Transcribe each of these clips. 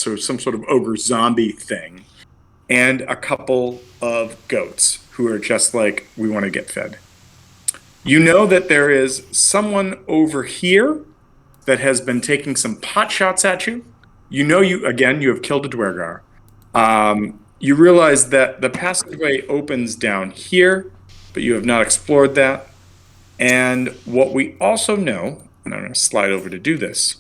so some sort of ogre zombie thing, and a couple of goats who are just like, we want to get fed. You know that there is someone over here that has been taking some pot shots at you. You know, you have killed a Dwergar. You realize that the passageway opens down here, but you have not explored that. And what we also know, and I'm going to slide over to do this,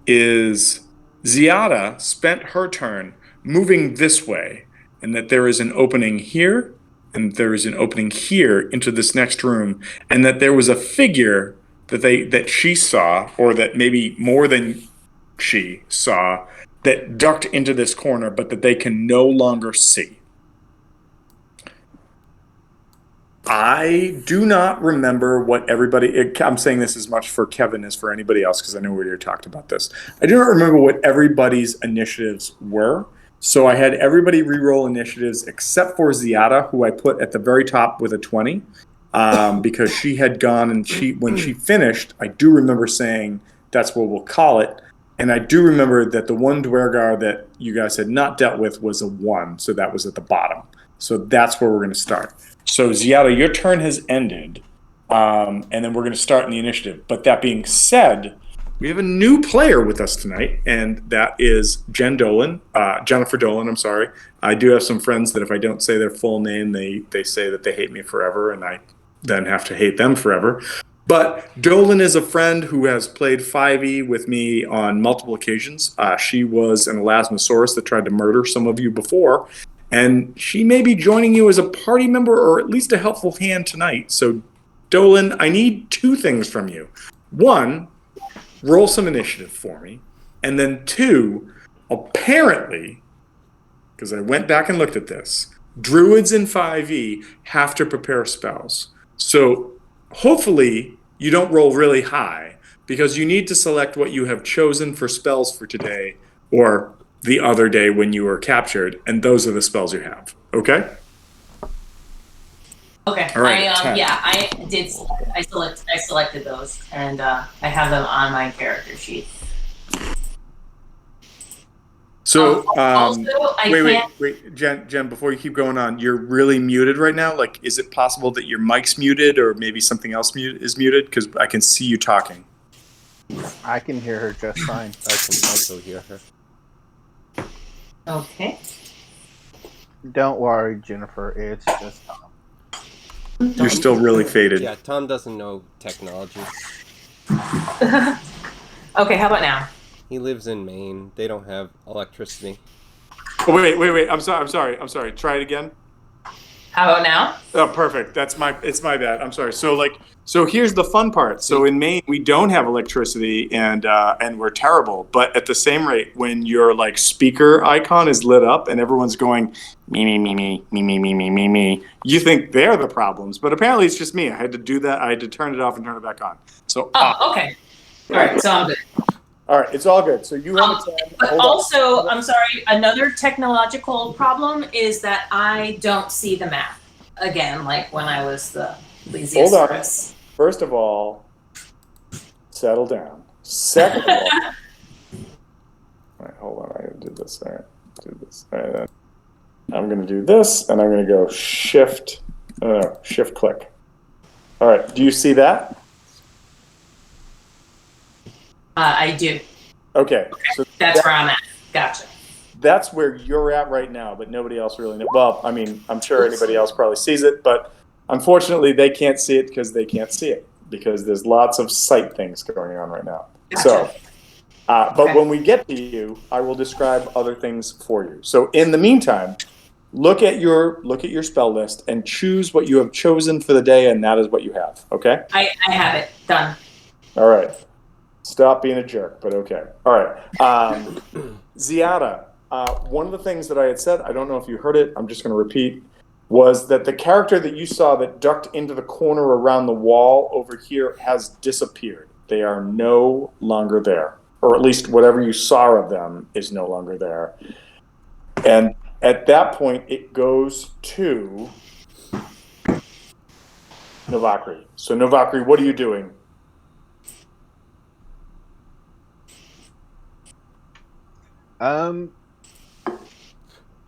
is Ziada spent her turn moving this way, and that there is an opening here, and there is an opening here into this next room, and that there was a figure that she saw, or that maybe more than she saw, that ducked into this corner, but that they can no longer see. I do not remember what everybody. I'm saying this as much for Kevin as for anybody else because I know we already talked about this. I do not remember what everybody's initiatives were. So I had everybody re-roll initiatives except for Ziada, who I put at the very top with a 20, because she had gone and when she finished, I do remember saying that's what we'll call it. And I do remember that the one Dwergar that you guys had not dealt with was a 1, so that was at the bottom. So that's where we're going to start. So Ziada, your turn has ended, and then we're going to start in the initiative. But that being said, we have a new player with us tonight, and that is Jennifer Dolan, I'm sorry. I do have some friends that if I don't say their full name, they say that they hate me forever, and I then have to hate them forever. But Dolan is a friend who has played 5e with me on multiple occasions. She was an Elasmosaurus that tried to murder some of you before, and she may be joining you as a party member or at least a helpful hand tonight. So, Dolan, I need 2 things from you. 1, roll some initiative for me. And then 2, apparently, because I went back and looked at this, druids in 5e have to prepare spells. So, hopefully, you don't roll really high because you need to select what you have chosen for spells for today or the other day when you were captured, and those are the spells you have. Okay? Okay. All right, I did. I selected those, and I have them on my character sheet. So, also, wait, Jen, before you keep going on, you're really muted right now. Like, is it possible that your mic's muted or maybe something else is muted? Because I can see you talking. I can hear her just fine. I can also hear her. Okay. Don't worry, Jennifer. It's just Tom. You're still really faded. Yeah, Tom doesn't know technology. Okay, how about now? He lives in Maine. They don't have electricity. Oh, wait. I'm sorry. Try it again. How about now? Oh, perfect. It's my bad. I'm sorry. So here's the fun part. So in Maine, we don't have electricity and we're terrible. But at the same rate, when your like speaker icon is lit up and everyone's going me, you think they're the problems. But apparently it's just me. I had to do that. I had to turn it off and turn it back on. So okay. All right. So I'm good. All right, it's all good. So you have a 10. But also, I'm sorry, another technological problem is that I don't see the map. Again, like when I was the Plesiosaurus. Hold on. First of all, settle down. Second of all, all right, hold on. I gotta do this. All right, do this. All right, I'm gonna do this, and I'm gonna go shift click. All right, do you see that? I do. Okay. So that's where I'm at. Gotcha. That's where you're at right now, but nobody else really knows. Well, I mean, I'm sure anybody else probably sees it, but unfortunately they can't see it because they can't see it because there's lots of sight things going on right now. Gotcha. So, but when we get to you, I will describe other things for you. So in the meantime, look at your spell list and choose what you have chosen for the day, and that is what you have. Okay? I have it. Done. All right. Stop being a jerk, but okay. All right. Ziada, one of the things that I had said, I don't know if you heard it, I'm just going to repeat, was that the character that you saw that ducked into the corner around the wall over here has disappeared. They are no longer there. Or at least whatever you saw of them is no longer there. And at that point, it goes to Novakri. So Novakri, what are you doing?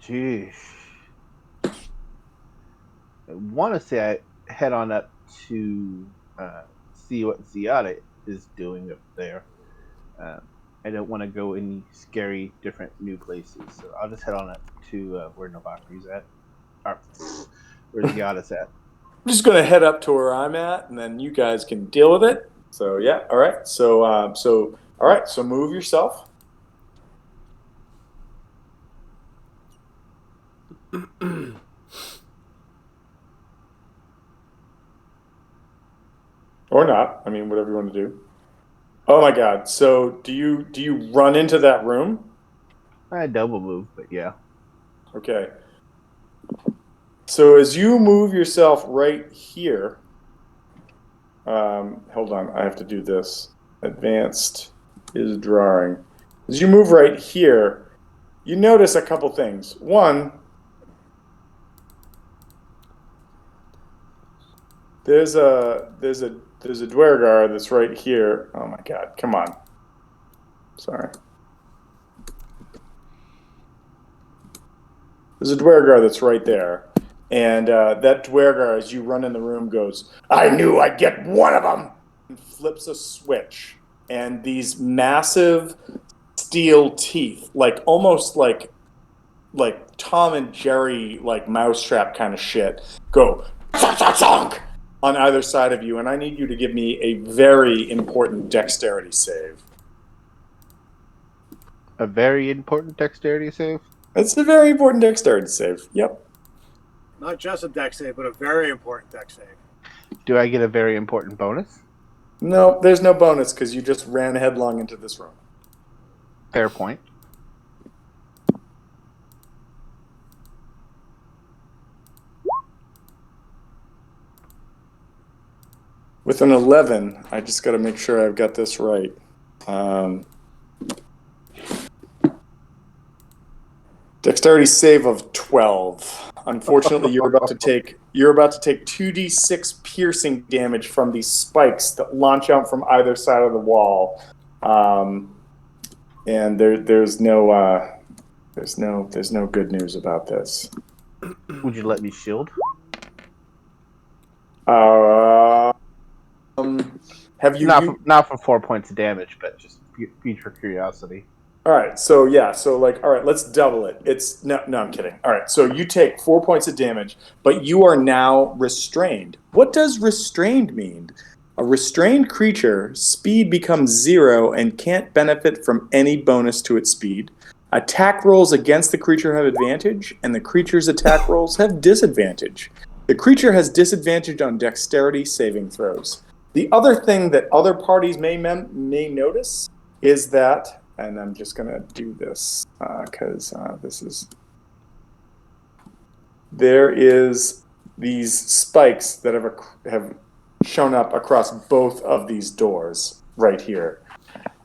Jeez. I want to say I head on up to see what Ziada is doing up there. I don't want to go any scary, different new places, so I'll just head on up to where Novakri's at, or where Ziada's at. I'm just gonna head up to where I'm at, and then you guys can deal with it. So yeah, all right. So all right. So move yourself. Or not. I mean, whatever you want to do. Oh my God. So do you run into that room? I double move, but yeah. Okay. So as you move yourself right here, hold on, I have to do this. Advanced is drawing. As you move right here, you notice a couple things. One, there's a Dwergar that's right here. Oh my God, come on. Sorry. There's a Dwergar that's right there. And that Dwergar, as you run in the room, goes, "I knew I'd get one of them!" And flips a switch. And these massive steel teeth, like almost like Tom and Jerry, like mousetrap kind of shit, go zonk on either side of you. And I need you to give me a very important dexterity save. A very important dexterity save. It's a very important dexterity save. Yep. Not just a dex save, but a very important dex save. Do I get a very important bonus? No, there's no bonus because you just ran headlong into this room. Fair point. With an 11, I just got to make sure I've got this right. Dexterity save of 12. Unfortunately, you're about to take 2d6 piercing damage from these spikes that launch out from either side of the wall. And there's no good news about this. Would you let me shield? Have you not for 4 points of damage, but just future curiosity. All right, so yeah, so like, all right, let's double it. It's no, I'm kidding. All right, so you take 4 points of damage, but you are now restrained. What does restrained mean? A restrained creature, speed becomes 0 and can't benefit from any bonus to its speed. Attack rolls against the creature have advantage, and the creature's attack rolls have disadvantage. The creature has disadvantage on dexterity saving throws. The other thing that other parties may notice is that, and I'm just going to do this because there is these spikes that have shown up across both of these doors right here.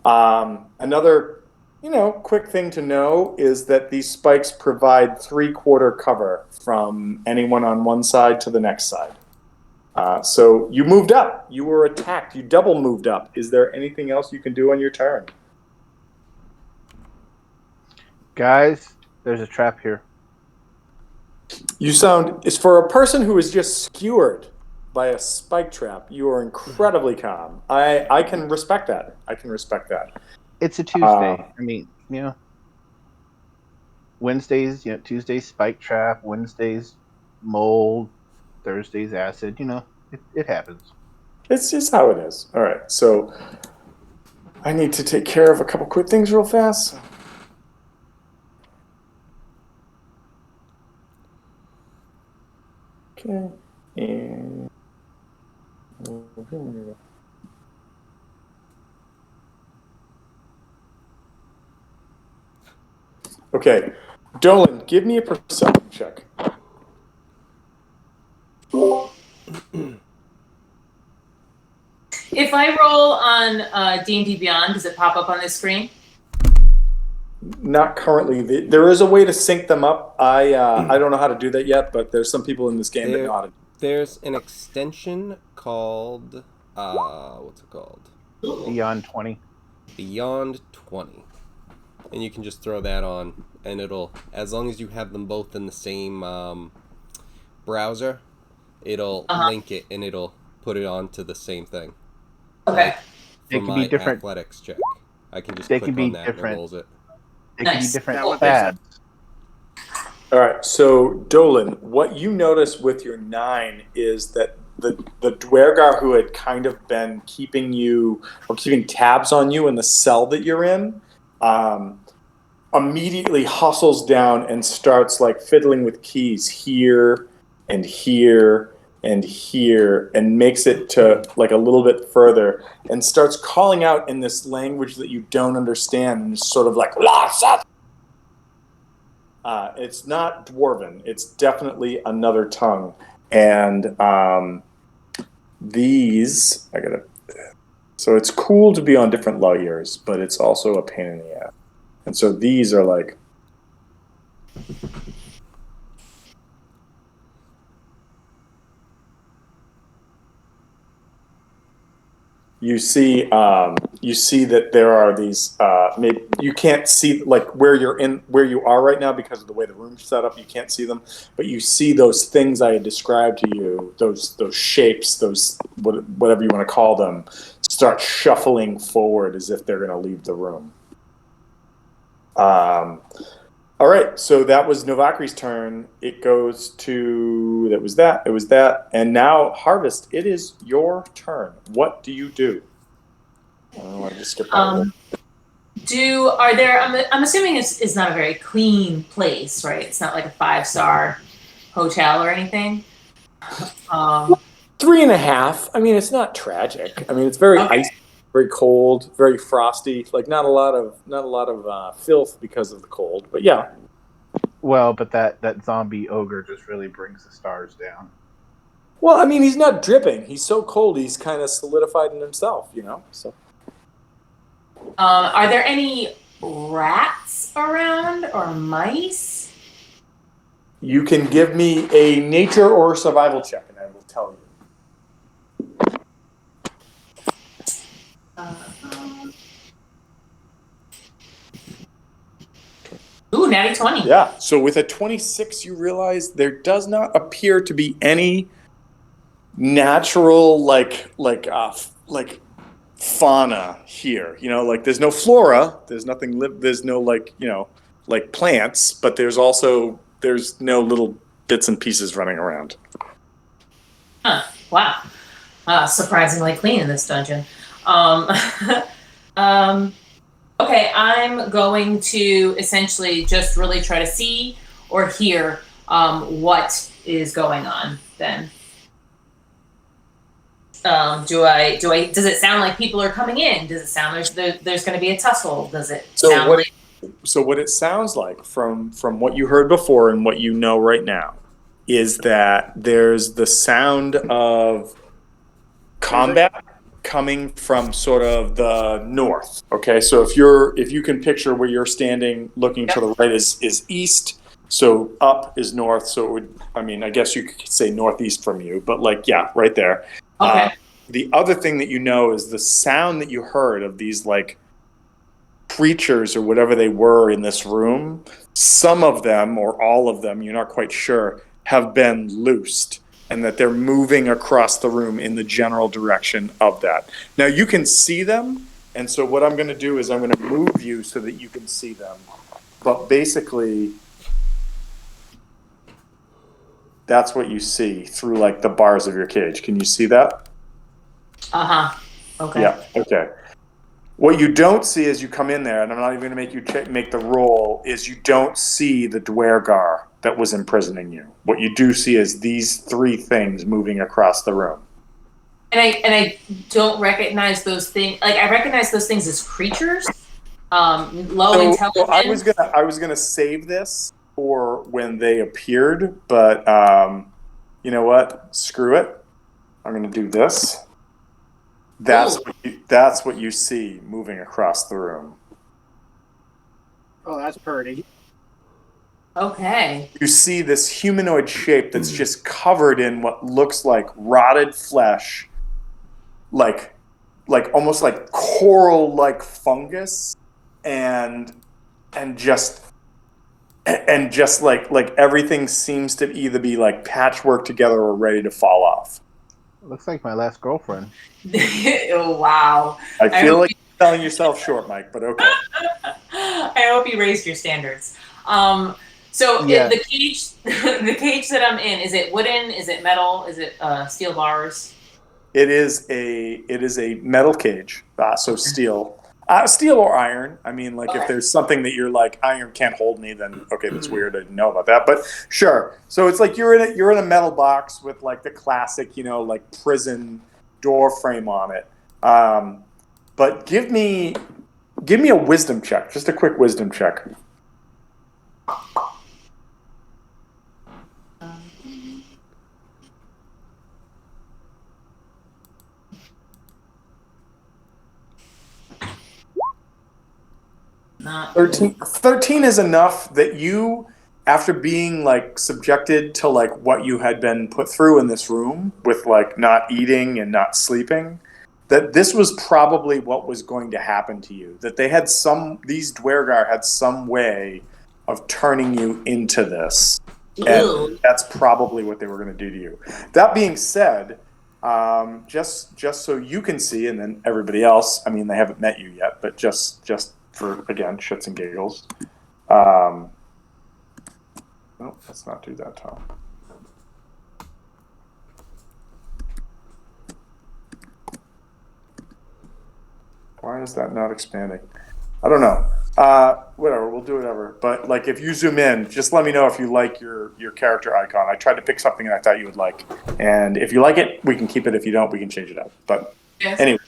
Another, quick thing to know is that these spikes provide 3/4 cover from anyone on one side to the next side. So you moved up. You were attacked. You double moved up. Is there anything else you can do on your turn? Guys, there's a trap here. You sound, is for a person who is just skewered by a spike trap, you are incredibly calm. I can respect that. It's a Tuesday. Wednesdays, Tuesdays spike trap, Wednesdays mold, Thursdays acid. It happens. It's just how it is. All right, so I need to take care of a couple quick things real fast. Okay, and okay, Dolan, give me a perception check. If I roll on D&D Beyond, does it pop up on this screen? Not currently. There is a way to sync them up. I don't know how to do that yet, but there's some people in this game that know how to. There's an extension called what's it called? Beyond 20. Beyond 20. and you can just throw that on, and it'll, as long as you have them both in the same browser, it'll link it and it'll put it onto the same thing. Okay. Like, It for can be my different. athletics check, I can just They click can be on that and it different. rolls it. It can be Nice. different That what they said. tabs. All right, so Dolan, what you notice with your 9 is that the Dwergar who had kind of been keeping you or keeping tabs on you in the cell that you're in, immediately hustles down and starts like fiddling with keys here and here and here, and makes it to like a little bit further, and starts calling out in this language that you don't understand, and it's sort of like it's not Dwarven. It's definitely another tongue. And these, I gotta. So it's cool to be on different layers, but it's also a pain in the ass. And so these are like. You see that there are these. Maybe you can't see like where you are right now because of the way the room's set up. You can't see them, but you see those things I had described to you. Those shapes, those whatever you want to call them, start shuffling forward as if they're going to leave the room. All right, so that was Novakri's turn. It goes to it was that, and now Harvest. It is your turn. What do you do? Oh, I just skipped over. Are there? I'm assuming it's not a very clean place, right? It's not like a 5-star hotel or anything. 3.5. I mean, it's not tragic. I mean, it's very icy, very cold, very frosty. Like not a lot of filth because of the cold, but yeah. Well, but that zombie ogre just really brings the stars down. Well, I mean, he's not dripping. He's so cold. He's kind of solidified in himself, So. Are there any rats around or mice? You can give me a nature or survival check, and I will tell you. Ooh, natty 20. Yeah. So with a 26, you realize there does not appear to be any natural like fauna here. Like there's no flora. There's nothing. There's no like plants. But there's no little bits and pieces running around. Huh. Wow. Surprisingly clean in this dungeon. Okay, I'm going to essentially just really try to see or hear what is going on then. Does it sound like people are coming in? Does it sound like there's going to be a tussle? Does it sound like... So what it sounds like from what you heard before and what you know right now is that there's the sound of combat coming from sort of the north. Okay, so if you can picture where you're standing, looking to the right is east. So up is north. So it would, I guess you could say northeast from you, but right there. Okay. The other thing that you know is the sound that you heard of these like creatures or whatever they were in this room. Some of them or all of them, you're not quite sure, have been loosed, and that they're moving across the room in the general direction of that. Now you can see them, and so what I'm going to do is I'm going to move you so that you can see them. But basically, that's what you see through like the bars of your cage. Can you see that? Okay. Yeah. Okay. What you don't see as you come in there, and I'm not even going to make you make the roll, is you don't see the Dwergar that was imprisoning you. What you do see is these 3 things moving across the room. And I don't recognize those things. Like I recognize those things as creatures. Low intelligence. So I was gonna save this for when they appeared, but you know what? Screw it. I'm gonna do this. That's what you see moving across the room. Oh, that's pretty. Okay. You see this humanoid shape that's just covered in what looks like rotted flesh, like almost like coral-like fungus, and and just like everything seems to either be like patchwork together or ready to fall off. Looks like my last girlfriend. Oh, wow. I feel hope like you're selling yourself short, Mike, but okay. I hope you raised your standards. So Yeah. the cage, the cage that I'm in, is it wooden? Is it metal? Is it steel bars? It is a metal cage, so steel or iron. I mean, like if there's something that you're like iron can't hold me, then okay, that's weird. I didn't know about that, but sure. So it's like you're in a metal box with like the classic, like prison door frame on it. But give me a wisdom check, just a quick wisdom check. Not 13 is enough that you, after being like subjected to like what you had been put through in this room with like not eating and not sleeping, that this was probably what was going to happen to you. That these Dwergar had some way of turning you into this. And that's probably what they were going to do to you. That being said, just so you can see, and then everybody else, I mean, they haven't met you yet, but just for, again, shits and giggles. No, let's not do that, Tom. Why is that not expanding? I don't know. Whatever, we'll do whatever. But like, if you zoom in, just let me know if you like your character icon. I tried to pick something that I thought you would like, and if you like it, we can keep it. If you don't, we can change it up. But anyway,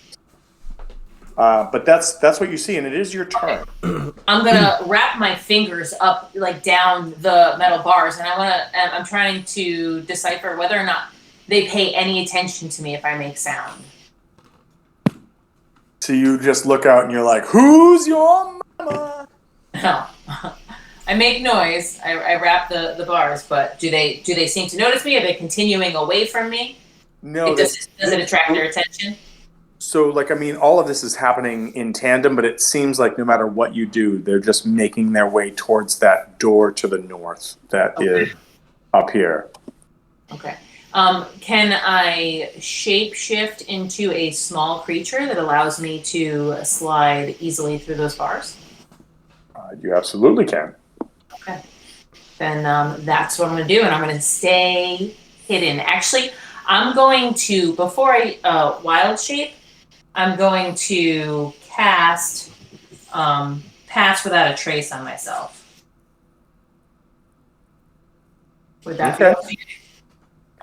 but that's what you see, and it is your turn. I'm gonna wrap my fingers up like down the metal bars, and I'm trying to decipher whether or not they pay any attention to me if I make sound. So you just look out and you're like, "Who's your mama?" No. I make noise. I wrap the bars, but do they seem to notice me? Are they continuing away from me? No. Does it attract their attention? So, like, I mean, all of this is happening in tandem, but it seems like no matter what you do, they're just making their way towards that door to the north that is up here. Okay. Can I shape-shift into a small creature that allows me to slide easily through those bars? You absolutely can. Okay. Then that's what I'm going to do, and I'm going to stay hidden. Actually, I'm going to, before I wild shape, I'm going to cast Pass Without a Trace on myself. Would that be okay?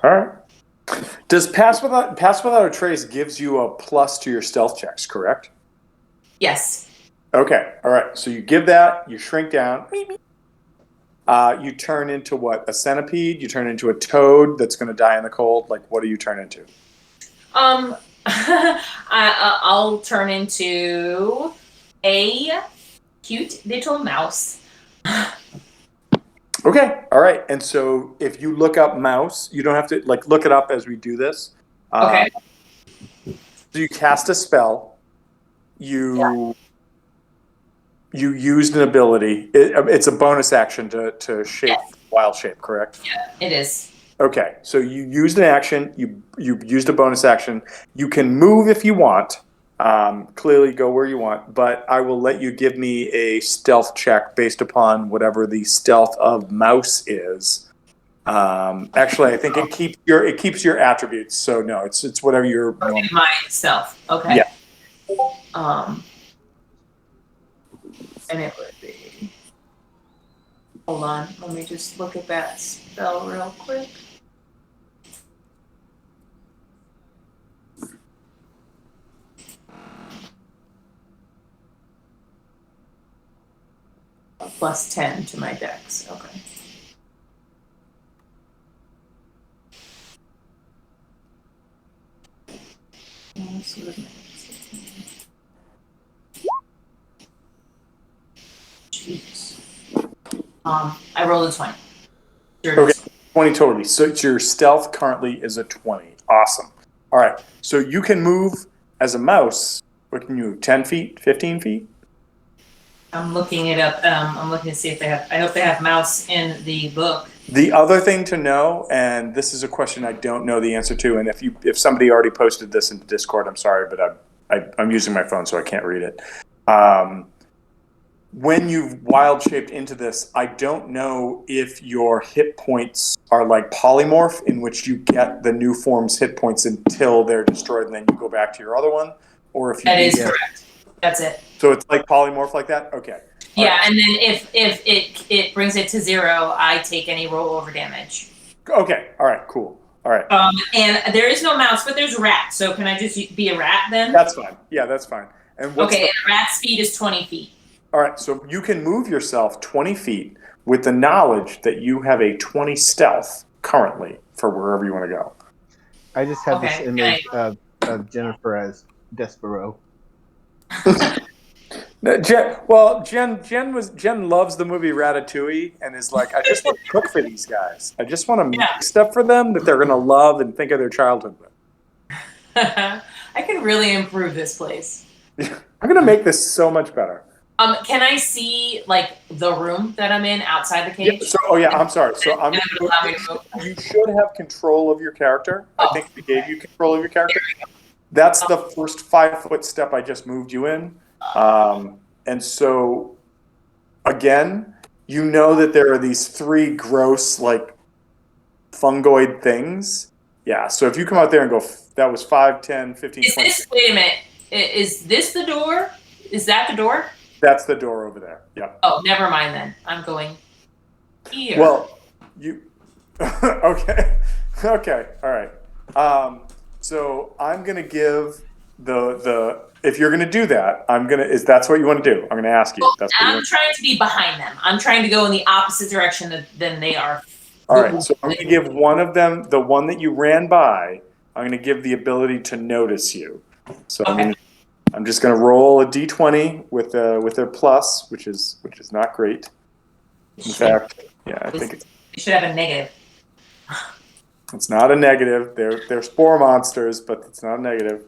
All right. Does pass without a trace gives you a plus to your stealth checks, correct? Yes. Okay. All right. So you give that, you shrink down. You turn into what? A centipede? You turn into a toad that's going to die in the cold? Like, what do you turn into? I'll turn into a cute little mouse. Okay. All right. And so if you look up mouse, you don't have to like look it up as we do this. Okay. So you cast a spell. You used an ability. It's a bonus action to shape wild shape, correct? Yeah, it is. Okay. So you used an action. You used a bonus action. You can move if you want. Clearly go where you want, but I will let you give me a stealth check based upon whatever the stealth of mouse is. Actually, I think it keeps your attributes. So no, it's whatever your normal. My stealth. Okay. Yeah. And it would be. Hold on, let me just look at that spell real quick. Plus 10 to my dex. Okay. Jeez. I rolled a 20. Okay, 20 totally. So your stealth currently is a 20. Awesome. All right. So you can move as a mouse. What can you move? 10 feet? 15 feet? I'm looking it up. I'm looking to see if they have. I hope they have mouse in the book. The other thing to know, and this is a question I don't know the answer to, and if somebody already posted this into Discord, I'm sorry, but I'm using my phone, so I can't read it. When you've wild shaped into this, I don't know if your hit points are like polymorph, in which you get the new form's hit points until they're destroyed, and then you go back to your other one, or if you That is Yeah. correct. That's it. so it's like polymorph like that. Okay. All Yeah, right. and then if it brings it to 0, I take any rollover damage. Okay. All right. Cool. All right. And there is no mouse, but there's rat. So can I just be a rat then? That's fine. Yeah, that's fine. And what's Okay, the, and rat speed is 20 feet. all right? So you can move yourself 20 feet with the knowledge that you have a 20 stealth currently for wherever you want to go. I just have this Okay, image of Jennifer as Despero. Jen loves the movie Ratatouille and is like, I just want to cook for these guys. I just want to make stuff for them that they're going to love and think of their childhood with. I can really improve this place. I'm going to make this so much better. Can I see like the room that I'm in outside the cage? I'm sorry. So And it would allow me to move. you should have control of your character. I think we gave you control of your character. That's the first 5-foot step I just moved you in. And so, again, you know that there are these 3 gross, like, fungoid things. Yeah, so if you come out there and go, that was 5, 10, 15, Is 20. this, wait a minute, is this the door? Is that the door? That's the door over there. Yep. Oh, never mind then. I'm going here. Well, you... okay. Okay, all right. So I'm going to give the if you're going to do that, is that's what you want to do? I'm going to ask you. Well, That's what I'm trying to be behind them. I'm trying to go in the opposite direction than they are. All right, so I'm going to give one of them, the one that you ran by, I'm going to give the ability to notice you. So Okay. I'm just going to roll a d20 with their plus, which is not great. In fact, yeah, I think You should have a negative. it's not a negative. They're spore monsters, but it's not a negative.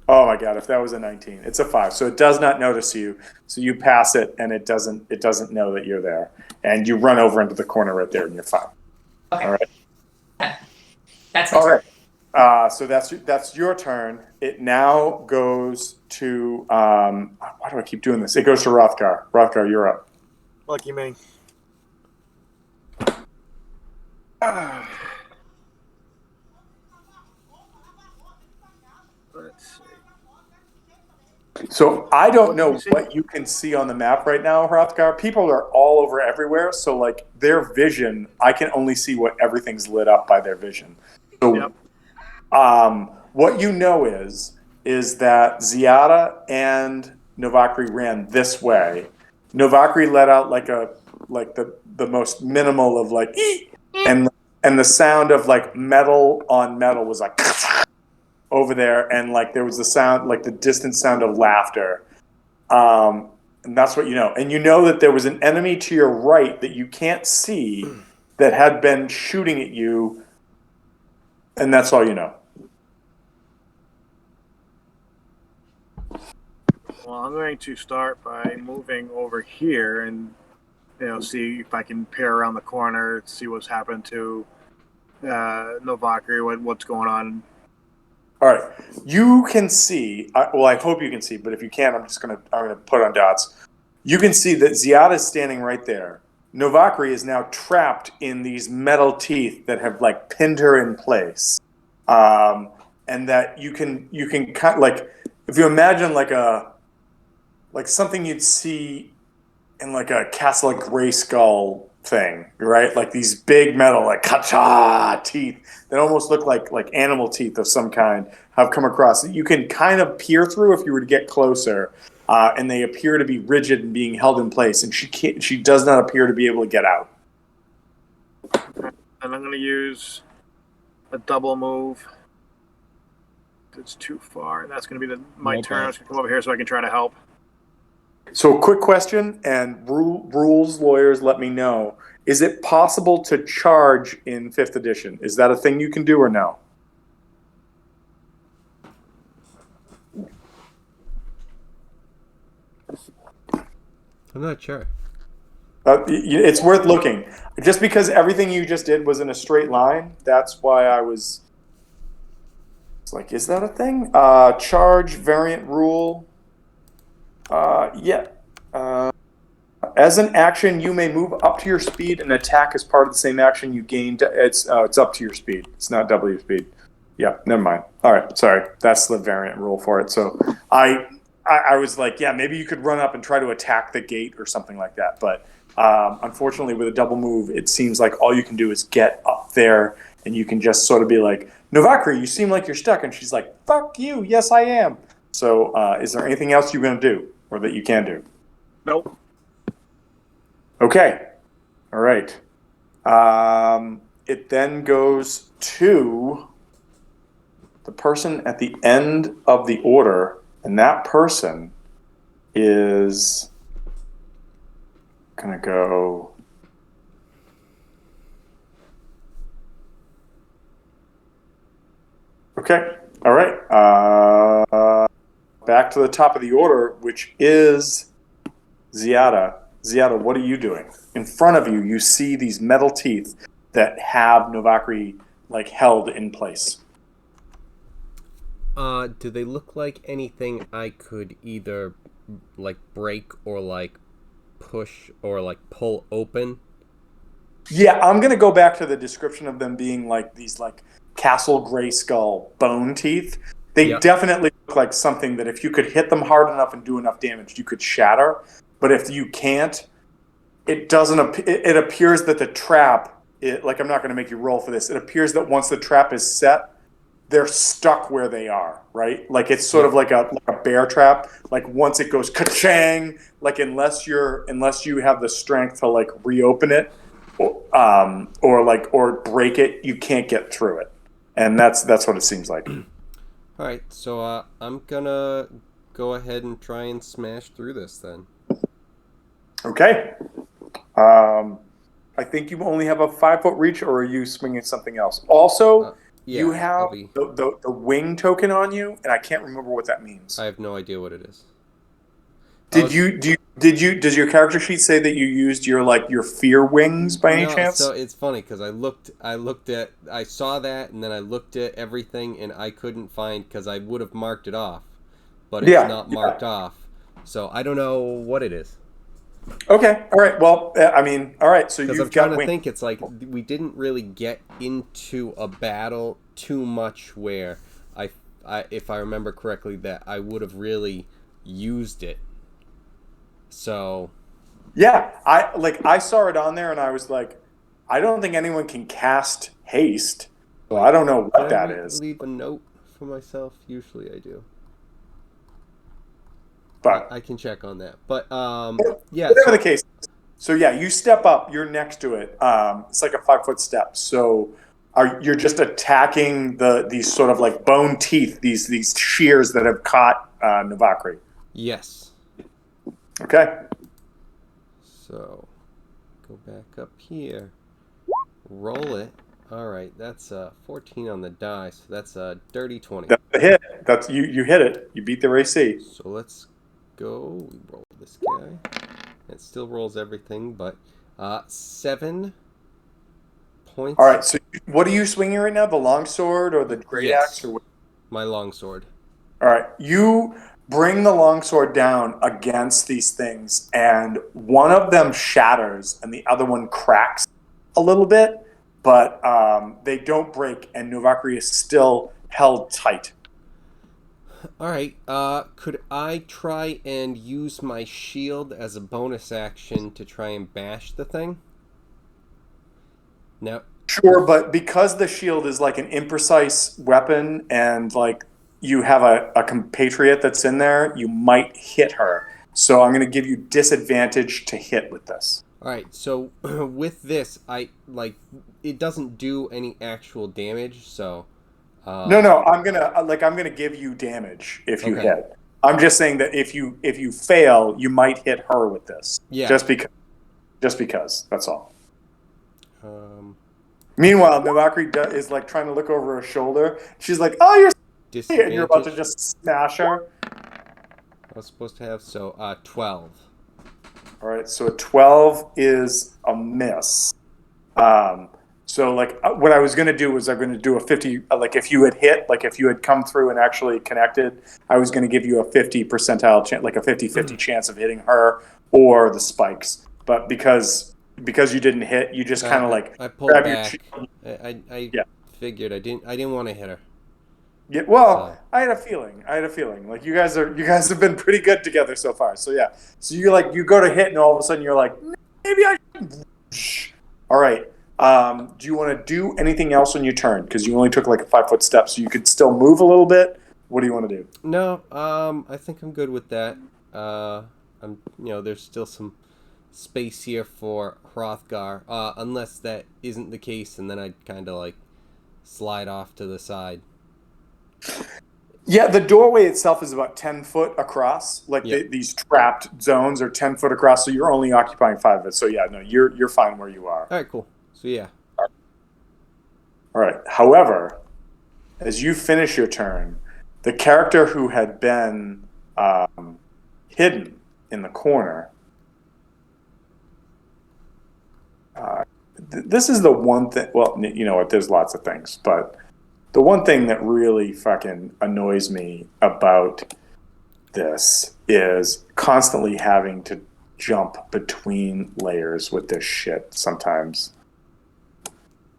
Oh my god, if that was a 19. It's a 5. So it does not notice you. So you pass it and it doesn't know that you're there. And you run over into the corner right there and you're fine. Okay. All right. Okay. That's All right. So that's your turn. It now goes to why do I keep doing this? It goes to Rothgar. Rothgar, you're up. Lucky me. Let's see. So I don't know what you can see on the map right now, Hrothgar. People are all over everywhere, so like their vision, I can only see what everything's lit up by their vision. So, Yep. what you know is that Ziada and Novakri ran this way. Novakri let out like the most minimal of like, and the sound of like metal on metal was like over there, and like there was the sound, like the distant sound of laughter, and that's what you know. And you know that there was an enemy to your right that you can't see that had been shooting at you, and that's all you know. Well, I'm going to start by moving over here and see if I can peer around the corner, see what's happened to Novakri, what's going on. All right, you can see. Well, I hope you can see, but if you can't, I'm gonna put on dots. You can see that Ziada is standing right there. Novakri is now trapped in these metal teeth that have like pinned her in place, and that you can kind of, like, if you imagine like something you'd see in like a Castle Grayskull thing, right? Like these big metal, like ka-cha teeth that almost look like animal teeth of some kind have come across. You can kind of peer through if you were to get closer, and they appear to be rigid and being held in place. And she does not appear to be able to get out. And I'm going to use a double move. It's too far. That's going to be my turn. I'm just going to come over here so I can try to help. So, quick question, and rules lawyers, let me know. Is it possible to charge in 5th edition? Is that a thing you can do or no? I'm not sure. It's worth looking. Just because everything you just did was in a straight line, that's why I was it's like, is that a thing? Charge variant rule. Yeah. As an action, you may move up to your speed and attack as part of the same action you gained. It's up to your speed. It's not double your speed. Yeah, never mind. All right, sorry. That's the variant rule for it. So I was like, yeah, maybe you could run up and try to attack the gate or something like that. But unfortunately, with a double move, it seems like all you can do is get up there, and you can just sort of be like, Novakri, you seem like you're stuck. And she's like, fuck you. Yes, I am. So is there anything else you're going to do or that you can do? Nope. Okay. All right. It then goes to the person at the end of the order, and that person is going to go. Okay. All right. Back to the top of the order, which is Ziada. Ziada, what are you doing? In front of you, you see these metal teeth that have Novakri like held in place. Do they look like anything I could either like break or like push or like pull open? Yeah, I'm gonna go back to the description of them being like these like castle gray skull bone teeth. They definitely look like something that if you could hit them hard enough and do enough damage, you could shatter. But if you can't, it doesn't. It appears that the trap. Like I'm not going to make you roll for this. It appears that once the trap is set, they're stuck where they are. Right? Like it's sort of like a bear trap. Like once it goes ka-chang, like unless you have the strength to like reopen it, or break it, you can't get through it. And that's what it seems like. All right, so I'm gonna go ahead and try and smash through this then. Okay. I think you only have a 5-foot reach, or are you swinging something else? Also, you have the wing token on you, and I can't remember what that means. I have no idea what it is. Does your character sheet say that you used your fear wings by any chance? So it's funny because I saw that and then I looked at everything and I couldn't find because I would have marked it off, but it's not marked off, so I don't know what it is. Okay, all right. Well, I mean, all right. So you've got. Because I'm trying to think, it's like we didn't really get into a battle too much where I if I remember correctly, that I would have really used it. So. Yeah, I saw it on there and I was like, I don't think anyone can cast haste. So I don't know what that is. Leave a note for myself. Usually I do. But I can check on that. But yeah. Whatever the case. So yeah, you step up. You're next to it. It's like a 5-foot step. So you're just attacking these sort of like bone teeth, these shears that have caught Novakri. Yes. Okay. So go back up here. Roll it. All right, that's 14 on the die, so that's a dirty 20. That's a hit. That's you hit it. You beat their AC. So let's go. We roll this guy. It still rolls everything, but 7 points. All right. So what are you swinging right now? The longsword or the great axe? Or what? My longsword. All right. You bring the longsword down against these things, and one of them shatters, and the other one cracks a little bit, but they don't break, and Novakri is still held tight. All right. Could I try and use my shield as a bonus action to try and bash the thing? No. Sure, but because the shield is like an imprecise weapon, and like you have a compatriot that's in there, you might hit her. So I'm going to give you disadvantage to hit with this. All right. So with this, it doesn't do any actual damage. So no, I'm gonna give you damage if you hit. I'm just saying that if you fail, you might hit her with this. Yeah. Just because. That's all. Meanwhile, Novakri is like trying to look over her shoulder. She's like, "Oh, you're," and you're about to just smash her. I was supposed to have 12. All right, so a 12 is a miss. So like what I was going to do was I'm going to do a 50, like if you had hit, like if you had come through and actually connected, I was going to give you a 50 percentile chance, like a 50-50 chance of hitting her or the spikes. But because you didn't hit, you just kind of like I pulled grab back. your I yeah. figured I didn't want to hit her. Yeah, well, So. I had a feeling. Like you guys have been pretty good together so far. So yeah. So you're like you go to hit and all of a sudden you're like maybe I should. All right. Do you want to do anything else on your turn? Because you only took like a 5-foot step, so you could still move a little bit. What do you want to do? No, I think I'm good with that. There's still some space here for Hrothgar, unless that isn't the case, and then I'd kind of like slide off to the side. Yeah, the doorway itself is about 10 foot across. Like Yep. these trapped zones are 10 foot across, so you're only occupying 5 of it. So yeah, no, you're fine where you are. All right, cool. So yeah. All right. However, as you finish your turn, the character who had been hidden in the corner. This is the one thing. Well, you know what? There's lots of things, but the one thing that really fucking annoys me about this is constantly having to jump between layers with this shit sometimes.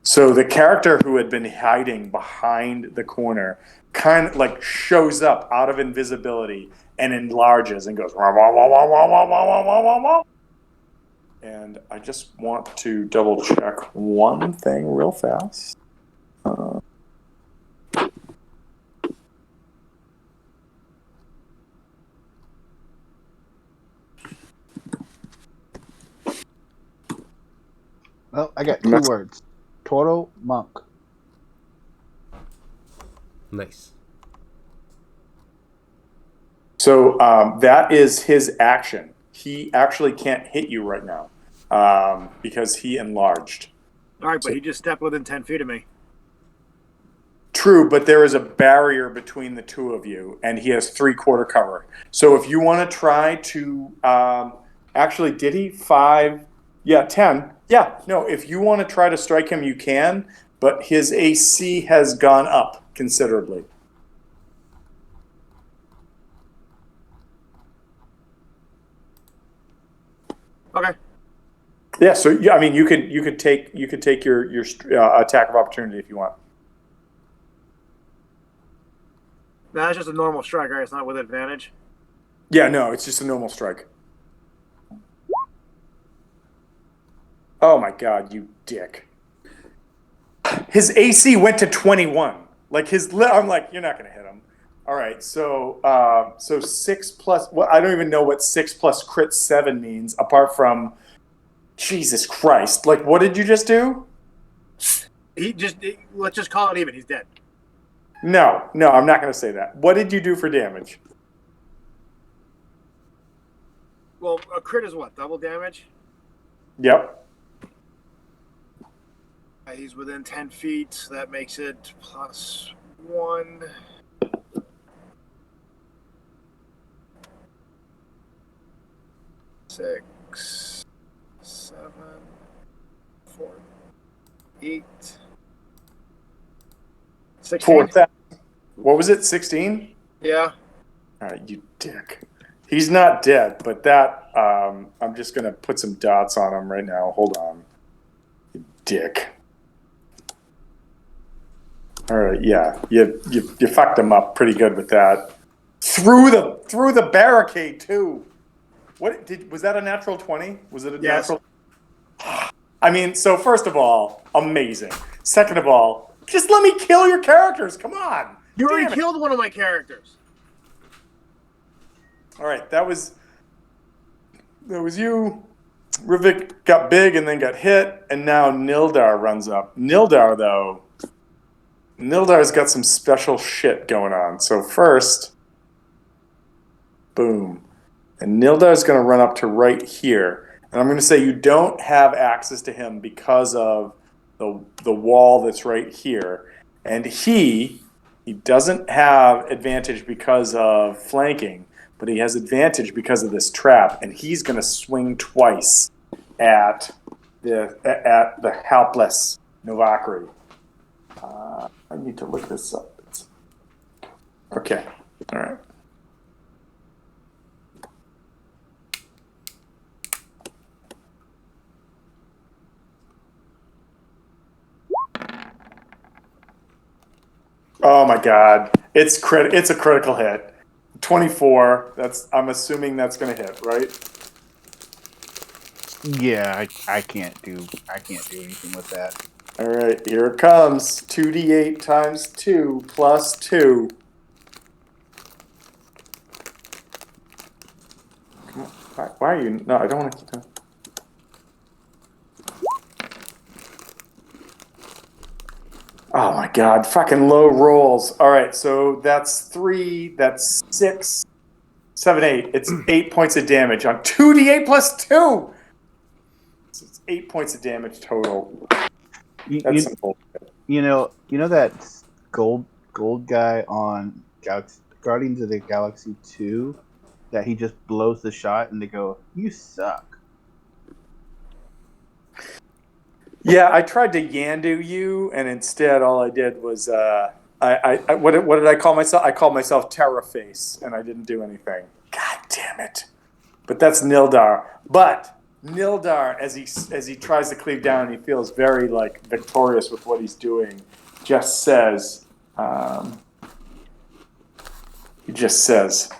So the character who had been hiding behind the corner kind of like shows up out of invisibility and enlarges and goes wah, wah, wah, wah, wah, wah, wah, wah, wah, wah. And I just want to double check one thing real fast. Well, I got 2 words. Toro monk. Nice. So that is his action. He actually can't hit you right now because he enlarged. All right, but he just stepped within 10 feet of me. True, but there is a barrier between the two of you, and he has 3/4 cover. So if you want to try to, actually, did he 5? Yeah, 10. Yeah, no. If you want to try to strike him, you can, but his AC has gone up considerably. Okay. Yeah. So yeah, I mean, you could take your attack of opportunity if you want. No, that's just a normal strike, right? It's not with advantage. Yeah, no, it's just a normal strike. Oh my god, you dick. His AC went to 21. Like I'm like, you're not gonna hit him. All right, so 6 plus. Well, I don't even know what 6 plus crit 7 means, apart from Jesus Christ. Like, what did you just do? Let's just call it even. He's dead. No, I'm not gonna say that. What did you do for damage? Well, a crit is what? Double damage? Yep. He's within 10 feet, so that makes it +1. Six, 7, 4, 8, 16. What was it? 16? Yeah. All right, you dick. He's not dead, but that I'm just gonna put some dots on him right now. Hold on, you dick. All right, yeah, you fucked him up pretty good with that. Through the barricade too. Was that a natural 20? Was it a natural? I mean, so first of all, amazing. Second of all, just let me kill your characters. Come on. You already killed one of my characters. All right, that was you. Rivik got big and then got hit, and now Nildar runs up. Nildar's got some special shit going on. So first, boom. And Nildar's going to run up to right here. And I'm going to say you don't have access to him because of the wall that's right here. And he doesn't have advantage because of flanking, but he has advantage because of this trap, and he's going to swing twice at the helpless Novakri. I need to look this up. Okay. All right. Oh my God! It's a critical hit. 24. I'm assuming that's going to hit, right? Yeah, I can't do anything with that. All right, here it comes. 2d8 times 2 plus 2. Come on. Why are you? No, I don't want to keep going. Oh my God, fucking low rolls. All right, so that's 3, that's 6, 7, 8. It's 8 points of damage on 2d8 plus 2. So it's 8 points of damage total. That's simple. You know that gold guy on Guardians of the Galaxy 2 that he just blows the shot and they go, "You suck." Yeah, I tried to Yandu you, and instead all I did was what did I call myself? I called myself Terraface, and I didn't do anything. God damn it! But that's Nildar. But Nildar, as he tries to cleave down, and he feels very like victorious with what he's doing. Just says, he just says,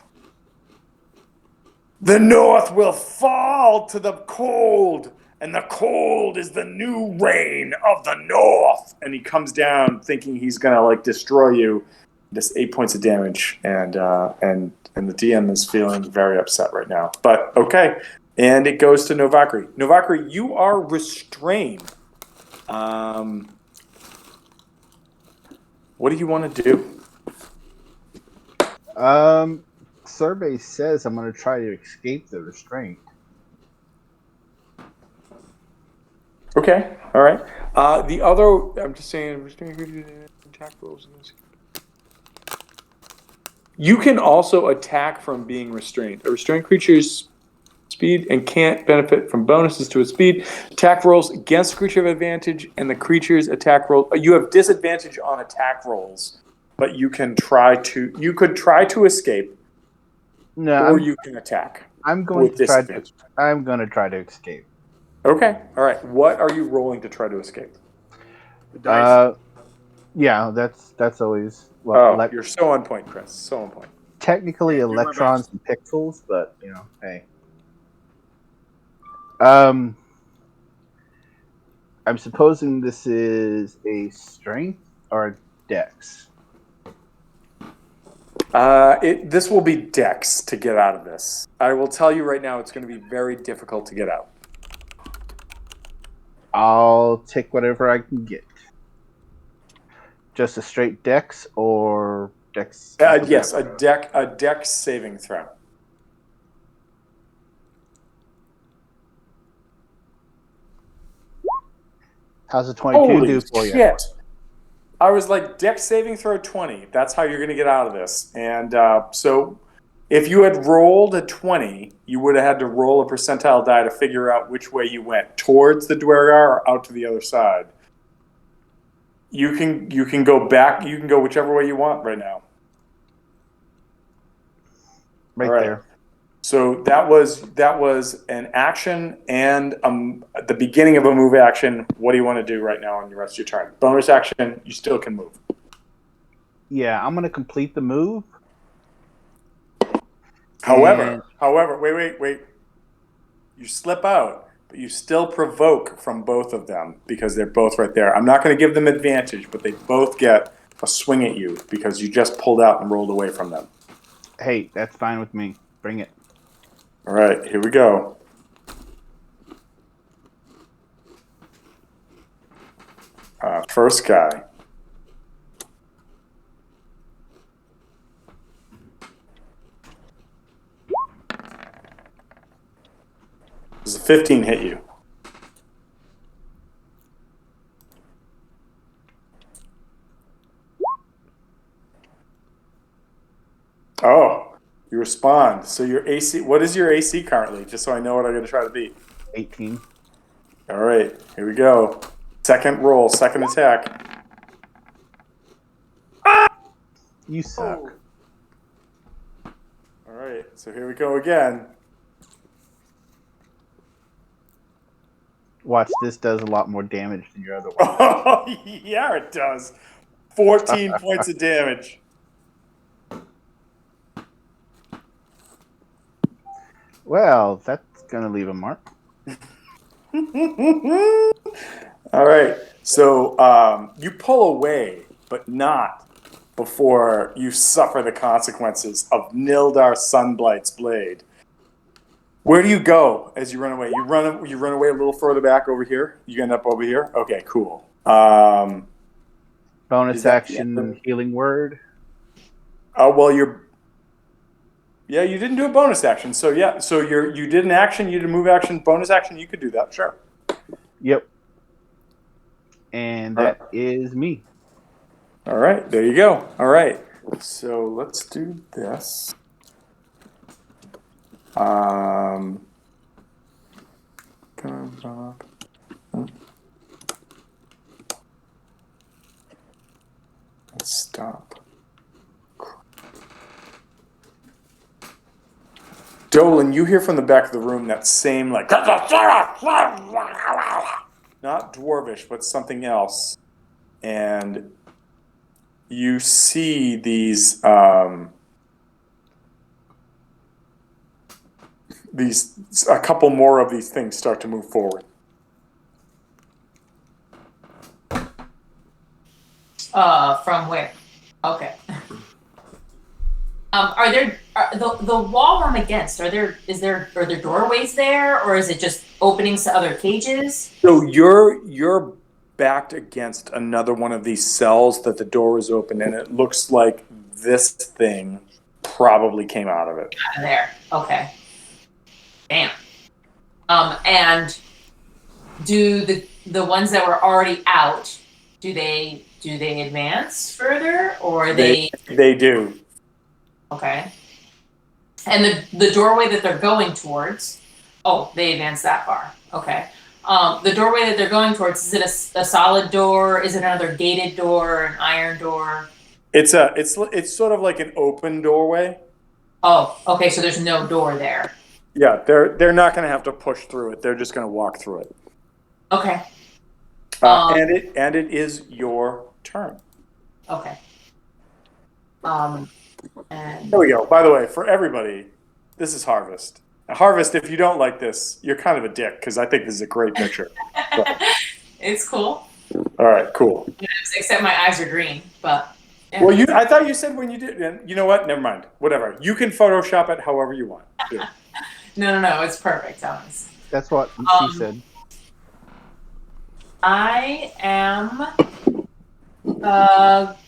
"The North will fall to the cold. And the cold is the new reign of the North." And he comes down thinking he's gonna like destroy you. This 8 points of damage, and the DM is feeling very upset right now. But okay, and it goes to Novakri. Novakri, you are restrained. What do you want to do? Survey says I'm going to try to escape the restraint. Okay, all right. The other, I'm just saying, attack rolls. You can also attack from being restrained. A restrained creature's speed and can't benefit from bonuses to its speed. Attack rolls against the creature of advantage, and the creature's attack roll. You have disadvantage on attack rolls, but you can try to. You could try to escape, or you can attack. I'm going with to try. disadvantage. I'm going to try to escape. Okay, all right. What are you rolling to try to escape? The dice. Yeah, that's always You're so on point, Chris. So on point. Technically Yeah, do my electrons best. and pixels, but hey. I'm supposing this is a strength or a dex. This will be Dex to get out of this. I will tell you right now, it's going to be very difficult to get out. I'll take whatever I can get. Just a straight dex or dex? Yes, a Dex saving throw. How's a 22 do for you? Shit! I was like, Dex saving throw 20. That's how you're going to get out of this. And so if you had rolled a 20, you would have had to roll a percentile die to figure out which way you went, towards the Dwergar or out to the other side. You can go back. You can go whichever way you want right now. Right, all right. there. So that was an action and the beginning of a move action. What do you want to do right now on the rest of your turn? Bonus action, you still can move. Yeah, I'm going to complete the move. However, wait. You slip out, but you still provoke from both of them because they're both right there. I'm not going to give them advantage, but they both get a swing at you because you just pulled out and rolled away from them. Hey, that's fine with me. Bring it. All right, here we go. First guy. Does a 15 hit you? Oh, You respond. So your AC. What is your AC currently? Just so I know what I'm going to try to beat. 18. All right. Here we go. Second roll. Second attack. You suck. All right. So here we go again. Watch, this does a lot more damage than your other one. Oh, yeah, it does. 14 points of damage. Well, that's going to leave a mark. All right. So you pull away, but not before you suffer the consequences of Nildar Sunblight's blade. Where do you go as you run away? You run away a little further back over here. You end up over here. Okay, cool. Bonus action healing word. Oh well, you didn't do a bonus action. So yeah, so you did an action, you did a move action, bonus action. You could do that, sure. Yep. And that is me. All right, there you go. All right, so let's do this. Let's stop. Dolan, you hear from the back of the room that same like not dwarvish, but something else, and you see these a couple more of these things start to move forward. From where? Okay. Are there the wall I'm against? Are there doorways there, or is it just openings to other cages? So you're backed against another one of these cells that the door is open, and it looks like this thing probably came out of it. Out of there. Okay. Damn. And do the ones that were already out, do they advance further, or are they do. okay? And the doorway that they're going towards, they advance that far. Okay. The doorway that they're going towards, is it a solid door? Is it another gated door, an iron door? It's sort of like an open doorway. Oh, okay. So there's no door there. Yeah, they're not going to have to push through it. They're just going to walk through it. Okay. And it is your turn. Okay. And There we go. By the way, for everybody, this is Harvest. Now, Harvest, if you don't like this, you're kind of a dick because I think this is a great picture. it's cool. All right, cool. Except my eyes are green, but. Yeah. Well, I thought you said when you did. And you know what? Never mind. Whatever. You can Photoshop it however you want. Yeah. No. It's perfect, Thomas. That's what she said. I am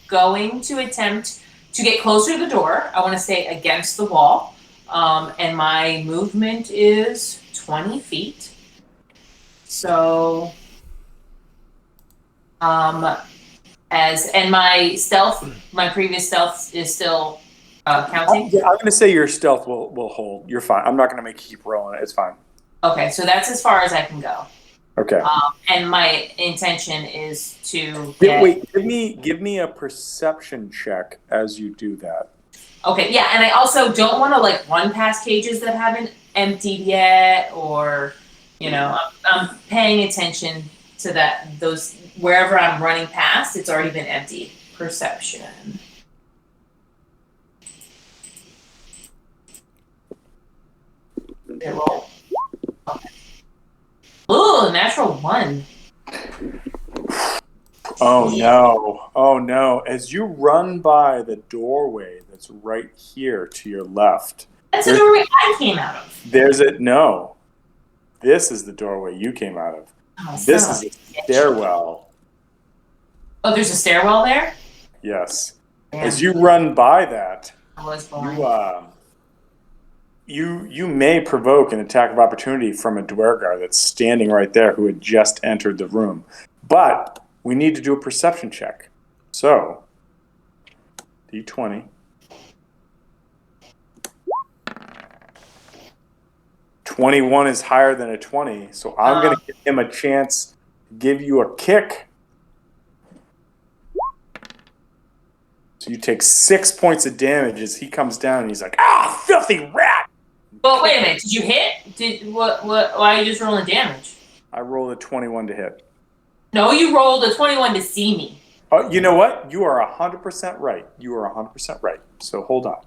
going to attempt to get closer to the door. I want to stay against the wall. And my movement is 20 feet. So, and my previous stealth is still counting. Yeah, I'm going to say your stealth will hold. You're fine. I'm not going to make you keep rolling it. It's fine. Okay, so that's as far as I can go. Okay. And my intention is to get... Wait, give me a perception check as you do that. Okay, yeah, and I also don't want to run past cages that haven't emptied yet, or I'm paying attention to those wherever I'm running past. It's already been emptied. Perception. Okay, roll. Okay. Ooh, natural 1. Oh no. As you run by the doorway that's right here to your left. That's the doorway I came out of. No. This is the doorway you came out of. Oh, this is a stairwell. Oh, there's a stairwell there? Yes. Damn. As you run by that, I was born. you may provoke an attack of opportunity from a Dwergar that's standing right there who had just entered the room. But we need to do a perception check. So, D20. 21 is higher than a 20, so I'm going to give him a chance to give you a kick. So you take 6 points of damage as he comes down and he's like, "Ah, filthy rat!" Well, wait a minute. Did you hit? Why are you just rolling damage? I rolled a 21 to hit. No, you rolled a 21 to see me. Oh, you know what? You are 100% right. You are 100% right. So hold on.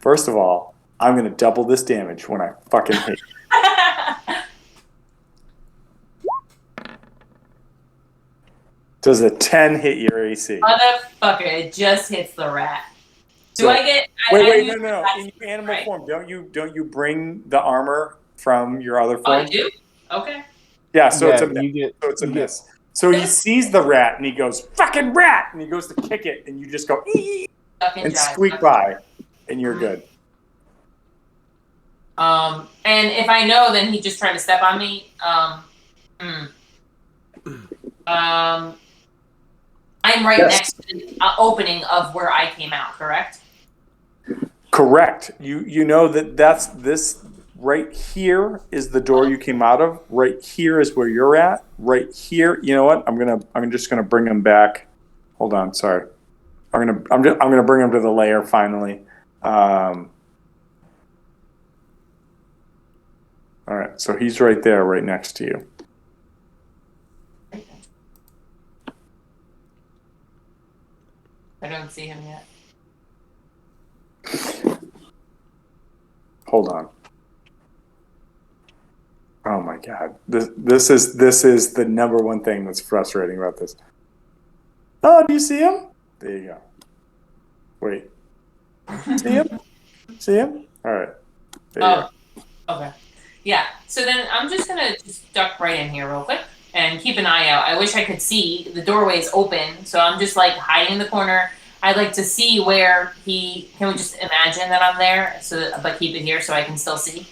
First of all, I'm going to double this damage when I fucking hit you. Does a 10 hit your AC? Motherfucker, it just hits the rat. So, I get? Wait, no. In your animal form, don't you bring the armor from your other form? I do? Okay. Yeah, so it's a miss. So he sees the rat and he goes, "Fucking rat!" And he goes to kick it, and you just go, "Ee!" and squeak by, and you're good. And if I know, then he just tried to step on me. I'm right next to the opening of where I came out, correct? Correct. You know that's this right here is the door you came out of. Right here is where you're at. Right here. You know what? I'm just gonna bring him back. Hold on. Sorry. I'm gonna bring him to the lair finally. All right. So he's right there, right next to you. I don't see him yet. Hold on. Oh my God. This is the number one thing that's frustrating about this. Oh, do you see him? There you go. Wait. See him? See him? All right. There you go. Okay. Yeah. So then I'm just gonna just duck right in here real quick and keep an eye out. I wish I could see the doorway's open, so I'm just like hiding in the corner. I'd like to see where he. Can we just imagine that I'm there? But keep it here so I can still see.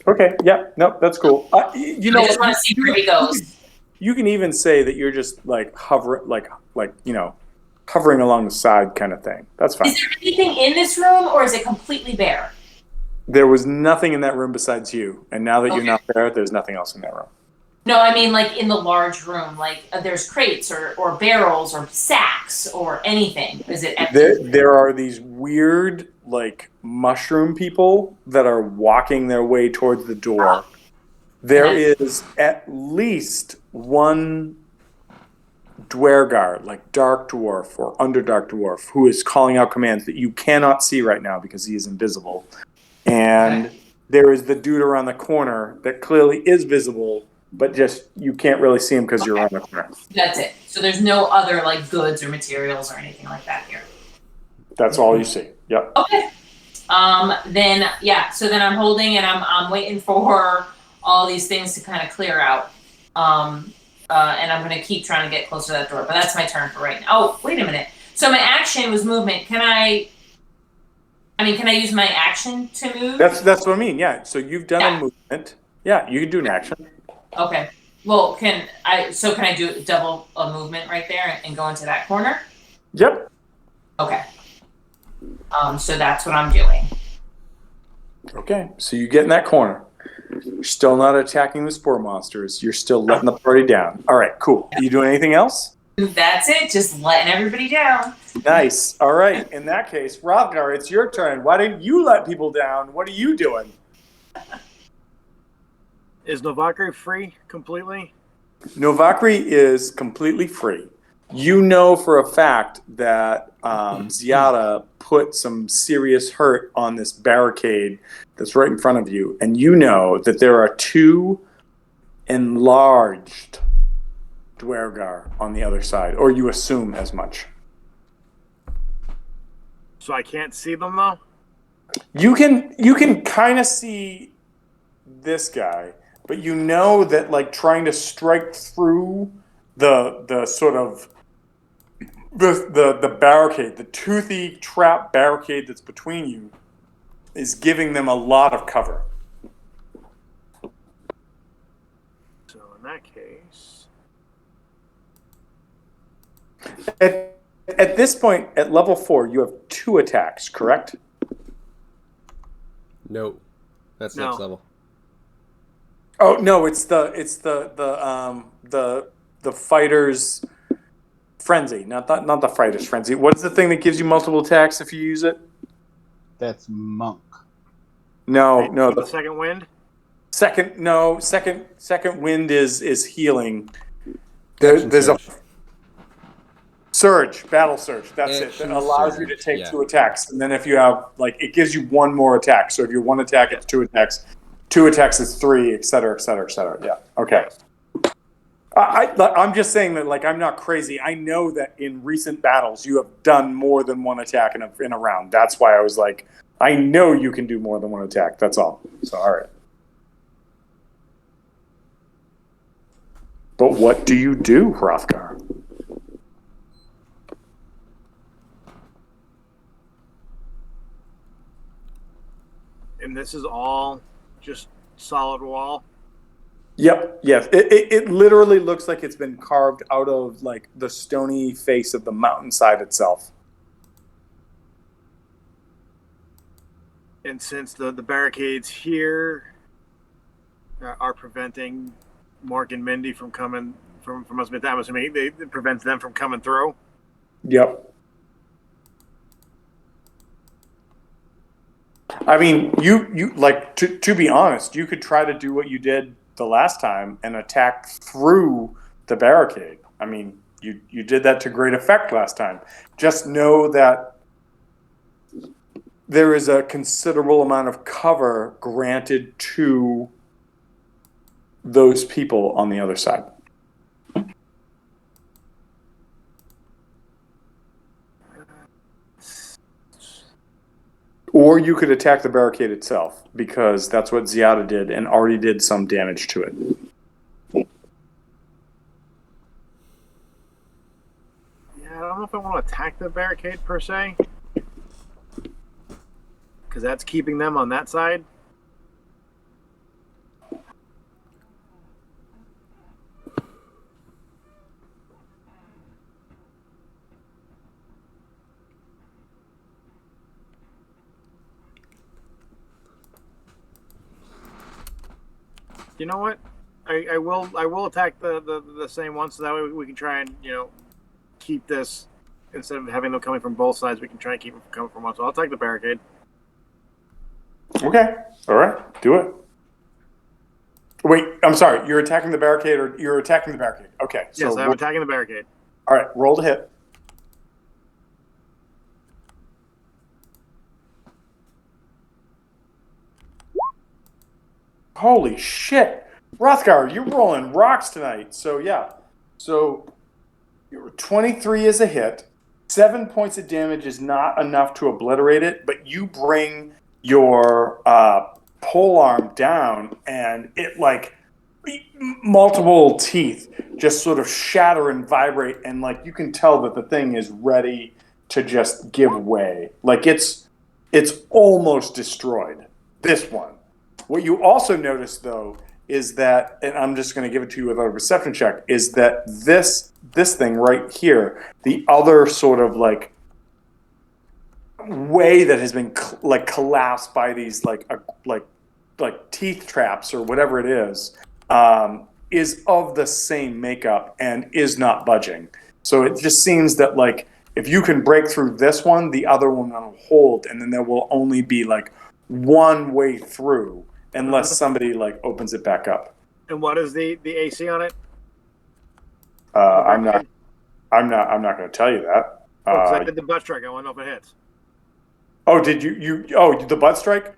Okay. Yeah. Nope. That's cool. I just want to see where he goes. You can even say that you're just like hovering along the side kind of thing. That's fine. Is there anything in this room, or is it completely bare? There was nothing in that room besides you, and now that you're not there, there's nothing else in that room. No, I mean like in the large room, like there's crates or barrels or sacks or anything. Is it empty? There are these weird like mushroom people that are walking their way towards the door. There is at least one Dwergar, like Dark Dwarf or Underdark Dwarf, who is calling out commands that you cannot see right now because he is invisible. And there is the dude around the corner that clearly is visible, but just you can't really see him because you're around the corner. That's it. So there's no other like goods or materials or anything like that here. That's all you see. Yep. Okay. Then so then I'm holding and I'm waiting for all these things to kind of clear out. And I'm gonna keep trying to get closer to that door. But that's my turn for right now. Oh, wait a minute. So my action was movement. Can I use my action to move? That's what I mean. Yeah. So you've done a movement. Yeah, you can do an action. Okay. Well, can I do double a movement right there and go into that corner? Yep. Okay. So that's what I'm doing. Okay. So you get in that corner. You're still not attacking the spore monsters. You're still letting the party down. All right, cool. Are you doing anything else? That's it. Just letting everybody down. Nice. All right. In that case, Ravgar, it's your turn. Why didn't you let people down? What are you doing? Is Novakri free completely? Novakri is completely free. You know for a fact that Ziada put some serious hurt on this barricade that's right in front of you, and you know that there are two enlarged Dwergar on the other side, or you assume as much. So I can't see them though? You can kind of see this guy, but you know that like trying to strike through the sort of the barricade, the toothy trap barricade that's between you, is giving them a lot of cover. So in that case, at this point, at level 4, you have 2 attacks, correct? No, that's No. next level. Oh no, it's the fighter's frenzy, not the fighter's frenzy. What is the thing that gives you multiple attacks if you use it? That's monk. No, no, The second wind. second wind is healing. Action There's surge. a surge, battle surge. That's it. That Action allows you to surge, take yeah. 2 attacks, and then if you have it gives you 1 more attack. So if you're 1 attack, it's 2 attacks. 2 attacks is 3, etc., etc., etc. Yeah. Okay. I'm just saying that I'm not crazy. I know that in recent battles you have done more than 1 attack in a round. That's why I was like, I know you can do more than 1 attack. That's all. So all right. But what do you do, Hrothgar? And this is all just solid wall. Yep. Yes. It literally looks like it's been carved out of the stony face of the mountainside itself. And since the barricades here are preventing Mark and Mindy from coming from us, I'm assuming it prevents them from coming through. Yep. I mean, you to be honest, you could try to do what you did the last time and attack through the barricade. I mean, you did that to great effect last time. Just know that there is a considerable amount of cover granted to those people on the other side. Or you could attack the barricade itself, because that's what Ziada did and already did some damage to it. Yeah, I don't know if I want to attack the barricade per se, because that's keeping them on that side. You know what? I will attack the same one, so that way we can try and keep this, instead of having them coming from both sides. We can try and keep them coming from one. So I'll attack the barricade. Okay. All right. Do it. Wait, I'm sorry. You're attacking the barricade, or you're attacking the barricade? Okay. So Yes, I'm attacking the barricade. All right. Roll to hit. Holy shit. Hrothgar, you're rolling rocks tonight. So, yeah. So, 23 is a hit. 7 points of damage is not enough to obliterate it, but you bring your pole arm down, and it multiple teeth just sort of shatter and vibrate, and you can tell that the thing is ready to just give way. It's almost destroyed. This one. What you also notice, though, is that, and I'm just going to give it to you without a perception check, is that this thing right here, the other sort of way that has been collapsed by these teeth traps or whatever it is of the same makeup and is not budging. So it just seems that if you can break through this one, the other one will hold, and then there will only be one way through, unless somebody opens it back up. And what is the AC on it? I'm not going to tell you that. Because I did the butt strike. I want to know if it hits. Oh, did you? Oh, the butt strike.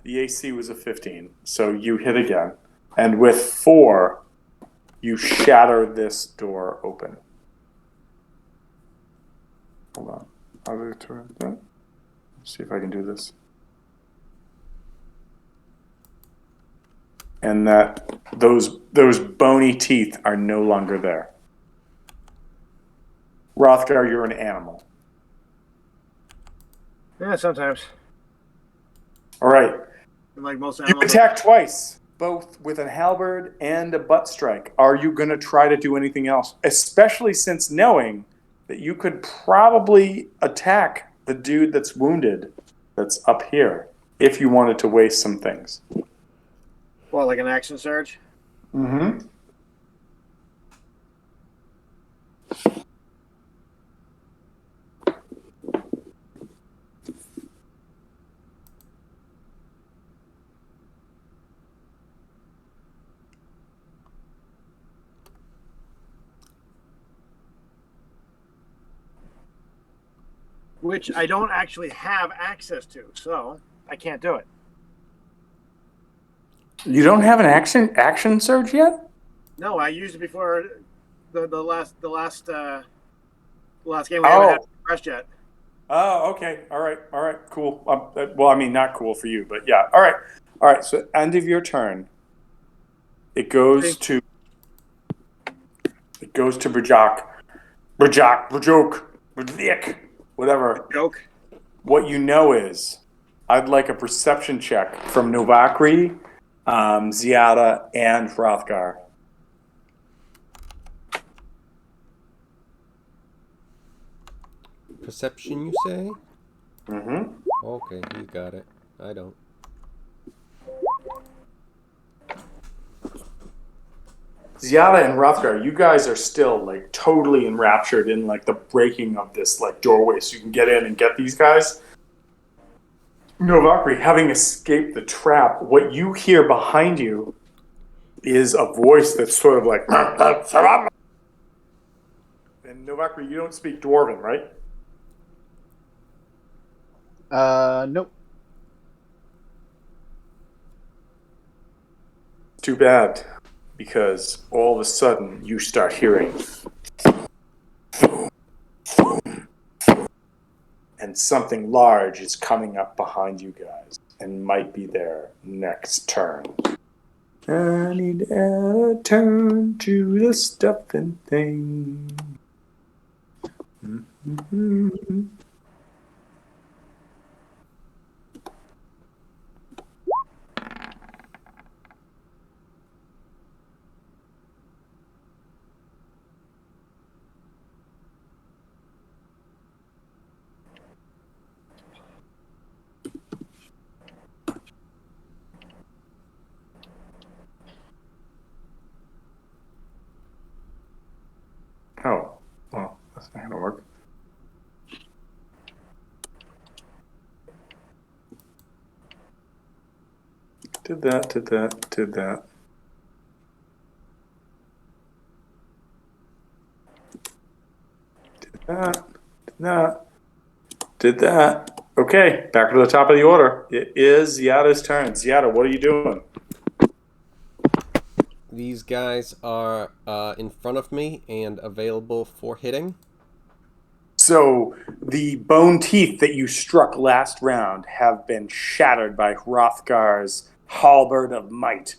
The AC was a 15, so you hit again, and with 4, you shatter this door open. Hold on. Let's see if I can do this. And that those bony teeth are no longer there. Hrothgar, you're an animal. Yeah, sometimes. All right. Like most You animals. attack twice, both with a halberd and a butt strike. Are you going to try to do anything else? Especially since knowing that you could probably attack the dude that's wounded that's up here if you wanted to waste some things. Well, like an action surge. Mm-hmm. Which I don't actually have access to, so I can't do it. You don't have an action surge yet? No, I used it before the last game. We haven't had Oh. refreshed yet. Oh, okay. All right, cool. Well, I mean, not cool for you, but yeah. All right. So, end of your turn. It goes to Brajok, Brajok, whatever. Joke. What you know is, I'd like a perception check from Novakri, Ziada, and Hrothgar. Perception, you say? Mm-hmm. Okay, you got it. I don't. Ziada and Hrothgar, you guys are still like totally enraptured in like the breaking of this like doorway, so you can get in and get these guys. Novakri, having escaped the trap, what you hear behind you is a voice that's sort of like. And Novakri, you don't speak Dwarven, right? Nope. Too bad, because all of a sudden you start hearing. And something large is coming up behind you guys and might be there next turn. I need to add a turn to the stuffing thing. Mm-hmm. Oh, well, that's not going to work. Did that. Did that. Did that. Did that. Did that. Okay, back to the top of the order. It is Ziada's turn. Ziada, what are you doing? These guys are in front of me and available for hitting. So the bone teeth that you struck last round have been shattered by Hrothgar's halberd of might.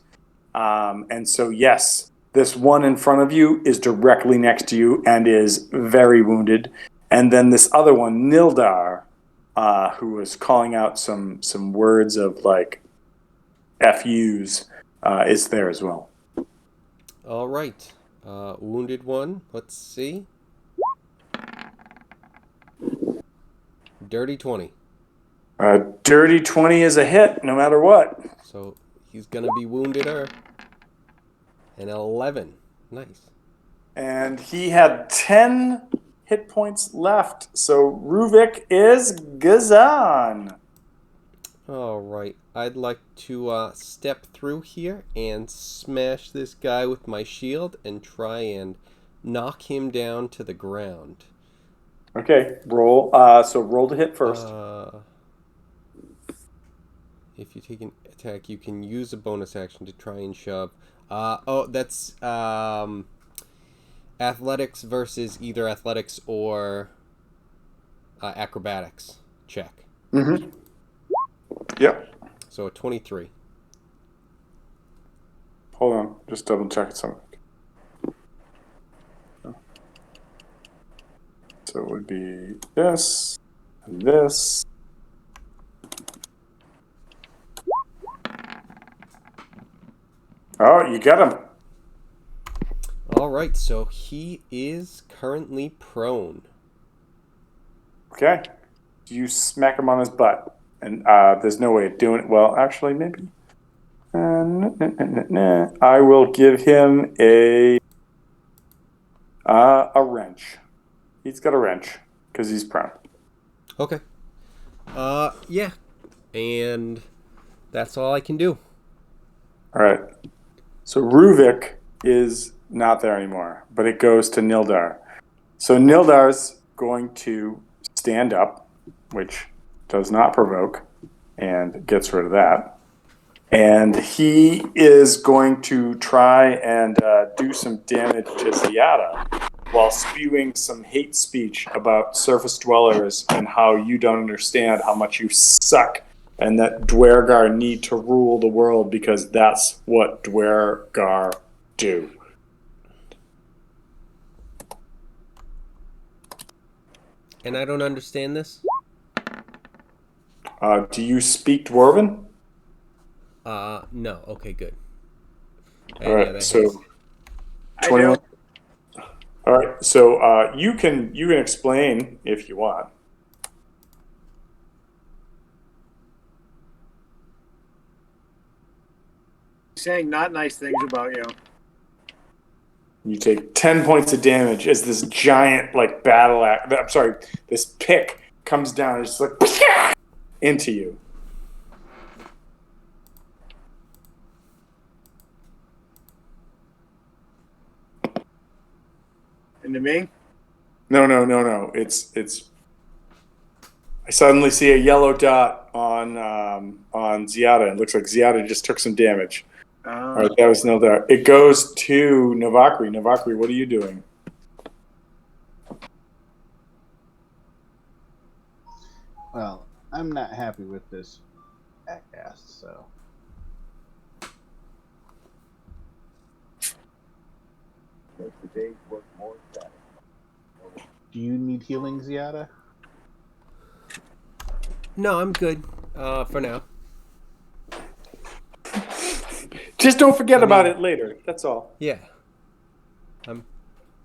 And so, yes, this one in front of you is directly next to you and is very wounded. And then this other one, Nildar, who was calling out some words of like FUs, is there as well. All right. Wounded one. Let's see. Dirty 20. Dirty 20 is a hit, no matter what. So he's going to be wounded-er. And 11. Nice. And he had 10 hit points left. So Ruvik is Gazan. All right. I'd like to step through here and smash this guy with my shield and try and knock him down to the ground. Okay, roll. So roll to hit first. If you take an attack, you can use a bonus action to try and shove. That's athletics versus either athletics or acrobatics check. Mm-hmm. Yep. So a 23. Hold on, just double check something. So it would be this and this. Oh, you got him. All right, so he is currently prone. Okay. You smack him on his butt. And there's no way of doing it. Well, actually, maybe. I will give him a wrench. He's got a wrench because he's prone. Okay. Yeah. And that's all I can do. All right. So Ruvik is not there anymore, but it goes to Nildar. So Nildar's going to stand up, which does not provoke, and gets rid of that. And he is going to try and do some damage to Ziada while spewing some hate speech about surface dwellers and how you don't understand how much you suck and that Dwergar need to rule the world because that's what Dwergar do. And I don't understand this? Do you speak Dwarven? No. Okay, good. All right, so I 21. do. All right, so you can explain if you want. Saying not nice things about you. You take 10 points of damage as this giant, like, battle axe. I'm sorry, this pick comes down and just like into you. Into me? No. It's. I suddenly see a yellow dot on Ziada. It looks like Ziada just took some damage. All right, that was Nildar. It goes to Novakri. Novakri, what are you doing? Well, I'm not happy with this jackass, so. Do you need healing, Ziada? No, I'm good. For now. Just don't forget about it later. That's all. Yeah. I'm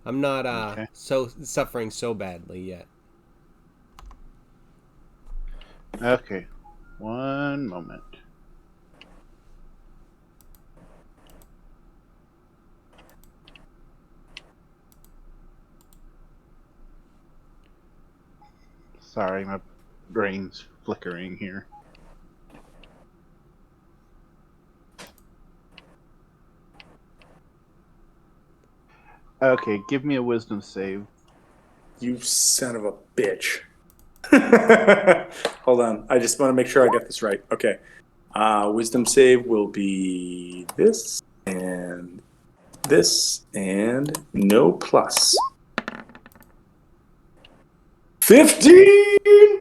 not Okay. so suffering so badly yet. Okay. One moment. Sorry, my brain's flickering here. Okay, give me a wisdom save. You son of a bitch. Hold on. I just want to make sure I get this right. Okay. Wisdom save will be this and no plus. 15!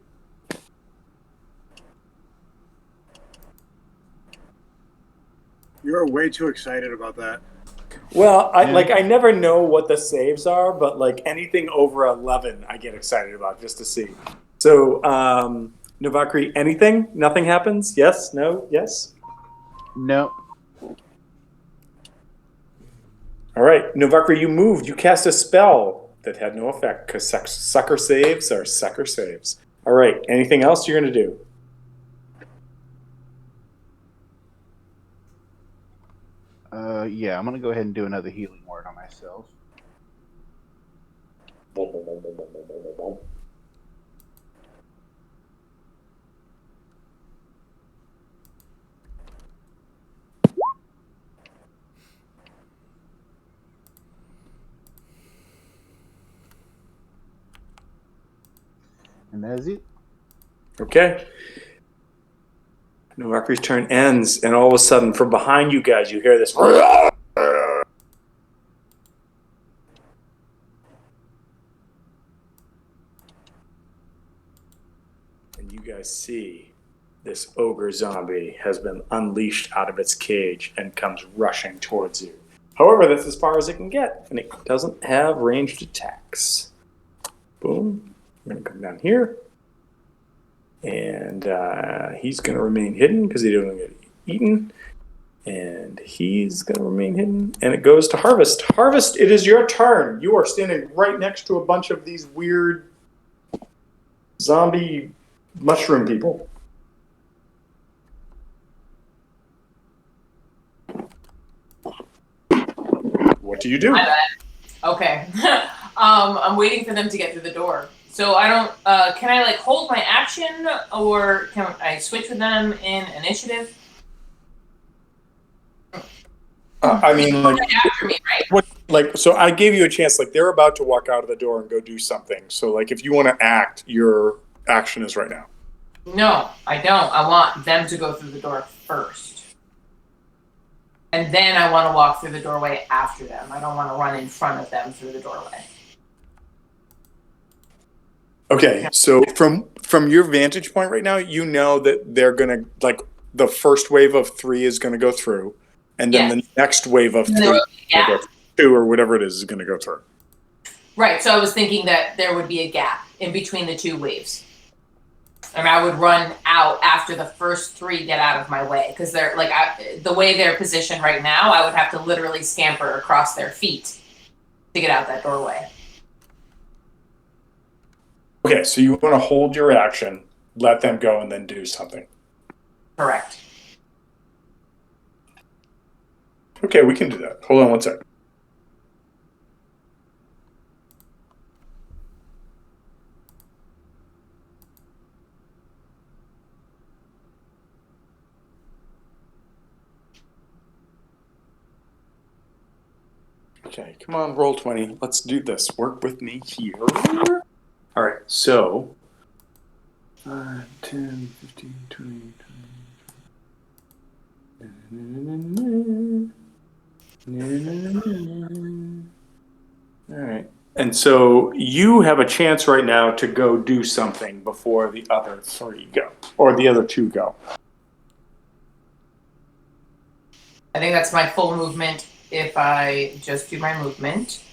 You're way too excited about that. Well, I never know what the saves are, but like anything over 11 I get excited about just to see. So, Novakri, anything? Nothing happens? Yes? No? Yes? No. All right, Novakri, you moved. You cast a spell that had no effect because sucker saves are sucker saves. All right, anything else you're going to do? Yeah, I'm gonna go ahead and do another healing word on myself. And that's it. Okay. Novakri's turn ends, and all of a sudden, from behind you guys, you hear this. And you guys see this ogre zombie has been unleashed out of its cage and comes rushing towards you. However, that's as far as it can get, and it doesn't have ranged attacks. Boom. I'm going to come down here. And he's going to remain hidden because he doesn't get eaten. And he's going to remain hidden. And it goes to Harvest. Harvest, it is your turn. You are standing right next to a bunch of these weird zombie mushroom people. What do you do? I bet. Okay. I'm waiting for them to get through the door. So I don't. Can I like hold my action, or can I switch with them in initiative? I mean, like, After me, right? what? Like, so I gave you a chance. Like, they're about to walk out of the door and go do something. So, like, if you want to act, your action is right now. No, I don't. I want them to go through the door first. And then I want to walk through the doorway after them. I don't want to run in front of them through the doorway. Okay, so from your vantage point right now, you know that they're gonna like the first wave of 3 is gonna go through, and then Yes. the next wave of 3 is Yeah. gonna go through, 2 or whatever it is gonna go through. Right. So I was thinking that there would be a gap in between the 2 waves. And I would run out after the first 3 get out of my way, because they're like the way they're positioned right now. I would have to literally scamper across their feet to get out that doorway. Okay, so you want to hold your action, let them go, and then do something. Correct. Okay, we can do that. Hold on one sec. Okay, come on, roll 20. Let's do this. Work with me here. All right, so 5, 10, 15, 20, 20. All right. And so you have a chance right now to go do something before the other 3 go, or the other 2 go. I think that's my full movement if I just do my movement.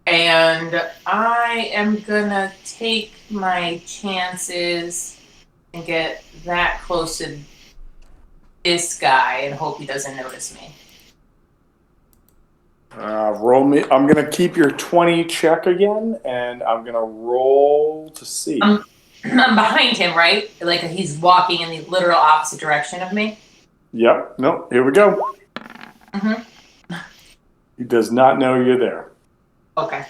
And I am gonna take my chances and get that close to this guy and hope he doesn't notice me. Roll me. I'm going to keep your 20 check again, and I'm going to roll to see. I'm behind him, right? Like he's walking in the literal opposite direction of me. Yep. No, here we go. Mm-hmm. He does not know you're there. Okay.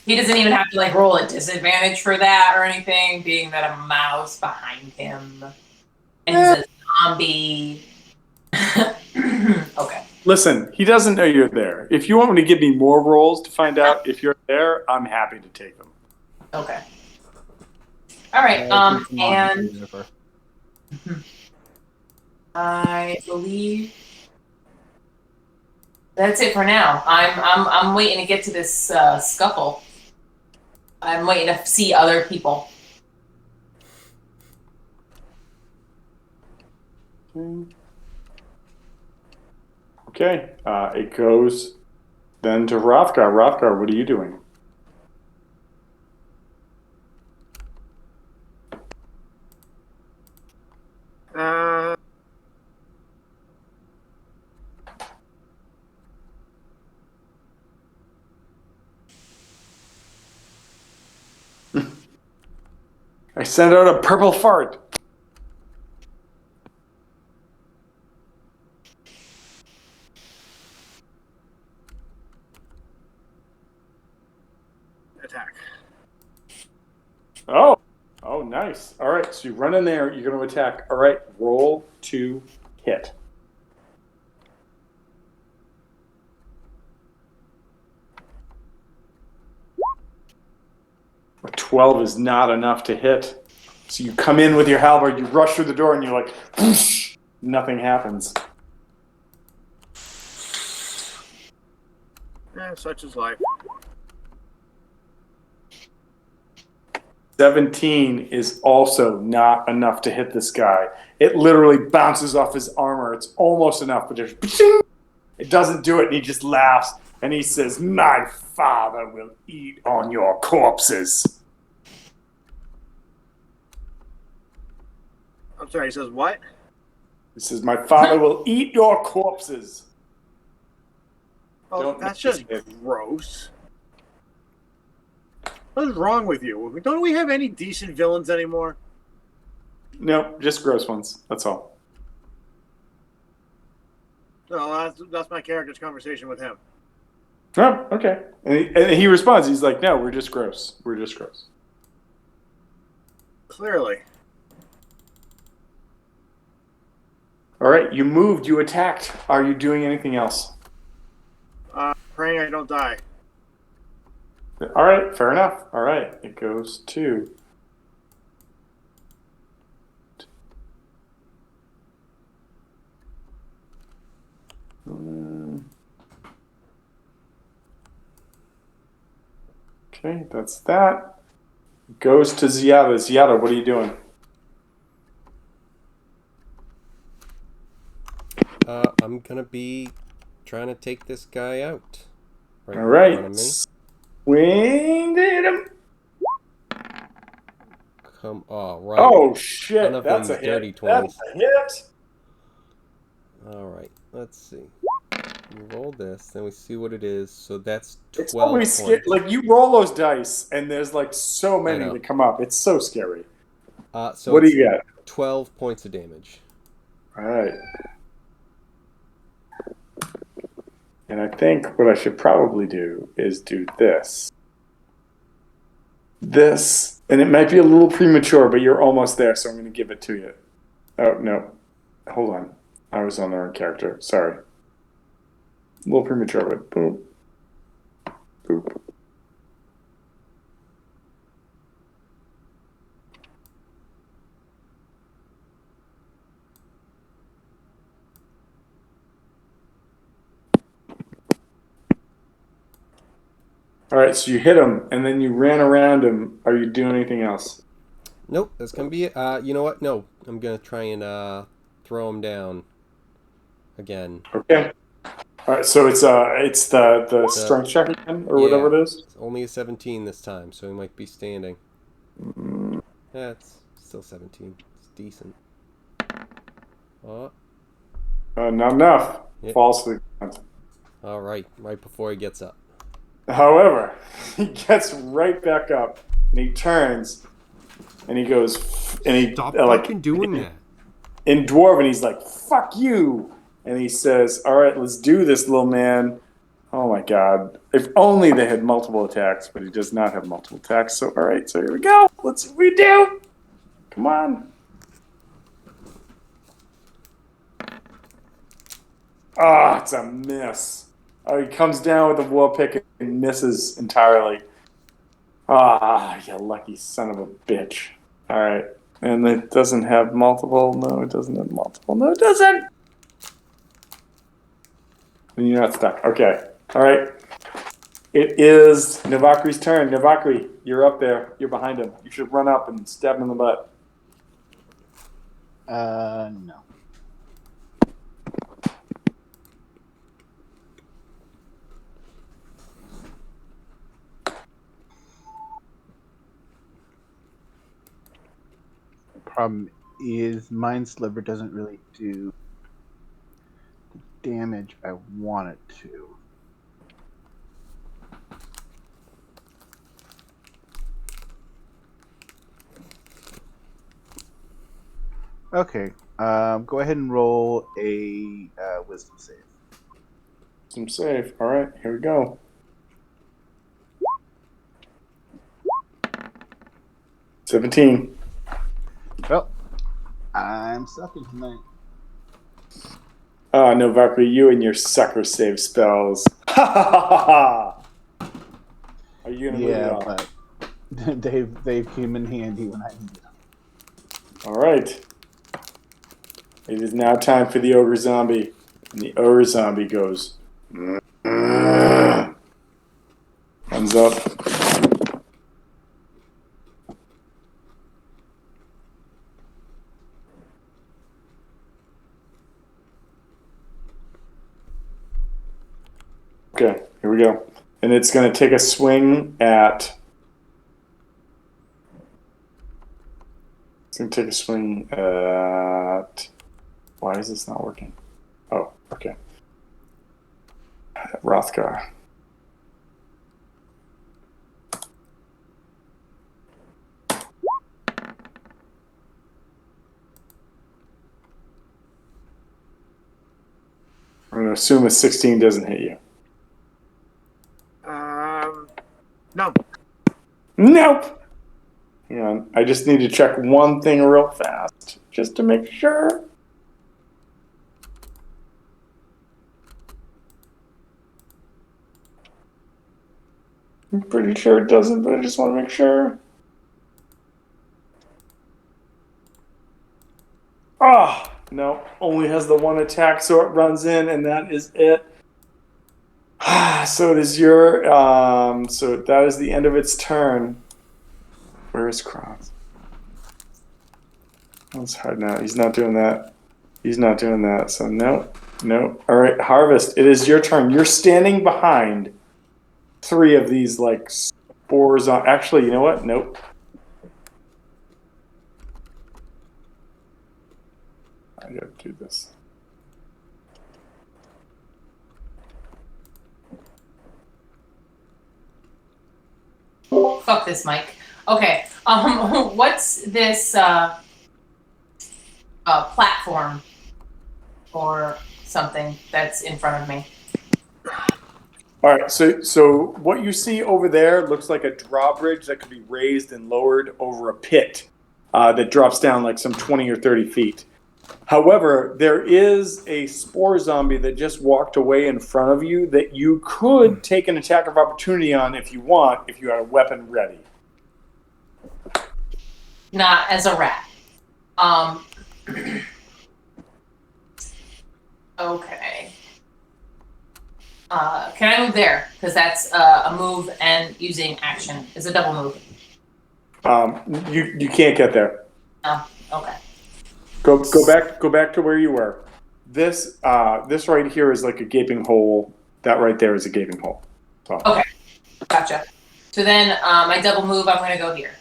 He doesn't even have to like roll a disadvantage for that or anything, being that a mouse behind him and he's a zombie. Okay. Listen, he doesn't know you're there. If you want me to give me more rolls to find out if you're there, I'm happy to take them. Okay. All right. And I believe that's it for now. I'm waiting to get to this scuffle. I'm waiting to see other people. Okay. It goes then to Rothgar. Rothgar, what are you doing? I sent out a purple fart. Attack. Oh, nice. All right, so you run in there. You're going to attack. All right, roll to hit. A 12 is not enough to hit. So you come in with your halberd, you rush through the door, and you're like, whoosh, nothing happens. Such is life. 17 is also not enough to hit this guy. It literally bounces off his armor. It's almost enough, but there's it doesn't do it, and he just laughs, and he says, "My father will eat on your corpses." I'm sorry, he says what? He says, "My father will eat your corpses." Oh, Don't that's make just me say it. gross. What is wrong with you? Don't we have any decent villains anymore? Nope, just gross ones. That's all. So that's my character's conversation with him. Oh, okay. And he responds. He's like, "No, we're just gross. We're just gross." Clearly. All right, you moved. You attacked. Are you doing anything else? Praying I don't die. All right, fair enough. All right, it goes to. Okay, that's that. Goes to Ziada. Ziada, what are you doing? I'm gonna be trying to take this guy out. Right All in right. front of me. Swing to hit him. Come, oh right. Oh None shit! of That's a them dirty hit. That's 20s. a hit. All right, let's see. We roll this, then we see what it is. So that's It's 12 always scary. points. Like you roll those dice, and there's like so I many know. that come up. It's so scary. So What do it's you get? 12 points of damage. All right. And I think what I should probably do is do this. This, and it might be a little premature, but you're almost there, so I'm going to give it to you. Oh, no. Hold on. I was on the wrong character. Sorry. A little premature, but boop. Boop. All right, so you hit him, and then you ran around him. Are you doing anything else? Nope, that's gonna be it. You know what? No, I'm gonna try and throw him down again. Okay. All right, so it's the strength check again, or Yeah, whatever it is. it's only a 17 this time, so he might be standing. Yeah, it's still 17. It's decent. Oh, Not enough. Yep. Falls to the ground. all right, right before he gets up. However, he gets right back up, and he turns, and he goes, and he Stop like fucking doing that. in Dwarven, he's like, "Fuck you," and he says, "All right, let's do this, little man." Oh my god! If only they had multiple attacks, but he does not have multiple attacks. So, all right, so here we go. Let's see what we do. Come on. Ah, it's a miss. Oh, he comes down with the war pick and misses entirely. Ah, you lucky son of a bitch. All right. And it doesn't have multiple. No, it doesn't have multiple. No, it doesn't. And you're not stuck. Okay. All right. It is Navakri's turn. Navakri, you're up there. You're behind him. You should run up and stab him in the butt. No. Problem is, Mind Sliver doesn't really do the damage I want it to. Okay. Go ahead and roll a wisdom save. Some save. All right. Here we go. 17. Well, I'm sucking tonight. Ah, Navakri, you and your sucker save spells. Ha ha ha ha! Are you gonna move it Yeah, on? but they've came in handy when I needed them. All right. It is now time for the ogre zombie, and the ogre zombie goes. Comes up. Okay, here we go. And it's going to take a swing at. It's going to take a swing at. Why is this not working? Oh, okay. Rothgar. going to assume a 16 doesn't hit you. No. Nope. Hang on. I just need to check one thing real fast, just to make sure. I'm pretty sure it doesn't, but I just want to make sure. Ah, no. Only has the one attack, so it runs in, and that is it. So it is your. So that is the end of its turn. Where is Kronz? That's hard now. He's not doing that. He's not doing that. So no. All right, Harvest. It is your turn. You're standing behind 3 of these like spores on. Actually, you know what? Nope. I gotta do this. Fuck this, Mike. Okay. What's this platform or something that's in front of me? All right, so what you see over there looks like a drawbridge that could be raised and lowered over a pit that drops down like some 20 or 30 feet. However, there is a spore zombie that just walked away in front of you that you could take an attack of opportunity on if you want, if you had a weapon ready. Not as a rat. Okay. Can I move there? Because that's a move and using action. It's a double move. You can't get there. Oh, okay. Go back to where you were. This right here is like a gaping hole. That right there is a gaping hole. So. Okay, gotcha. So then my double move, I'm going to go here.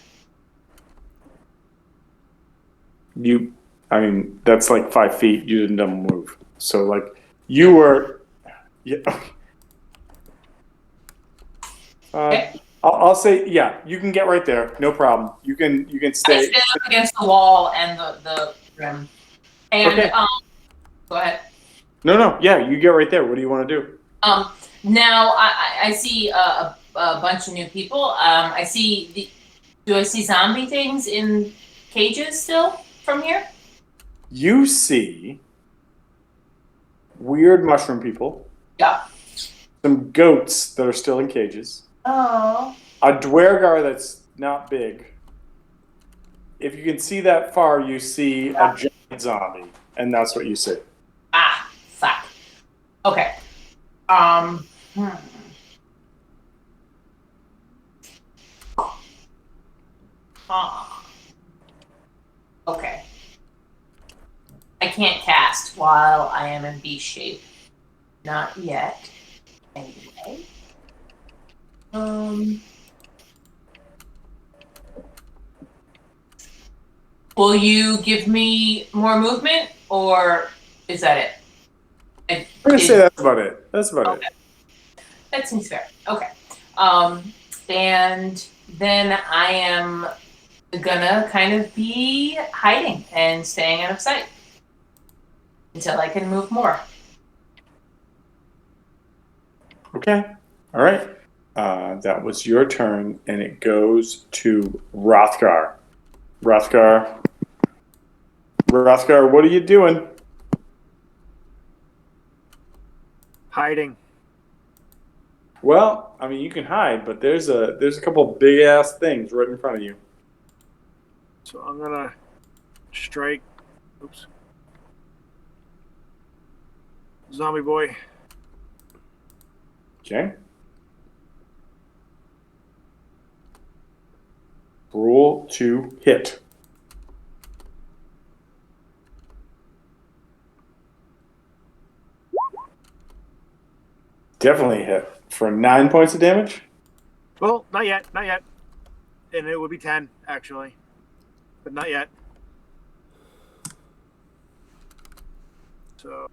I mean, that's like 5 feet. You didn't double move. So like you were. Yeah. Okay. I'll say yeah. You can get right there. No problem. You can stay. I stand up against the wall and the rim. And Okay. Go ahead. No. Yeah, you get right there. What do you want to do? Now I see a bunch of new people. I see do I see zombie things in cages still from here? You see weird mushroom people. Yeah. Some goats that are still in cages. Oh. A dwergar that's not big. If you can see that far, you see a giant zombie, and that's what you see. Ah, fuck. Okay. Okay. I can't cast while I am in beast shape. Not yet. Anyway. Will you give me more movement, or is that it? I'm gonna say that's about it. That's about it. That seems fair. Okay. And then I am gonna kind of be hiding and staying out of sight until I can move more. Okay. All right. That was your turn, and it goes to Rothgar. Rothgar, what are you doing? Hiding. Well, I mean, you can hide, but there's a couple big ass things right in front of you. So I'm gonna strike. Oops. Zombie boy. Okay. Roll to hit. Definitely hit for 9 points of damage. Well, not yet. And it would be 10 actually, but not yet. So.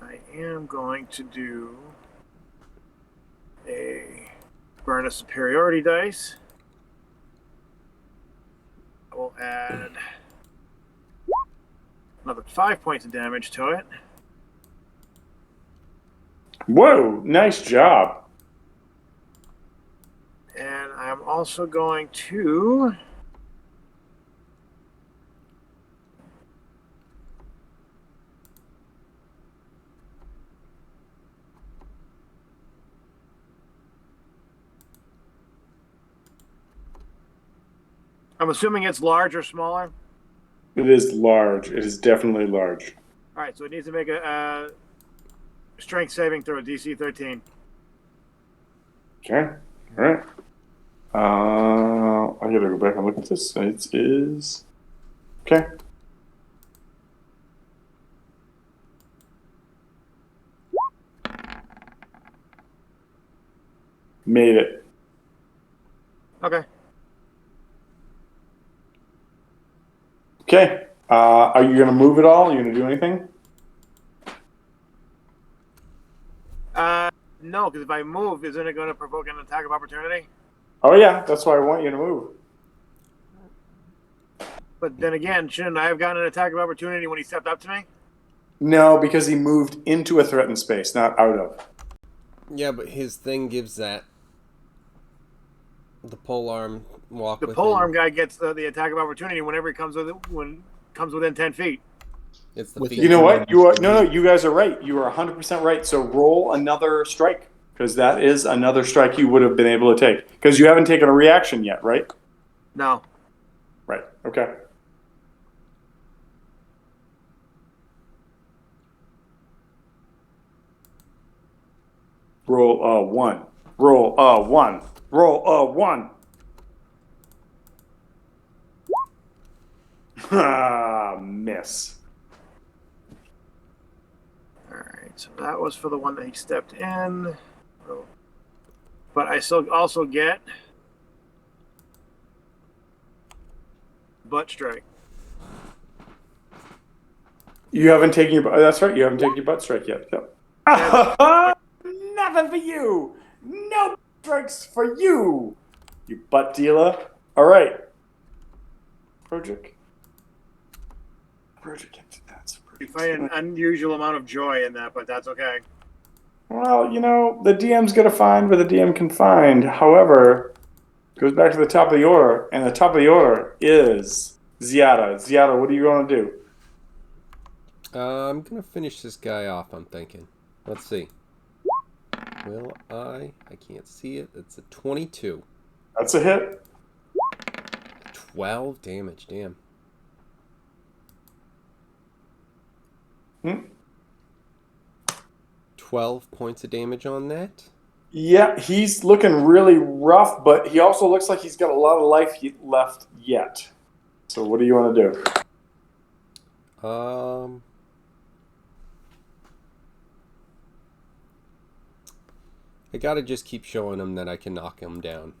I am going to do a burn a superiority dice. I will add another 5 points of damage to it. Whoa, nice job. And I'm also going to I'm assuming it's large or smaller. It is large. It is definitely large. All right, so it needs to make a strength saving throw, DC 13. Okay. All right. I gotta go back and look at this. It is okay. Made it. Okay. Okay. Are you gonna move at all? Are you gonna do anything? No, because if I move, isn't it going to provoke an attack of opportunity? Oh yeah, that's why I want you to move. But then again, shouldn't I have gotten an attack of opportunity when he stepped up to me? No, because he moved into a threatened space, not out of. Yeah, but his thing gives that. The polearm walk. The within. polearm guy gets the attack of opportunity whenever he comes comes within 10 feet. It's the Within feet. You know two what? range. You are no. You guys are right. You are 100% right. So roll another strike because that is another strike you would have been able to take because you haven't taken a reaction yet, right? No. Right. Okay. Roll a 1. Roll a 1. Roll a 1. Ah, miss. All right, so that was for the one that he stepped in. Oh. But I still also get butt strike. You haven't taken your. That's right. You haven't taken your butt strike yet. Yep. Nothing for you. No strikes for you. You butt dealer. All right. Project. That's You find an unusual amount of joy in that, but that's okay. Well, you know, the DM's going to find what the DM can find. However, it goes back to the top of the order, and the top of the order is Ziada. Ziada, what are you going to do? I'm gonna finish this guy off. I'm thinking. Let's see. Will I? I can't see it. It's a 22. That's a hit. 12 damage. Damn. Hmm? 12 points of damage on that. Yeah, he's looking really rough, but he also looks like he's got a lot of life left yet. So what do you want to do? I gotta just keep showing him that I can knock him down.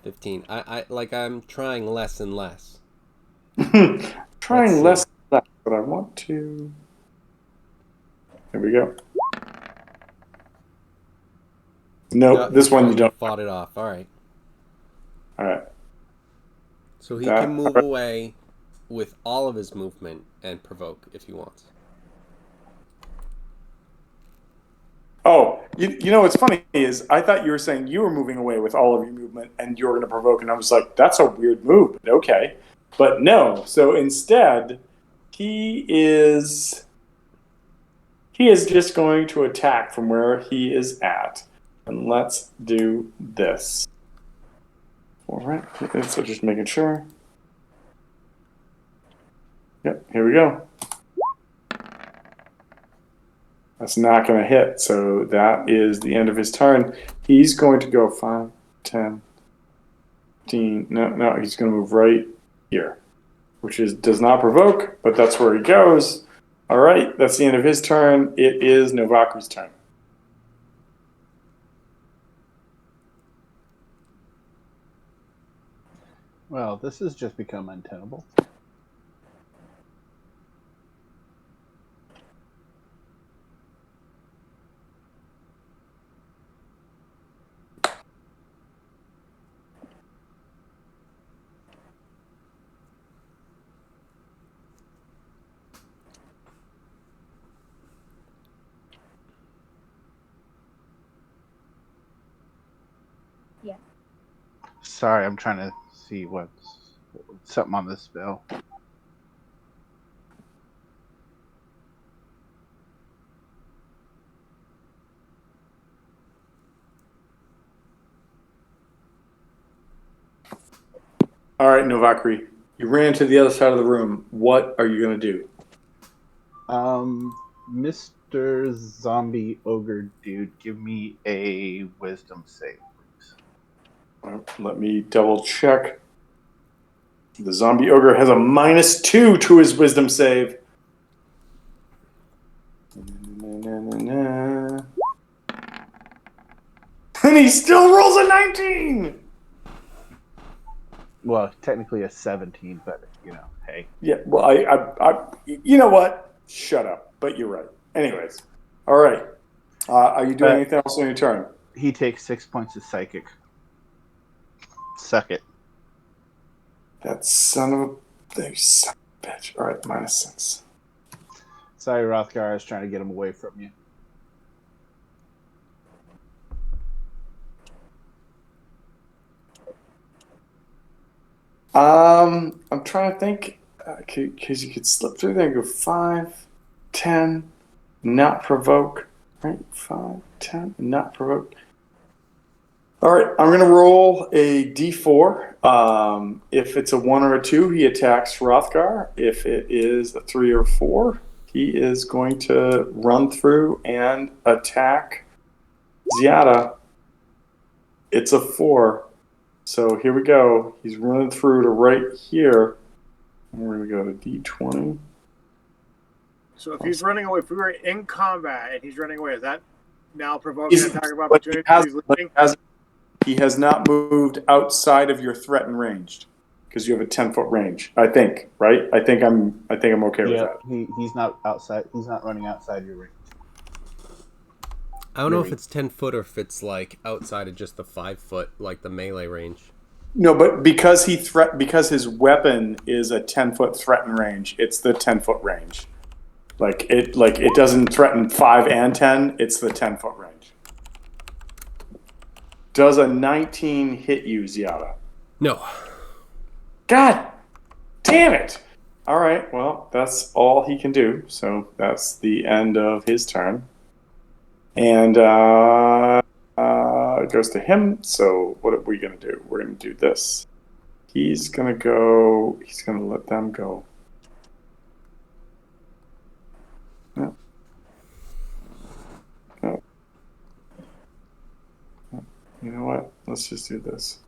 15. I'm trying less and less. Trying less, but I want to. Here we go. Nope, this one you don't. Fought it off. All right. All right. So he can move away with all of his movement and provoke if he wants. Oh, you know what's funny is I thought you were saying you were moving away with all of your movement and you were going to provoke, and I was like, that's a weird move, but okay. But no, so instead, he is just going to attack from where he is at. And let's do this. All right, so just making sure. Yep, here we go. That's not going to hit, so that is the end of his turn. He's going to go 5, 10, 15. No, he's going to move right here, which does not provoke, but that's where he goes. All right, that's the end of his turn. It is Novaku's turn. Well, this has just become untenable. Sorry, I'm trying to see what's something on this spell. All right, Novakri, you ran to the other side of the room. What are you going to do? Mr. Zombie Ogre Dude, give me a wisdom save, please. Let me double check. The zombie ogre has a -2 to his wisdom save. And he still rolls a 19! Well, technically a 17, but hey. Yeah, well, you know what? Shut up. But you're right. Anyways, all right. Are you doing anything else on your turn? He takes 6 points of psychic. Suck it. That son of a bitch. All right, -6. Sorry, Rothgar, I was trying to get him away from you. I'm trying to think, because you could slip through there and go 5, 10, not provoke. Right, 5, 10, not provoke. All right, I'm going to roll a d4. If it's a 1 or a 2, he attacks Rothgar. If it is a 3 or 4, he is going to run through and attack Ziada. It's a 4. So here we go. He's running through to right here. And we're going to go to d20. So if he's running away, if we were in combat and he's running away, is that now provoking an attack of But opportunity? He's leaving? he has not moved outside of your threatened range because you have a 10-foot range. I think, right? I think I'm okay with that. He's not outside. He's not running outside your range. I don't know if it's 10 foot or if it's like outside of just the 5 foot, like the melee range. No, but because because his weapon is a 10-foot threatened range, it's the 10-foot range. Like it doesn't threaten 5 and 10. It's the 10-foot range. Does a 19 hit you, Ziada? No. God damn it! All right, well, that's all he can do. So that's the end of his turn. And it goes to him. So what are we going to do? We're going to do this. He's going to let them go. No. No. You know what? Let's just do this.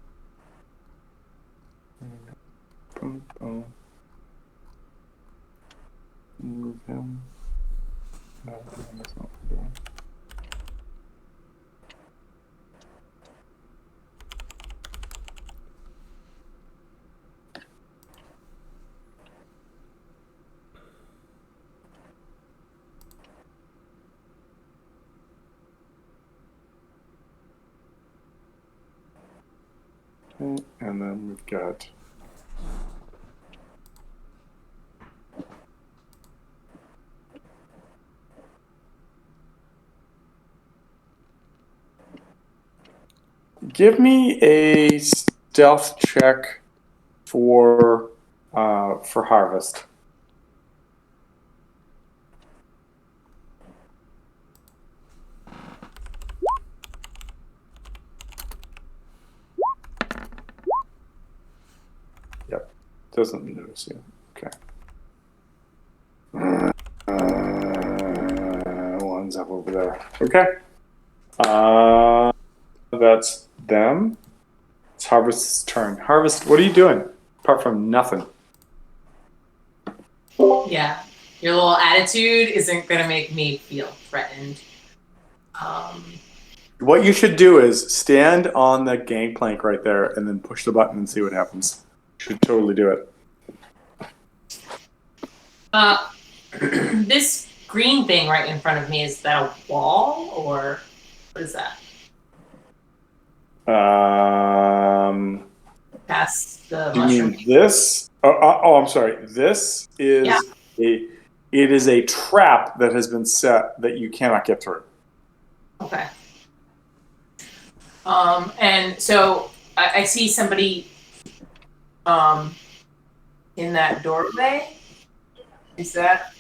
Boom, boom. Move him. No, that's not what we're doing. Okay, and then we've got give me a stealth check for harvest. Yep, doesn't notice you. Okay. One's up over there. Okay. That's them. It's Harvest's turn. Harvest, what are you doing? Apart from nothing. Yeah, your little attitude isn't gonna make me feel threatened. What you should do is stand on the gangplank right there and then push the button and see what happens. You should totally do it. This green thing right in front of me, is that a wall or what is that? Past the You mushroom. mean this? Oh, I'm sorry. This is it is a trap that has been set that you cannot get through. Okay. And so I see somebody in that doorway. Is that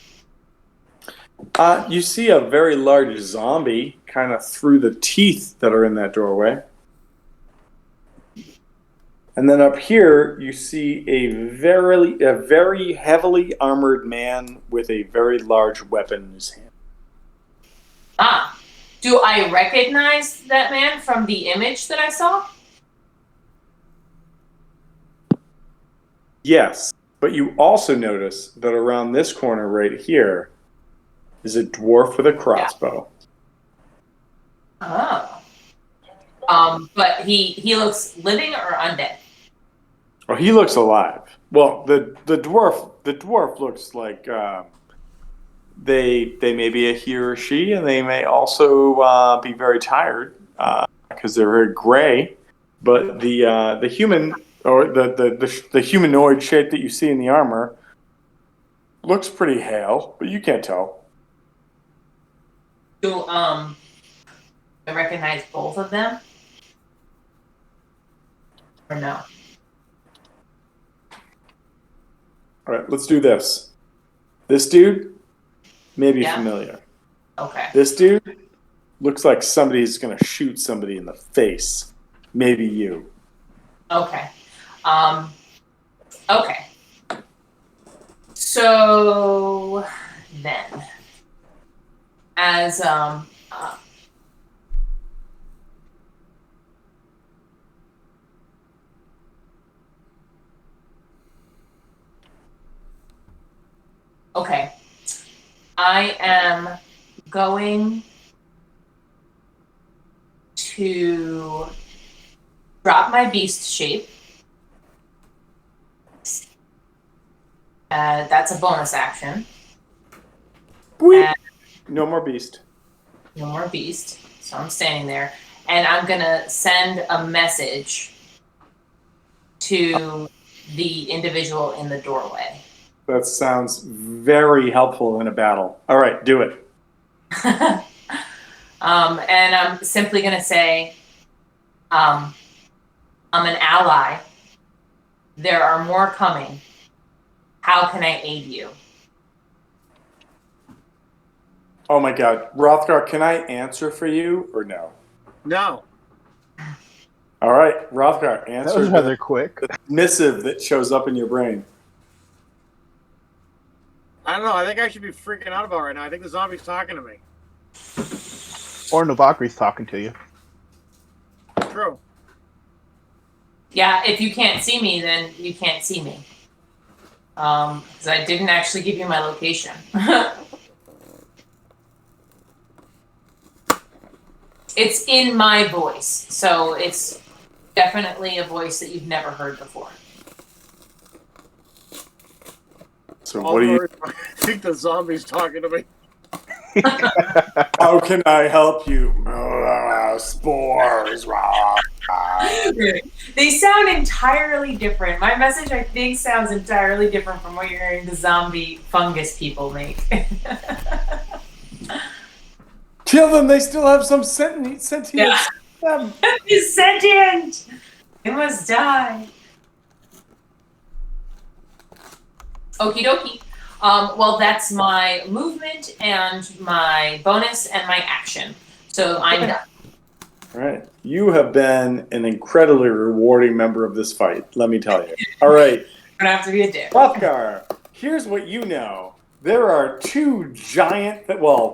You see a very large zombie kind of through the teeth that are in that doorway. And then up here, you see a very heavily armored man with a very large weapon in his hand. do I recognize that man from the image that I saw? Yes, but you also notice that around this corner right here is a dwarf with a crossbow. Oh. But he looks living or undead? Oh, he looks alive. Well, the dwarf looks like they may be a he or she, and they may also be very tired because they're very gray. But the human or the humanoid shape that you see in the armor looks pretty hale, but you can't tell. Do I recognize both of them? Or no? All right, let's do this. This dude may be Yeah. familiar. Okay. This dude looks like somebody's going to shoot somebody in the face. Maybe you. Okay. Okay. So then, as okay, I am going to drop my beast shape. That's a bonus action. Boing. No more beast. No more beast. So I'm standing there. And I'm going to send a message to the individual in the doorway. That sounds very helpful in a battle. All right, do it. And I'm simply going to say, I'm an ally. There are more coming. How can I aid you? Oh my God. Rothgar, can I answer for you or no? No. All right, Rothgar, That answer was rather quick. the missive that shows up in your brain. I don't know. I think I should be freaking out about right now. I think the zombie's talking to me. Or Novakri's talking to you. True. Yeah, if you can't see me, then you can't see me. Because I didn't actually give you my location. It's in my voice, so it's definitely a voice that you've never heard before. So what do you? I think the zombie's talking to me. How can I help you? Spores. They sound entirely different. My message, I think, sounds entirely different from what you're hearing the zombie fungus people make. Kill them. They still have some sentience. Yeah. Them. He's sentient. They must die. Okie dokie. Well, that's my movement and my bonus and my action. So I'm done. All right. You have been an incredibly rewarding member of this fight, let me tell you. All right. Don't have to be a dick. Rothgar, here's what you know. There are two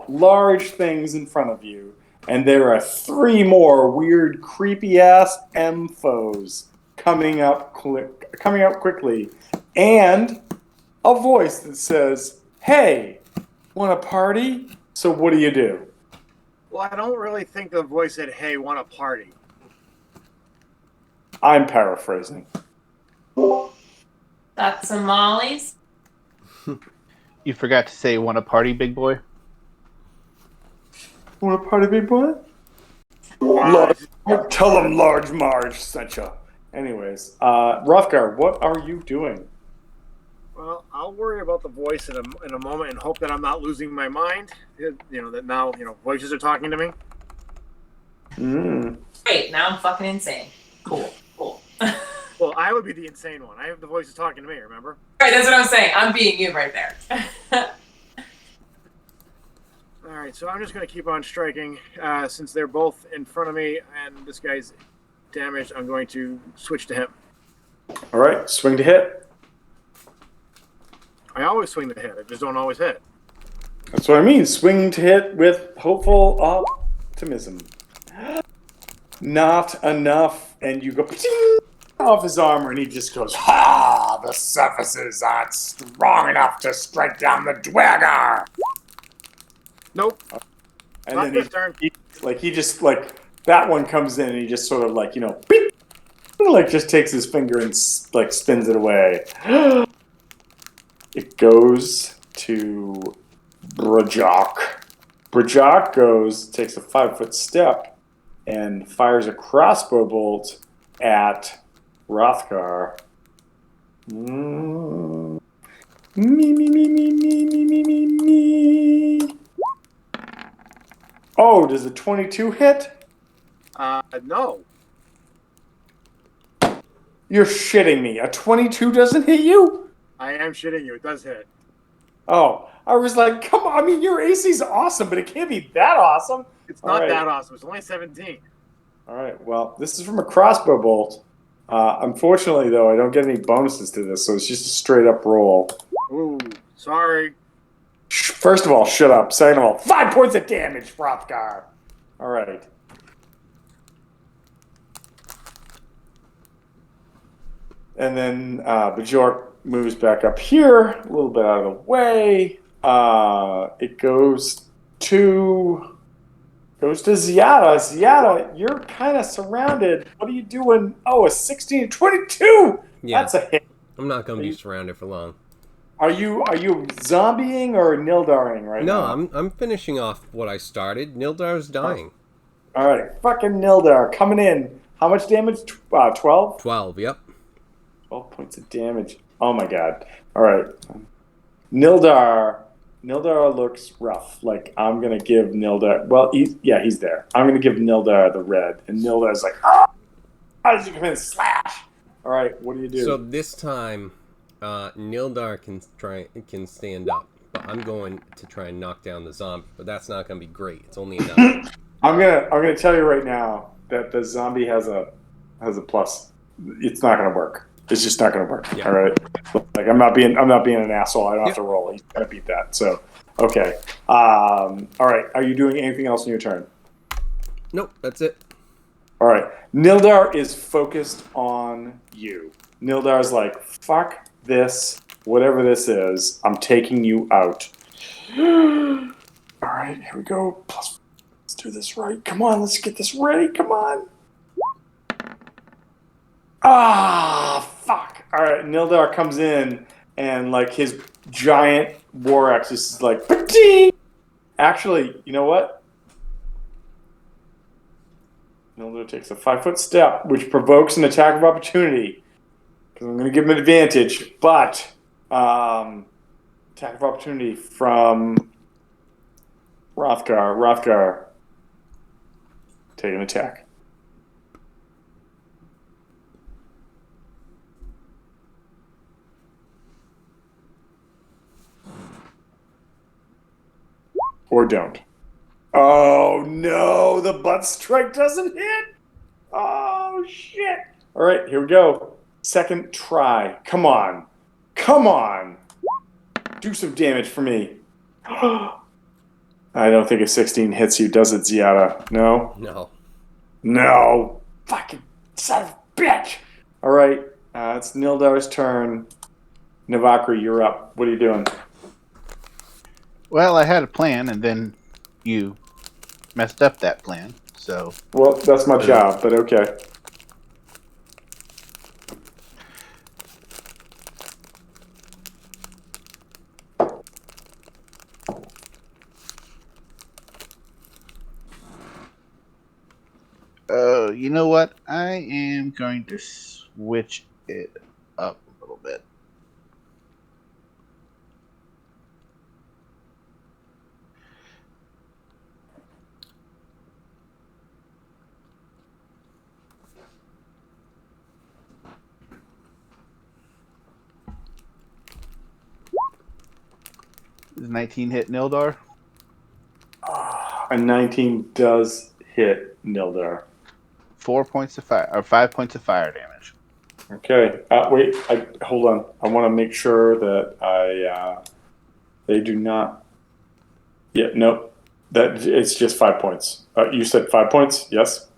large things in front of you, and there are three more weird, creepy-ass M-foes coming up quickly, and a voice that says, "Hey, want a party?" So what do you do? Well, I don't really think the voice said, "Hey, want a party?" I'm paraphrasing. Got some mollies? You forgot to say, want a party, big boy? Want a party, big boy? Tell them Large Marge sent you. Anyways, Rothgar, what are you doing? Well, I'll worry about the voice in a moment and hope that I'm not losing my mind. You know, that now, voices are talking to me. Great. Now I'm fucking insane. Cool. Cool. Well, I would be the insane one. I have the voice is talking to me. Remember? Right, that's what I'm saying. I'm being you right there. All right, so I'm just going to keep on striking since they're both in front of me and this guy's damaged. I'm going to switch to him. All right, swing to hit. I always swing the hit. I just don't always hit. That's what I mean. Swing to hit with hopeful optimism. Not enough, and you go off his armor, and he just goes, "Ha! The surfaces aren't strong enough to strike down the dagger." Nope. And Not then this turn. he just that one comes in, and he just sort of beep, just takes his finger and spins it away. It goes to Brajok. Brajok takes a 5-foot step and fires a crossbow bolt at Rothgar. Me, me, me, me, me, me, me, me, me. Oh, does a 22 hit? No. You're shitting me. A 22 doesn't hit you? I am shitting you. It does hit. Oh, I was like, come on. I mean, your AC's awesome, but it can't be that awesome. It's All not right. that awesome. It's only 17. All right. Well, this is from a crossbow bolt. Unfortunately, though, I don't get any bonuses to this, so it's just a straight up roll. Ooh, sorry. First of all, shut up. Second of all, 5 points of damage, Hrothgar. All right. And then Bajork moves back up here, a little bit out of the way. It goes to Ziada. Ziada, you're kind of surrounded. What are you doing? Oh, a 16, 22. Yeah. That's a hit. I'm not going to be surrounded for long. Are you zombieing or Nildaring right now? No, I'm finishing off what I started. Nildar's dying. All right, fucking Nildar coming in. How much damage? 12? 12, yep. 12 points of damage. Oh my god. All right. Nildar looks rough. Like, I'm going to give Nildar... Well, he's there. I'm going to give Nildar the red. And Nildar's like, oh! How does he come in and slash? All right, what do you do? So this time, Nildar can stand up. But I'm going to try and knock down the zombie. But that's not going to be great. It's only enough. I'm gonna tell you right now that the zombie has a plus. It's not gonna work. It's just not gonna work. Yeah. All right. Like I'm not being an asshole. I don't have to roll. He's gonna beat that. So okay. All right. Are you doing anything else in your turn? Nope, that's it. All right. Nildar is focused on you. Nildar's like, fuck this. Whatever this is, I'm taking you out. All right. Here we go. Plus. Let's do this right. Come on, let's get this ready. Come on. Fuck. All right, Nildar comes in and his giant war axe is like, Ba-ding! Actually, you know what? Nildar takes a 5-foot step, which provokes an attack of opportunity. Because I'm going to give him an advantage, but attack of opportunity from Hrothgar. Hrothgar. Take an attack. Or don't. Oh no, the butt strike doesn't hit. Oh shit. All right, here we go. Second try. Come on. Come on. Do some damage for me. I don't think a 16 hits you, does it, Ziada? No? No. No. Fucking son of a bitch. All right. It's Nildar's turn. Navakri, you're up. What are you doing? Well, I had a plan, and then you messed up that plan. So, Well, that's my job, but okay. you know what? I am going to switch it up a little bit. Does 19 hit Nildar? A 19 does hit Nildar. 4 points of fire, or 5 points of fire damage. Okay. Wait. Hold on. I want to make sure that they do not. Yeah. No. That it's just 5 points. You said 5 points. Yes.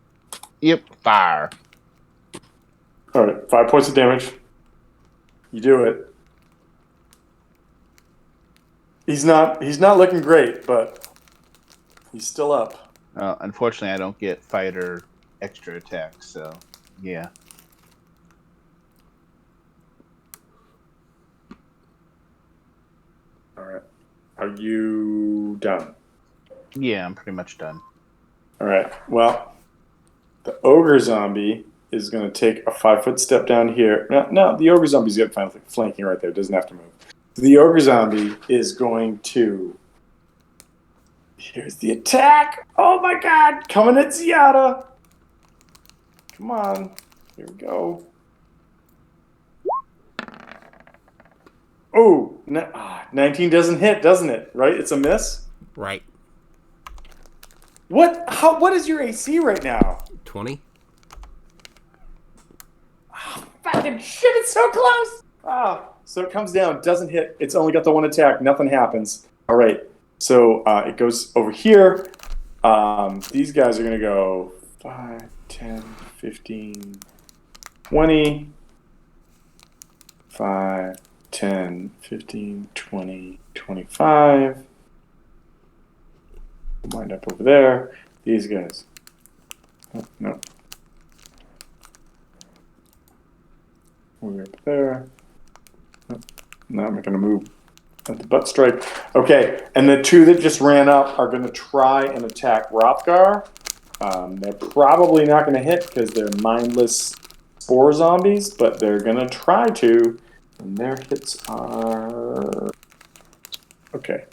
Yep, fire. All right. 5 points of damage. You do it. He's not looking great, but he's still up. Unfortunately, I don't get fighter extra attacks, so yeah. All right. Are you done? Yeah, I'm pretty much done. All right. Well, the ogre zombie is going to take a 5-foot step down here. No, the ogre zombie's got flanking right there. Doesn't have to move. The ogre zombie is going to. Here's the attack. Oh my God! Coming at Ziada. Come on. Here we go. Oh, 19 doesn't hit, doesn't it? Right? It's a miss. Right. What? What is your AC right now? 20. Fucking shit! It's so close. So it comes down, doesn't hit. It's only got the one attack. Nothing happens. All right. So it goes over here. These guys are gonna go 5, 10, 15, 20. 5, 10, 15, 20, 25. Wind up over there. These guys. Oh, no. We're up there. Oh, now I'm going to move at the butt strike. Okay, and the two that just ran up are going to try and attack Rothgar. They're probably not going to hit because they're mindless spore zombies, but they're going to try to. And their hits are... Okay.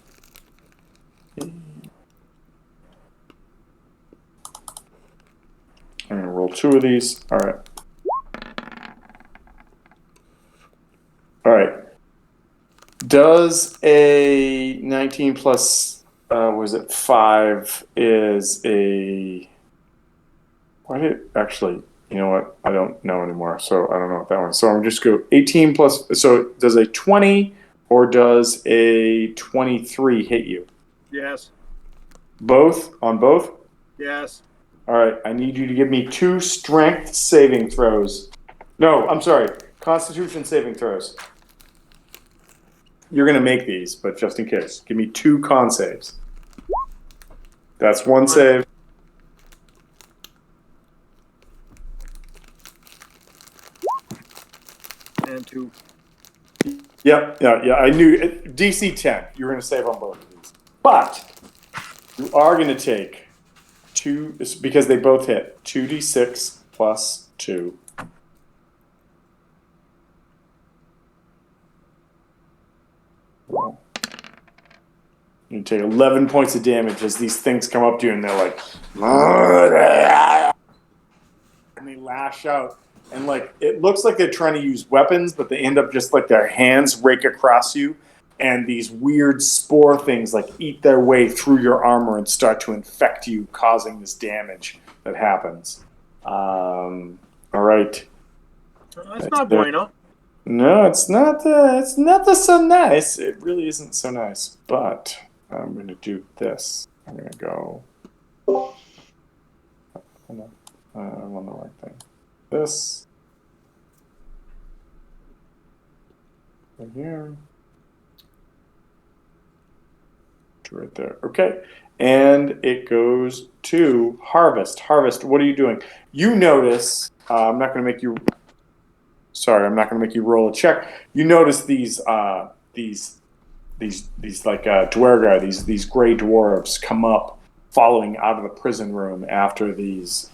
I'm going to roll 2 of these. All right. All right. Does a 19 plus, was it 5 is a... Why did it actually... You know what? I don't know anymore, so I don't know what that one is. So I'm just go 18 plus... So does a 20 or does a 23 hit you? Yes. Both? On both? Yes. All right. I need you to give me 2 strength saving throws. No, I'm sorry. Constitution saving throws. You're going to make these, but just in case. Give me 2 con saves. That's 1 save. And 2. Yep, yeah. I knew DC 10. You were going to save on both of these, but you are going to take 2 because they both hit 2d6 plus 2. You take 11 points of damage as these things come up to you, and they're like, and they lash out. And like it looks like they're trying to use weapons, but they end up just like their hands rake across you, and these weird spore things like eat their way through your armor and start to infect you, causing this damage that happens. All right. That's not bueno. No, it's not. It's not so nice. It really isn't so nice. But I'm going to do this. I'm going to go. Hold on. I'm on the right thing. This right here, right there. Okay, and it goes to harvest. Harvest. What are you doing? You notice. I'm not going to make you. Sorry, I'm not going to make you roll a check. You notice these like Dwergar, these gray dwarves come up, following out of the prison room after these.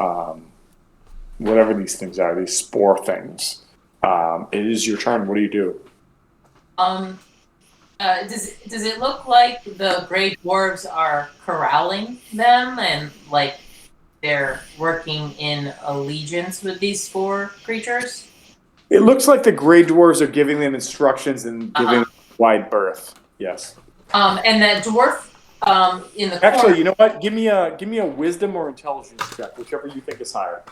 Whatever these things are, these spore things. It is your turn. What do you do? Does it look like the gray dwarves are corralling them and like they're working in allegiance with these 4 creatures? It looks like the gray dwarves are giving them instructions and giving them wide berth. Yes. And that dwarf in the Actually, corner. you know what? Give me a wisdom or intelligence check, whichever you think is higher.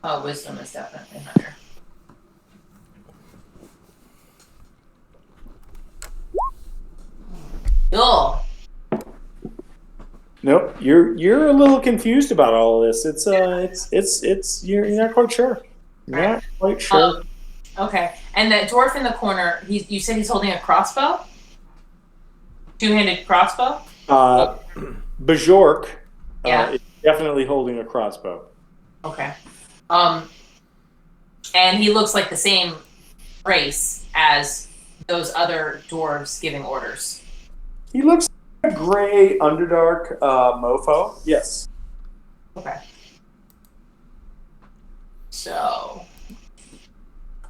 Oh, wisdom is definitely higher. Cool. Nope, you're a little confused about all of this. You're not quite sure. You're Right. not quite sure. Okay. And that dwarf in the corner, you said he's holding a crossbow? Two-handed crossbow? Bajork Yeah. is definitely holding a crossbow. Okay. And he looks like the same race as those other dwarves giving orders. He looks like a gray Underdark mofo. Yes. Okay. So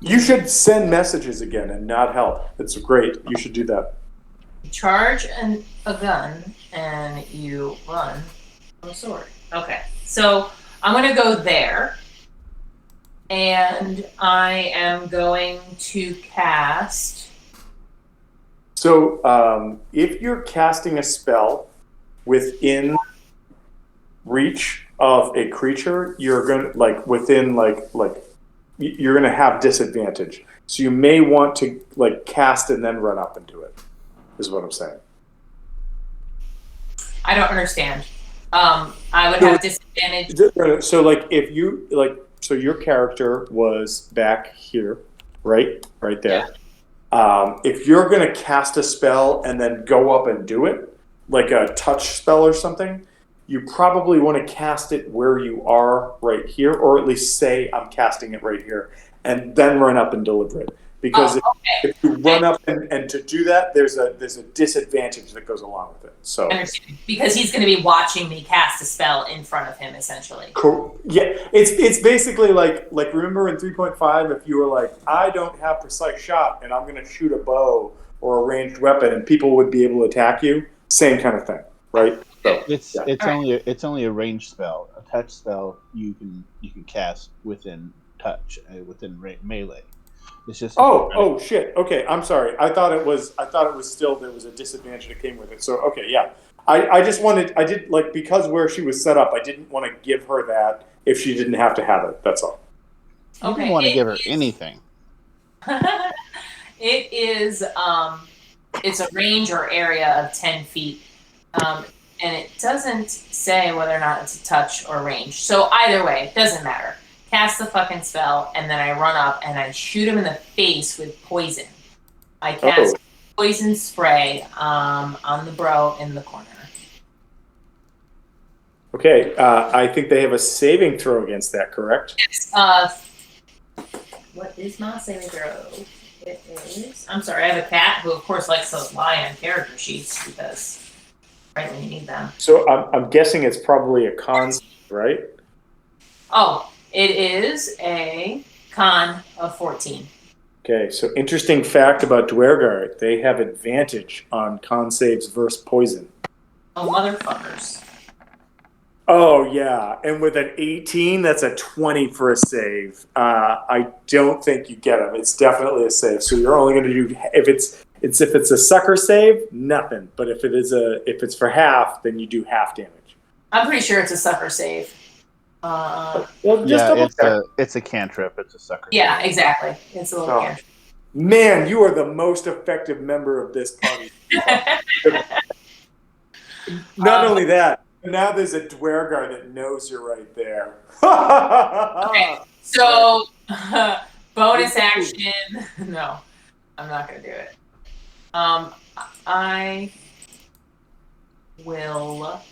You should send messages again and not help. It's great. You should do that. you charge a gun and you run from a sword. Okay. So I'm gonna go there. And I am going to cast. So if you're casting a spell within reach of a creature, you're going to you're going to have disadvantage. So you may want to cast and then run up and do it. Is what I'm saying. I don't understand. I would have disadvantage. So if you so your character was back here, right there. Yeah. If you're going to cast a spell and then go up and do it, like a touch spell or something, you probably want to cast it where you are right here, or at least say I'm casting it right here, and then run up and deliver it. Because if you run up and to do that, there's a disadvantage that goes along with it. So because he's going to be watching me cast a spell in front of him, essentially. Cool. Yeah, it's basically like remember in 3.5 if you were like, I don't have precise shot and I'm going to shoot a bow or a ranged weapon and people would be able to attack you. Same kind of thing, right? So, It's only a ranged spell. A touch spell you can cast within touch within melee. It's just oh shit. Okay, I'm sorry. I thought it was still there was a disadvantage that came with it. So okay, yeah. I did because where she was set up, I didn't want to give her that if she didn't have to have it. That's all. You didn't want to give her anything. It is it's a range or area of 10 feet. And it doesn't say whether or not it's a touch or range. So either way, it doesn't matter. Cast the fucking spell, and then I run up and I shoot him in the face with poison. I cast poison spray on the bro in the corner. Okay, I think they have a saving throw against that, correct? Yes. What is my saving throw? It is. I'm sorry, I have a cat who, of course, likes to lie on character sheets because right when you need them. So I'm guessing it's probably a con, right? Oh, it is a con of 14. Okay, so interesting fact about Dwergar, they have advantage on con saves versus poison. Oh, motherfuckers. Oh, yeah, and with an 18, that's a 20 for a save. I don't think you get them. It's definitely a save. So you're only going to do, if it's a sucker save, nothing. But if it's for half, then you do half damage. I'm pretty sure it's a sucker save. Well, just it's a cantrip. It's a sucker. Yeah, exactly. It's a little cantrip. Man, you are the most effective member of this party. Not only that, now there's a Dwergar that knows you're right there. Okay, so bonus action. No, I'm not going to do it. I will.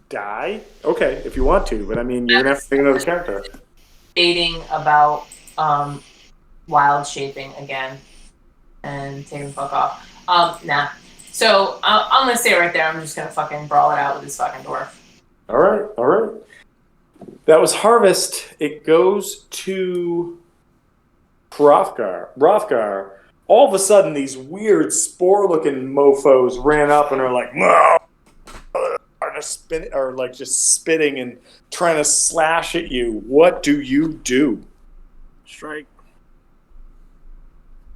Die? Okay, if you want to, but I mean, you're going to have to make another character. Debating about wild shaping again and taking the fuck off. Nah. So I'm going to stay right there. I'm just going to fucking brawl it out with this fucking dwarf. All right. That was Harvest. It goes to Hrothgar. Hrothgar, all of a sudden, these weird spore-looking mofos ran up and are like, no! Just spitting and trying to slash at you. What do you do? Strike.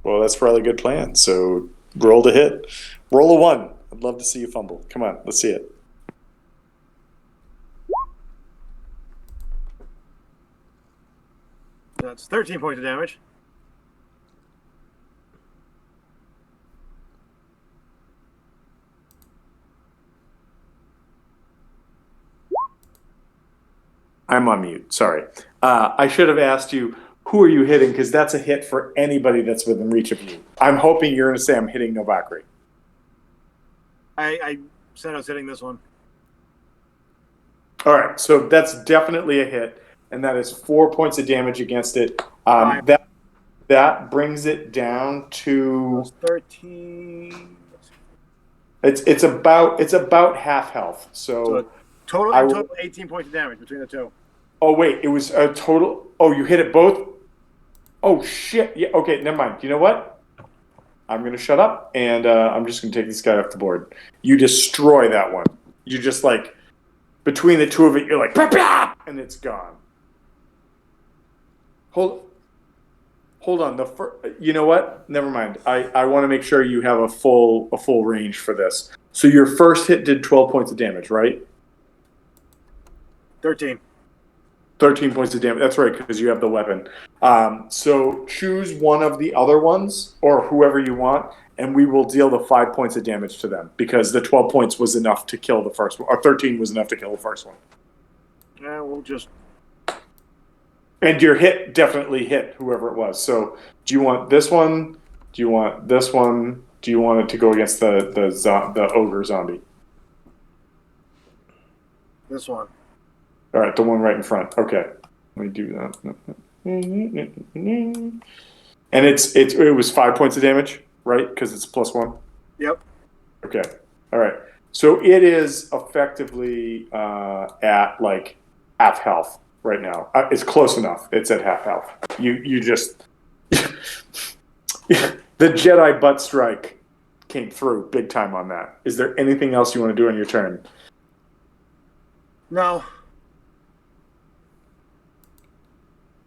Well, that's probably a good plan. So roll to hit. Roll a 1. I'd love to see you fumble. Come on, let's see it. That's 13 points of damage. I'm on mute. Sorry. I should have asked you, who are you hitting? Because that's a hit for anybody that's within reach of you. I'm hoping you're going to say I'm hitting Novakri. I said I was hitting this one. All right, so that's definitely a hit, and that is 4 points of damage against it. That brings it down to 13. it's about half health. So total 18 points of damage between the two. Oh wait, it was a total. Oh, you hit it both. Oh shit! Yeah. Okay, never mind. You know what? I'm gonna shut up, and I'm just gonna take this guy off the board. You destroy that one. You just like between the two of it, you're like, "Bah!" And it's gone. Hold on. You know what? Never mind. I want to make sure you have a full range for this. So your first hit did 12 points of damage, right? 13. 13 points of damage. That's right, because you have the weapon. So choose one of the other ones, or whoever you want, and we will deal the 5 points of damage to them, because the 12 points was enough to kill the first one, or 13 was enough to kill the first one. Yeah, we'll just... And your hit definitely hit whoever it was. So do you want this one? Do you want this one? Do you want it to go against the ogre zombie? This one. All right, the one right in front. Okay, let me do that. And it was 5 points of damage, right? Because it's +1. Yep. Okay. All right. So it is effectively at like half health right now. It's close enough. It's at half health. You just the Jedi butt strike came through big time on that. Is there anything else you want to do on your turn? No.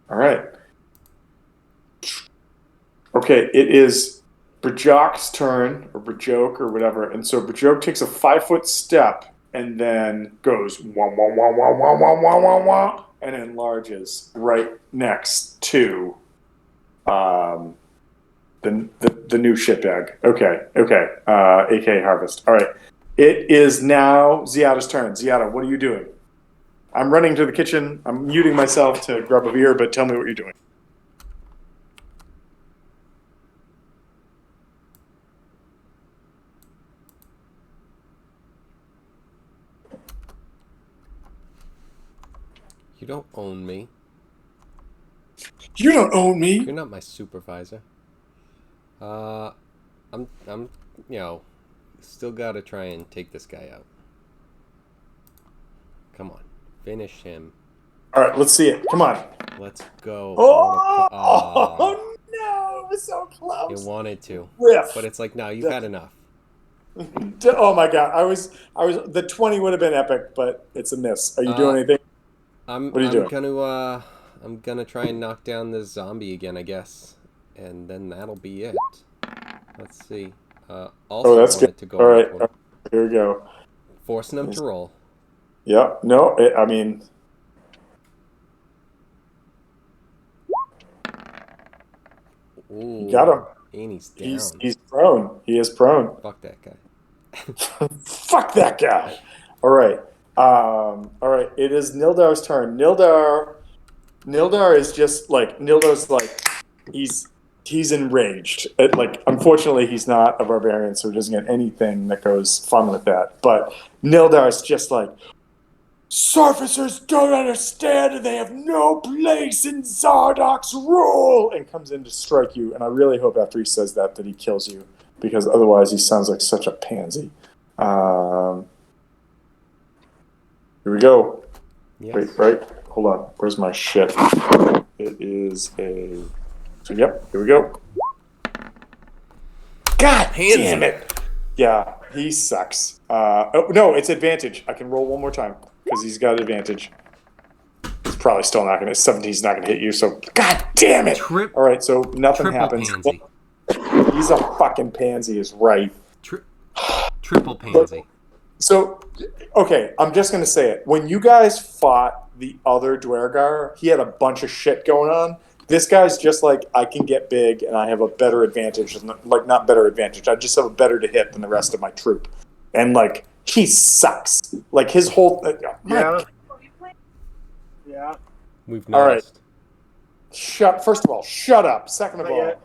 All right. Okay, it is Bajok's turn, or Bajok, or whatever. And so Bajok takes a 5-foot step and then goes wah, wah, wah, wah, wah, wah, wah, wah, wah, and enlarges right next to the new shitbag. Okay. AK Harvest. All right. It is now Ziada's turn. Ziada, what are you doing? I'm running to the kitchen. I'm muting myself to grab a beer, but tell me what you're doing. You don't own me. You don't own me. You're not my supervisor. I'm still gotta try and take this guy out. Come on, finish him. All right, let's see it. Come on. Let's go. Oh no, it was so close. You wanted to, Riff. but it's like, no, you've had enough. Oh my god, I was. The 20 would have been epic, but it's a miss. Are you doing anything? I'm doing? I'm gonna try and knock down this zombie again, I guess, and then that'll be it. Let's see. Also that's wanted good. to go All right, one. here we go. Forcing them to roll. Yeah. No, I mean. Ooh, You got him. And he's down. He's prone. He is prone. Fuck that guy. Fuck that guy. All right. All right. It is Nildar's turn. Nildar is just like Nildar's like he's enraged. Unfortunately, he's not a barbarian, so he doesn't get anything that goes fun with that. But Nildar's just like, surfacers don't understand, and they have no place in Zardok's rule, and comes in to strike you. And I really hope after he says that he kills you, because otherwise he sounds like such a pansy. Here we go. Yes. Wait, right? Hold on. Where's my shit? It is a... So, yep, here we go. God damn it! Yeah, he sucks. No, it's advantage. I can roll one more time, because he's got advantage. He's probably still not going to... 17's not going to hit you, so... God damn it! All right, so nothing happens. Pansy. He's a fucking pansy, is right. Triple pansy. So, okay, I'm just going to say it. When you guys fought the other Dwergar, he had a bunch of shit going on. This guy's just like, I can get big and I have a better advantage. Like, not better advantage. I just have a better to hit than the rest of my troop. And, like, he sucks. Like, his whole... Yeah. Yeah. We've All right. noticed. First of all, shut up. Second of Not all, yet.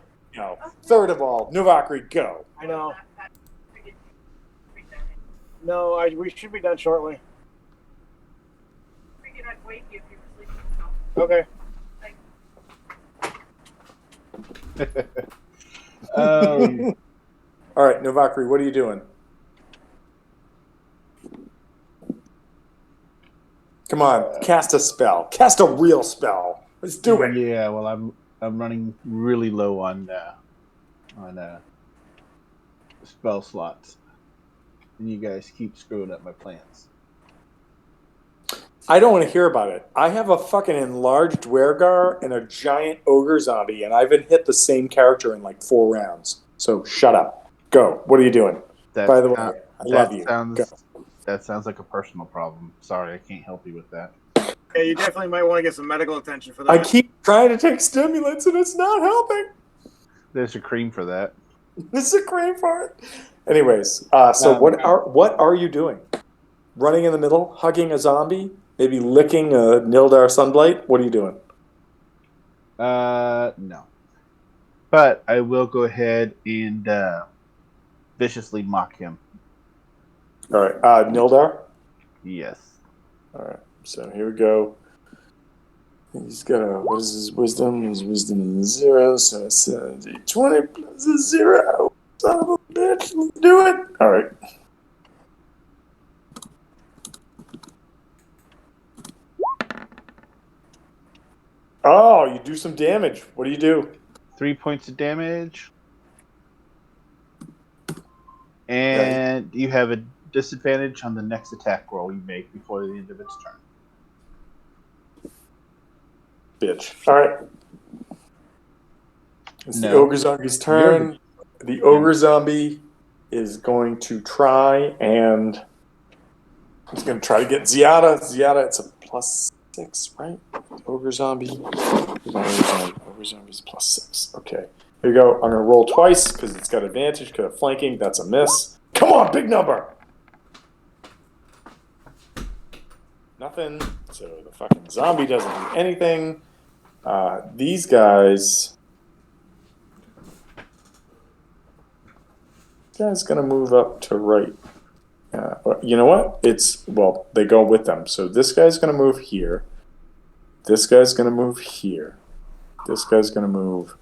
Third of all, Novakri, go. I know. No, we should be done shortly. Okay. All right, Novakri, what are you doing? Come on, cast a spell. Cast a real spell. Let's do it. Yeah, well, I'm running really low on spell slots, and you guys keep screwing up my plans. I don't want to hear about it. I have a fucking enlarged Dwergar and a giant ogre zombie, and I haven't hit the same character in like 4 rounds. So shut up. Go. What are you doing? By the way, I love you. Go. That sounds like a personal problem. Sorry, I can't help you with that. Yeah, you definitely might want to get some medical attention for that. I keep trying to take stimulants, and it's not helping. There's a cream for that. This is a cream for it. Anyways, so what are you doing? Running in the middle, hugging a zombie, maybe licking a Nildar Sunblight? What are you doing? No. But I will go ahead and viciously mock him. All right, Nildar? Yes. All right, so here we go. He's got what is his wisdom? His wisdom is 0, so it's 20 plus a 0. Son of a bitch, let's do it. All right. Oh, you do some damage. What do you do? 3 points of damage. And you have a disadvantage on the next attack roll you make before the end of its turn. Bitch. All right. It's the ogre zombie's turn. The ogre zombie is going to try and he's going to try to get Ziada. Ziada, it's a +6, right? Ogre zombie. Ogre zombie's +6. Okay. Here you go. I'm going to roll twice because it's got advantage because of flanking. That's a miss. Come on, big number. Nothing. So the fucking zombie doesn't do anything. These guys. This guy's going to move up to right. You know what? They go with them. So this guy's going to move here. This guy's going to move here. This guy's going to move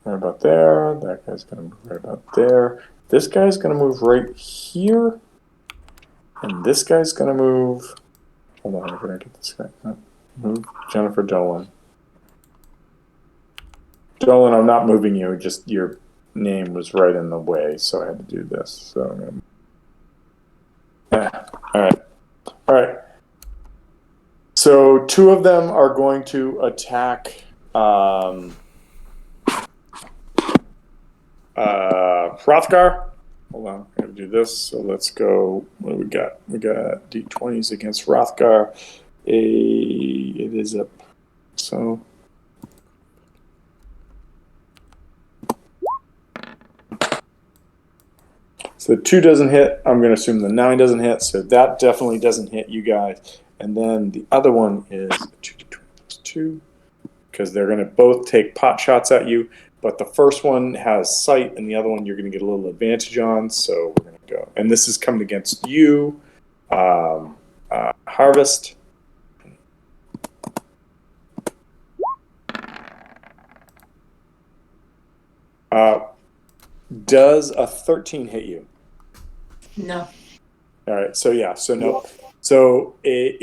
right about there. That guy's going to move right about there. This guy's going to move right here. And this guy's going to move... Hold on, I'm going to get this guy. Move Jennifer Dolan. Dolan, I'm not moving you. Just your name was right in the way, so I had to do this. So I'm going to... Yeah. All right. So 2 of them are going to attack Hrothgar. Hold on, I gotta do this. So let's go. What do we got? We got D20s against Hrothgar. It is up. So the 2 doesn't hit. I'm going to assume the 9 doesn't hit. So that definitely doesn't hit you guys. And then the other one is 2 because they're going to both take pot shots at you. But the first one has sight, and the other one you're going to get a little advantage on. So we're going to go. And this is coming against you, Harvest. Does a 13 hit you? No. All right. So yeah. So no. So they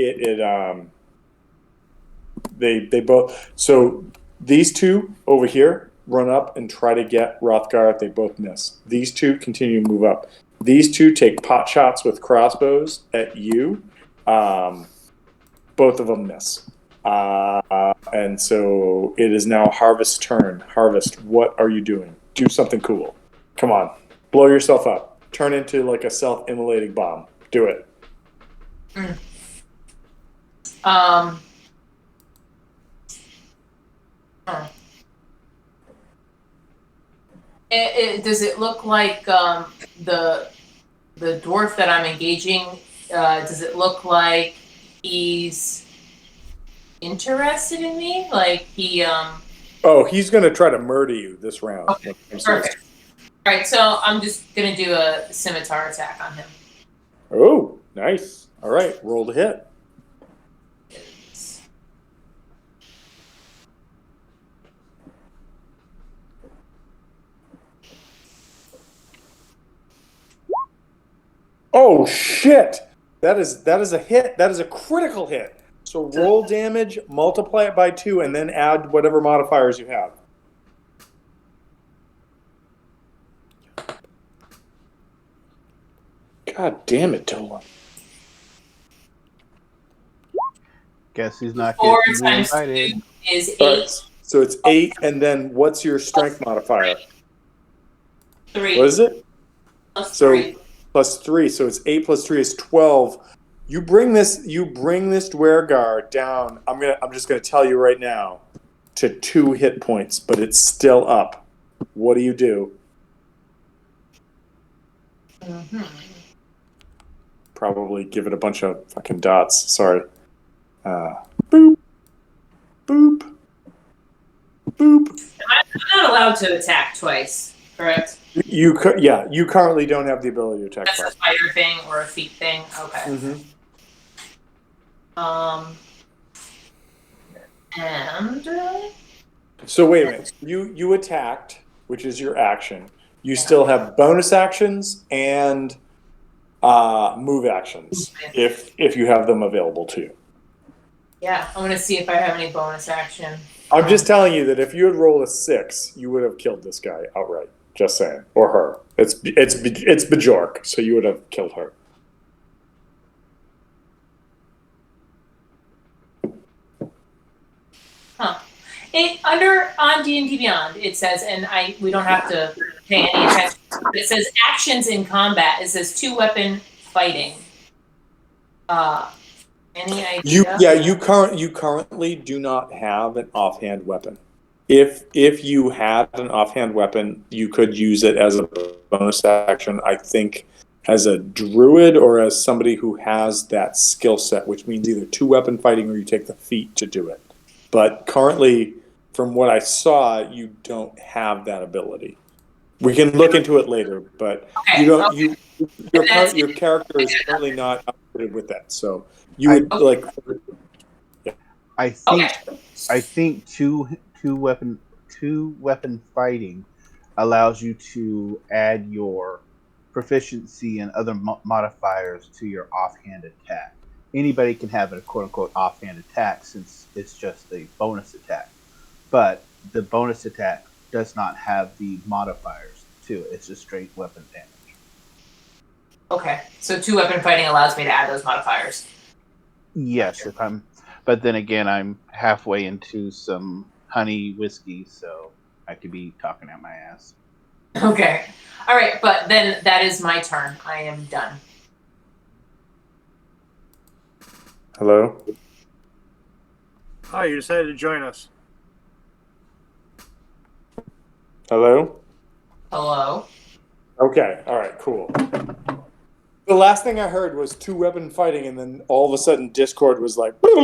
both. So these 2 over here run up and try to get Hrothgar. They both miss. These 2 continue to move up. These 2 take pot shots with crossbows at you. Both of them miss. And so it is now Harvest's turn. Harvest, what are you doing? Do something cool. Come on. Blow yourself up. Turn into like a self-immolating bomb. Do it. Huh. Does it look like the dwarf that I'm engaging? Does it look like he's interested in me? Like he Oh, he's going to try to murder you this round. Okay, perfect. All right, so I'm just gonna do a scimitar attack on him. Oh, nice. All right, roll to hit. Oh shit! That is a hit. That is a critical hit. So roll damage, multiply it by 2, and then add whatever modifiers you have. God damn it, Tola. Guess who's not 4 getting times invited? 2 is All 8. right, so it's 8, and then what's your strength modifier? 3 What is it? plus So 3. plus 3, so it's 8 plus 3 is 12. You bring this Dwergar down. I'm just gonna tell you right now to 2 hit points, but it's still up. What do you do? Mm-hmm. Probably give it a bunch of fucking dots. Sorry. Boop. Boop. Boop. I'm not allowed to attack twice, correct? You currently don't have the ability to attack That's twice. a fire thing or a feat thing. Okay. Mm-hmm. And So wait a minute. You attacked, which is your action. You still have bonus actions and move actions if you have them available to you. yeah, I'm gonna see if I have any bonus action. I'm just telling you that if you had rolled a 6, you would have killed this guy outright. Just saying, or her. It's Bjork, so you would have killed her. Huh. On D&D Beyond, it says, and we don't have to pay any attention. But it says actions in combat. It says 2-weapon fighting. Any idea? You currently do not have an offhand weapon. If you had an offhand weapon, you could use it as a bonus action. I think as a druid or as somebody who has that skill set, which means either 2-weapon fighting or you take the feat to do it. But currently, from what I saw, you don't have that ability. We can look into it later, but Okay, you don't. okay. Your character is currently not outfitted with that, so you would like. I think two weapon fighting allows you to add your proficiency and other modifiers to your offhand attack. Anybody can have a quote unquote offhand attack since it's just a bonus attack, but the bonus attack does not have the modifiers to it. It's just straight weapon damage. Okay, so 2-weapon fighting allows me to add those modifiers. Yes, if I'm. But then again, I'm halfway into some honey whiskey, so I could be talking out my ass. Okay. All right, but then that is my turn. I am done. Hello? Oh, you decided to join us. Hello? Hello? Okay, all right, cool. The last thing I heard was 2-weapon fighting, and then all of a sudden Discord was like... Okay.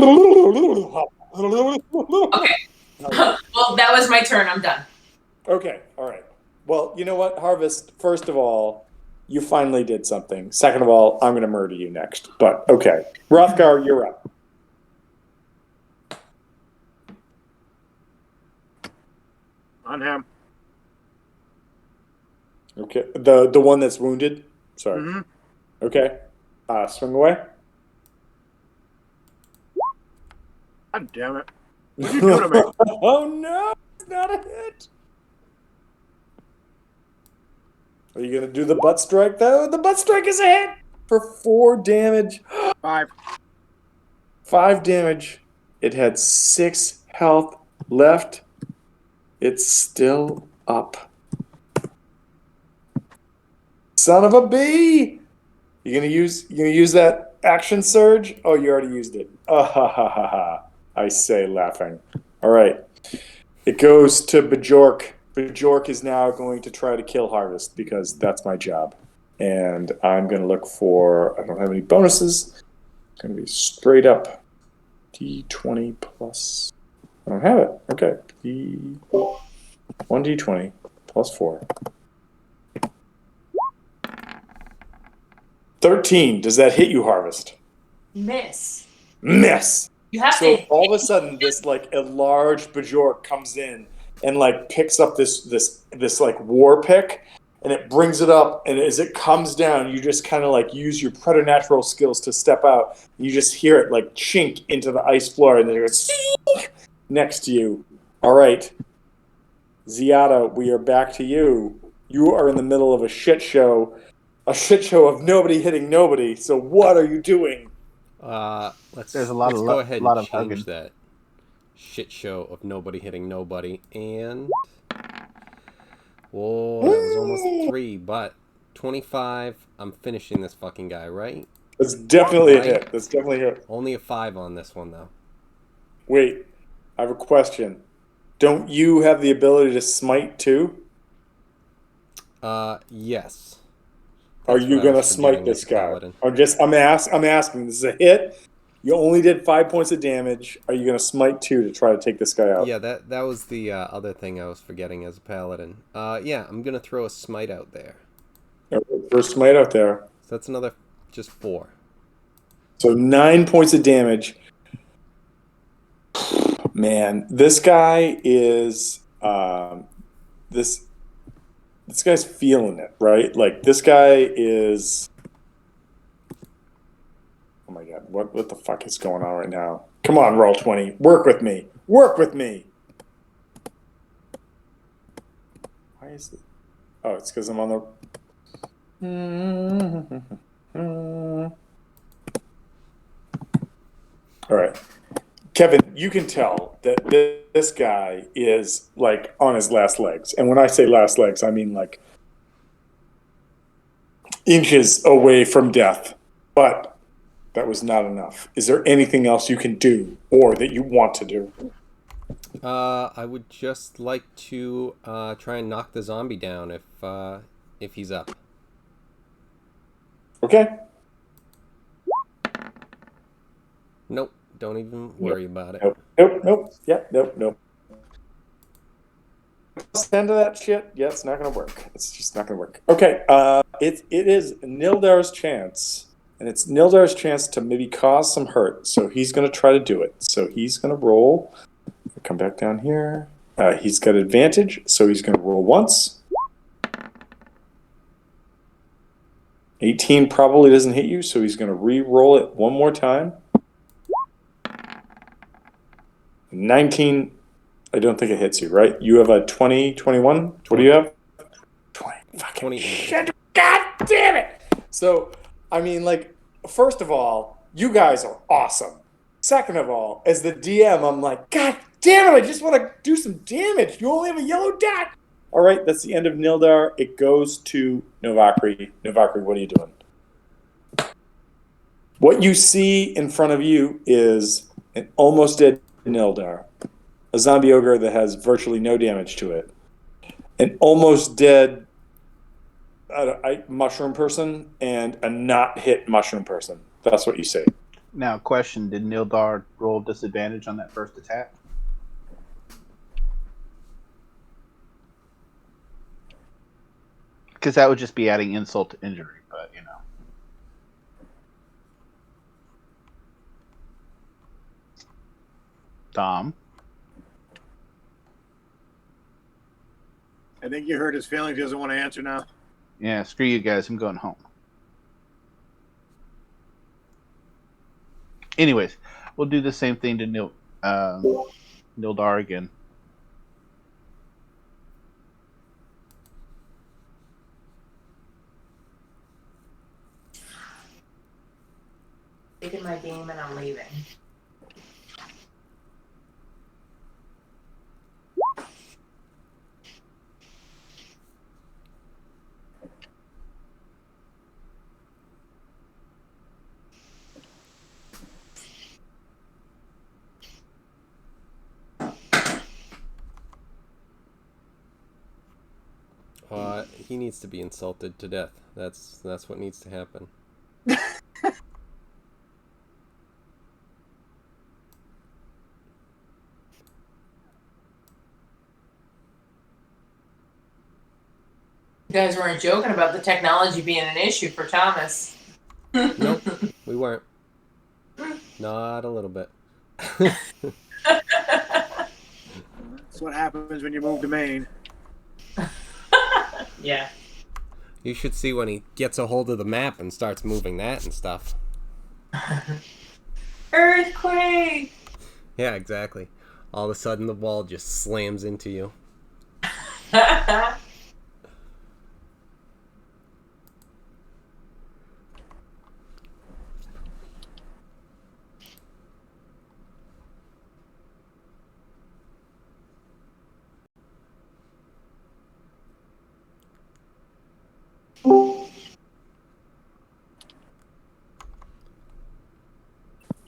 Well, that was my turn. I'm done. Okay, all right. Well, you know what, Harvest? First of all, you finally did something. Second of all, I'm going to murder you next. But, okay. Rothgar, you're up. On him. Okay. The one that's wounded? Sorry. Mm-hmm. Okay. Swing away. God damn it. What are you doing to me? Oh, no. It's not a hit. Are you going to do the butt strike, though? The butt strike is a hit for 4 damage. 5. 5 damage. It had 6 health left. It's still up. Son of a bee! You gonna use that action surge? Oh, you already used it. Ah ha ha ha ha. I say, laughing. All right. It goes to Bajork. Bajork is now going to try to kill Harvest because that's my job. And I'm going to look for, I don't have any bonuses. It's going to be straight up D20 plus. I don't have it. Okay. 1D20 plus 4. 13. Does that hit you, Harvest? Miss. Miss. You have So to. all of a sudden, this like a large Bajork comes in and like picks up this like war pick, and it brings it up. And as it comes down, you just kind of like use your preternatural skills to step out. You just hear it like chink into the ice floor, and then it goes next to you. All right, Ziada, we are back to you. You are in the middle of a shit show of nobody hitting nobody. So what are you doing? Let's There's a lot go ahead lot and of change hugging. that shit show of nobody hitting nobody. And whoa, that was almost 3, but 25. I'm finishing this fucking guy, right? That's definitely a Right. hit. That's definitely a hit. Only a 5 on this one though. Wait, I have a question. Don't you have the ability to smite too? Yes. Are That's you what I gonna was smite forgetting as this a guy? paladin. I'm asking. This is a hit. You only did 5 points of damage. Are you gonna smite 2 to try to take this guy out? Yeah, that was the other thing I was forgetting as a paladin. Yeah, I'm gonna throw a smite out there. First smite out there. So that's another just 4. So 9 points of damage. Man, this guy is this guy's feeling it, right? Like this guy is. Oh my god, what the fuck is going on right now? Come on, roll 20. Work with me. Work with me. Why is it? Oh, it's because I'm on the. All right. Kevin, you can tell that this guy is like on his last legs. And when I say last legs, I mean like inches away from death. But that was not enough. Is there anything else you can do or that you want to do? I would just like to try and knock the zombie down if he's up. Okay. Nope. Don't even worry about it. Nope. Yeah, nope. End of that shit. Yeah, it's not going to work. It's just not going to work. Okay. It is Nildar's chance, and it's Nildar's chance to maybe cause some hurt. So he's going to try to do it. So he's going to roll. Come back down here. He's got advantage, so he's going to roll once. 18 probably doesn't hit you, so he's going to re-roll it one more time. 19, I don't think it hits you, right? You have a 20, 21? What do you have? 20. Fucking 28. shit. God damn it! So, I mean, like, first of all, you guys are awesome. Second of all, as the DM, I'm like, God damn it, I just want to do some damage. You only have a yellow dot. All right, that's the end of Nildar. It goes to Novakri. Novakri, what are you doing? What you see in front of you is an almost dead Nildar, a zombie ogre that has virtually no damage to it, an almost dead mushroom person, and a not hit mushroom person. That's what you see. Now, question: did Nildar roll disadvantage on that first attack? Because that would just be adding insult to injury, but you know. Tom? I think you hurt his feelings. He doesn't want to answer now. Yeah, screw you guys. I'm going home. Anyways, we'll do the same thing to Nildar again. Taking my game and I'm leaving. He needs to be insulted to death. That's what needs to happen. You guys weren't joking about the technology being an issue for Thomas. Nope, we weren't. Not a little bit. That's what happens when you move to Maine. Yeah. You should see when he gets a hold of the map and starts moving that and stuff. Earthquake! Yeah, exactly. All of a sudden, the wall just slams into you.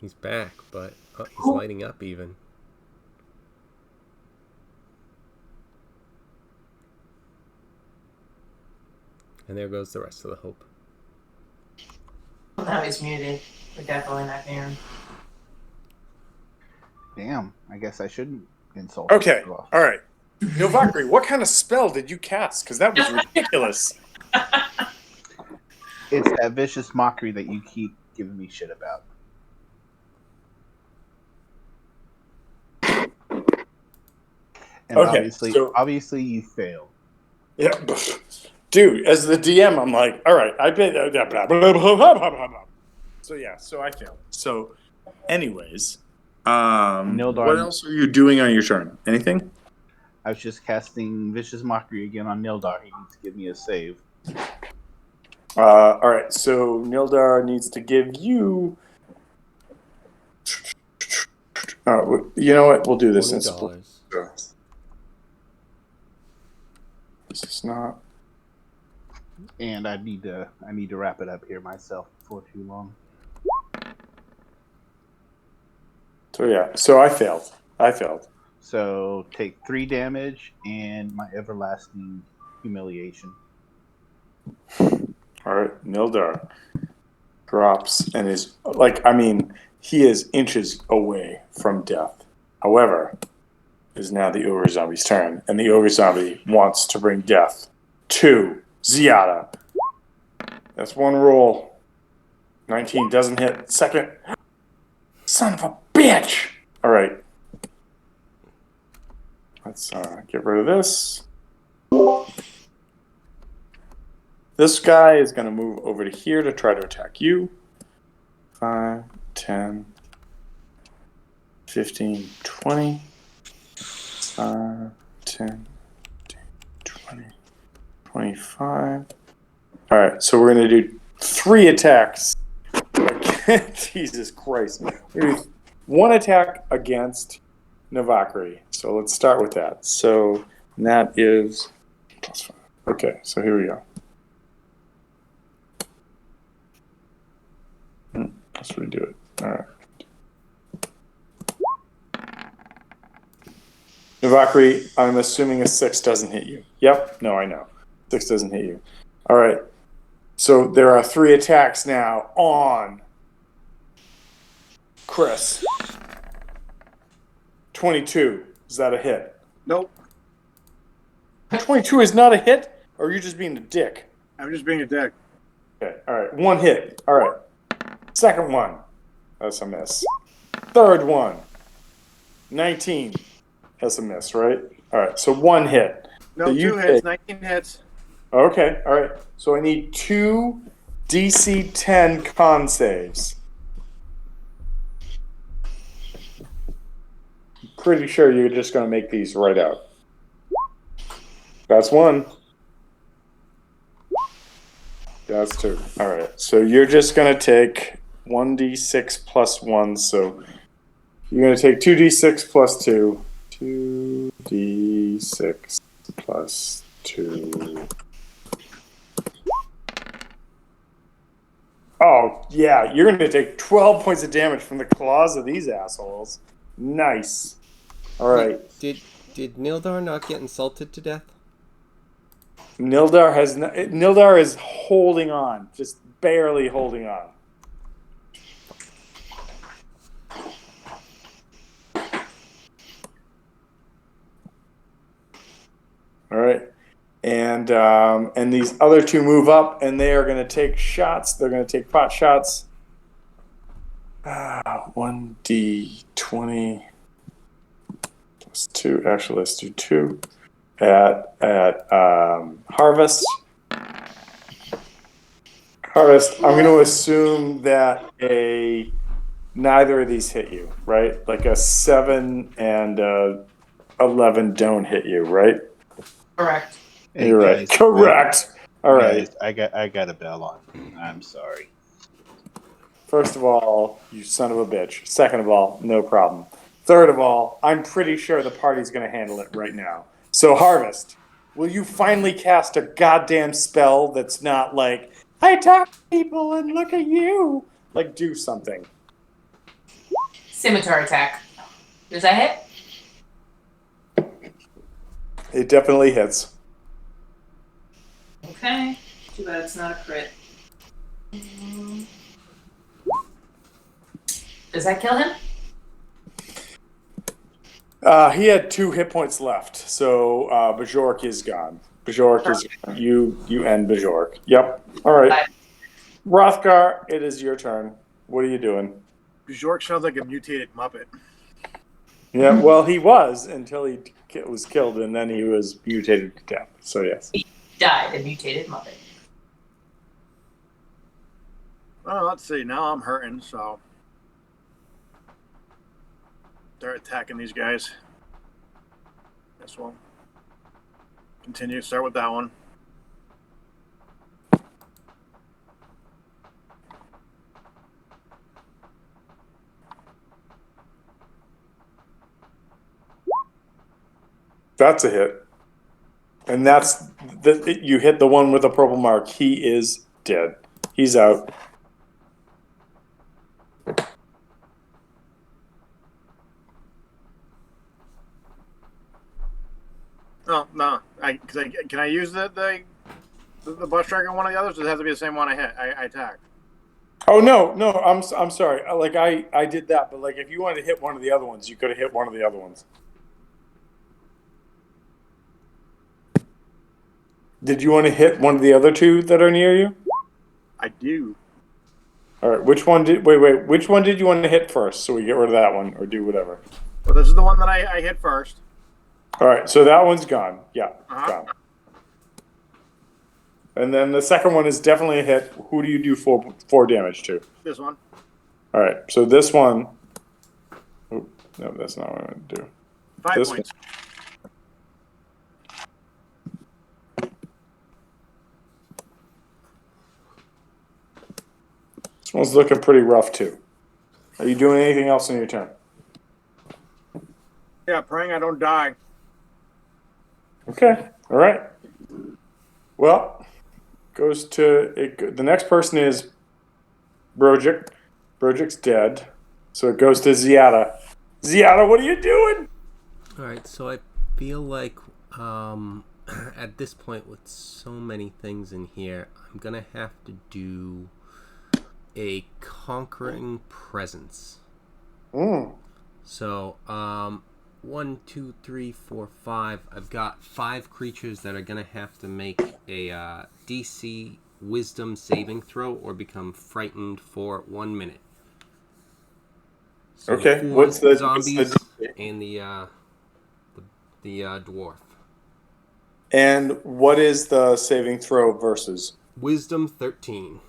He's back, but he's lighting up even. And there goes the rest of the hope. Well, now he's muted. We're definitely not hear him. Damn, I guess I shouldn't insult. Okay, all right. Novakri, what kind of spell did you cast? Because that was ridiculous. It's that vicious mockery that you keep giving me shit about. And Okay, obviously you failed. Yeah, dude. As the DM, I'm like, all right, I bet. Blah, blah, blah, blah, blah. So yeah, so I failed. So, anyways, Nildar, what else are you doing on your turn? Anything? I was just casting vicious mockery again on Nildar. He needs to give me a save. All right, so Nildar needs to give you. You know what? We'll do this in $20. This is not. And I need to wrap it up here myself before too long. So yeah, so I failed. So take 3 damage and my everlasting humiliation. All right, Nildar drops and is like, I mean, he is inches away from death. However, it is now the ogre zombie's turn, and the ogre zombie wants to bring death to Ziada. That's one roll. 19 doesn't hit. Second. Son of a bitch! All right. Let's get rid of this. This guy is going to move over to here to try to attack you. 5, 10, 15, 20. 5, 10, 20, 25. All right, so we're going to do 3 attacks. Jesus Christ. We're going to do 1 attack against Novakri. So let's start with that. So that is +5. Okay, so here we go. Let's redo it. All right. Novakri, I'm assuming a 6 doesn't hit you. Yep. No, I know. 6 doesn't hit you. All right. So there are 3 attacks now on Chris. 22. Is that a hit? Nope. 22 is not a hit? Or are you just being a dick? I'm just being a dick. Okay. All right. 1 hit. All right. Second one. That's a miss. Third one. 19. That's a miss, right? All right. So 1 hit. No, so 2 hits, 19 hits. Okay. All right. So I need 2 DC 10 con saves. Pretty sure you're just going to make these right out. That's 1. That's 2. All right. So you're just going to take 1d6 plus 1. So you're going to take 2d6 plus 2. 2d6 plus 2. Oh, yeah. You're going to take 12 points of damage from the claws of these assholes. Nice. All right. Did Nildar not get insulted to death? Nildar is holding on, just barely holding on. All right. And these other two move up, and they are going to take shots. They're going to take pot shots. 1d20 plus 2. Actually, let's do 2 at Harvest. Harvest, I'm going to assume that neither of these hit you, right? Like a 7 and 11 don't hit you, right? Correct. Hey, You're right. guys, Correct. All right. Guys, I got a bell on. I'm sorry. First of all, you son of a bitch. Second of all, no problem. Third of all, I'm pretty sure the party's going to handle it right now. So, Harvest, will you finally cast a goddamn spell that's not like, I talk to people and look at you? Like, do something. Scimitar attack. Does that hit? It definitely hits. Okay. Too bad it's not a crit. Does that kill him? He had 2 hit points left, so Bajork is gone. Bajork is gone. You end Bajork. Yep. All right. Rothgar, it is your turn. What are you doing? Bjork sounds like a mutated Muppet. Yeah, well, he was until he was killed, and then he was mutated to death. So, yes. He died, a mutated Muppet. Well, let's see. Now I'm hurting, so they're attacking these guys. Guess we'll continue. Start with that one. That's a hit. And you hit the one with the purple mark. He is dead. He's out. No. Can I use the bush striker on one of the others? Or does it have to be the same one I attacked? Oh, no. I'm sorry. Like, I did that, but, like, if you wanted to hit one of the other ones, you could have hit one of the other ones. Did you want to hit one of the other 2 that are near you? I do. All right. Which one did you want to hit first, so we get rid of that one, or do whatever? Well, this is the one that I hit first. All right. So that one's gone. Yeah, Uh-huh. gone. And then the second one is definitely a hit. Who do you do 4 damage to? This one. All right. So this one. Oh, no, that's not what I'm going to do. 5 This points. This one's looking pretty rough too. Are you doing anything else in your turn? Yeah, praying I don't die. Okay. All right. Well, the next person is Brojik. Brojik's dead. So it goes to Ziada. Ziada, what are you doing? All right, so I feel like at this point with so many things in here, I'm gonna have to do a conquering presence. So 1, 2, 3, 4, 5. I've got 5 creatures that are gonna have to make a DC Wisdom saving throw or become frightened for 1 minute. So Okay, 4 what's the zombies and the dwarf. And what is the saving throw versus? Wisdom 13.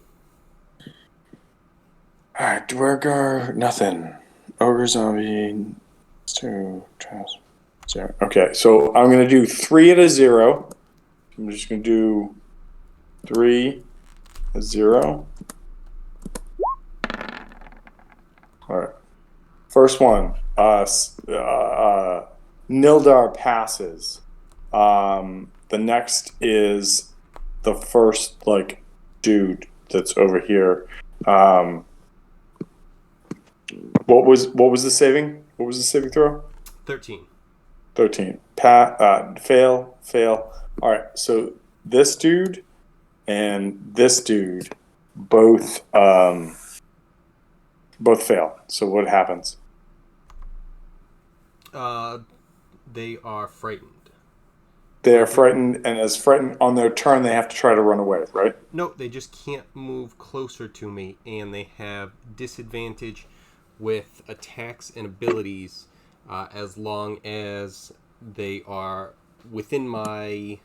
All right, Dwergar, nothing. Ogre, zombie, 2, 0. Okay, so I'm going to do 3 at a 0. I'm just going to do 3 at 0. All right. First one, Nildar passes. The next is the first, like, dude that's over here. What was the saving? What was the saving throw? 13. 13. Fail. All right. So this dude and this dude both fail. So what happens? They are frightened. They are frightened, and as frightened on their turn, they have to try to run away, right? No, they just can't move closer to me, and they have disadvantage with attacks and abilities as long as they are within my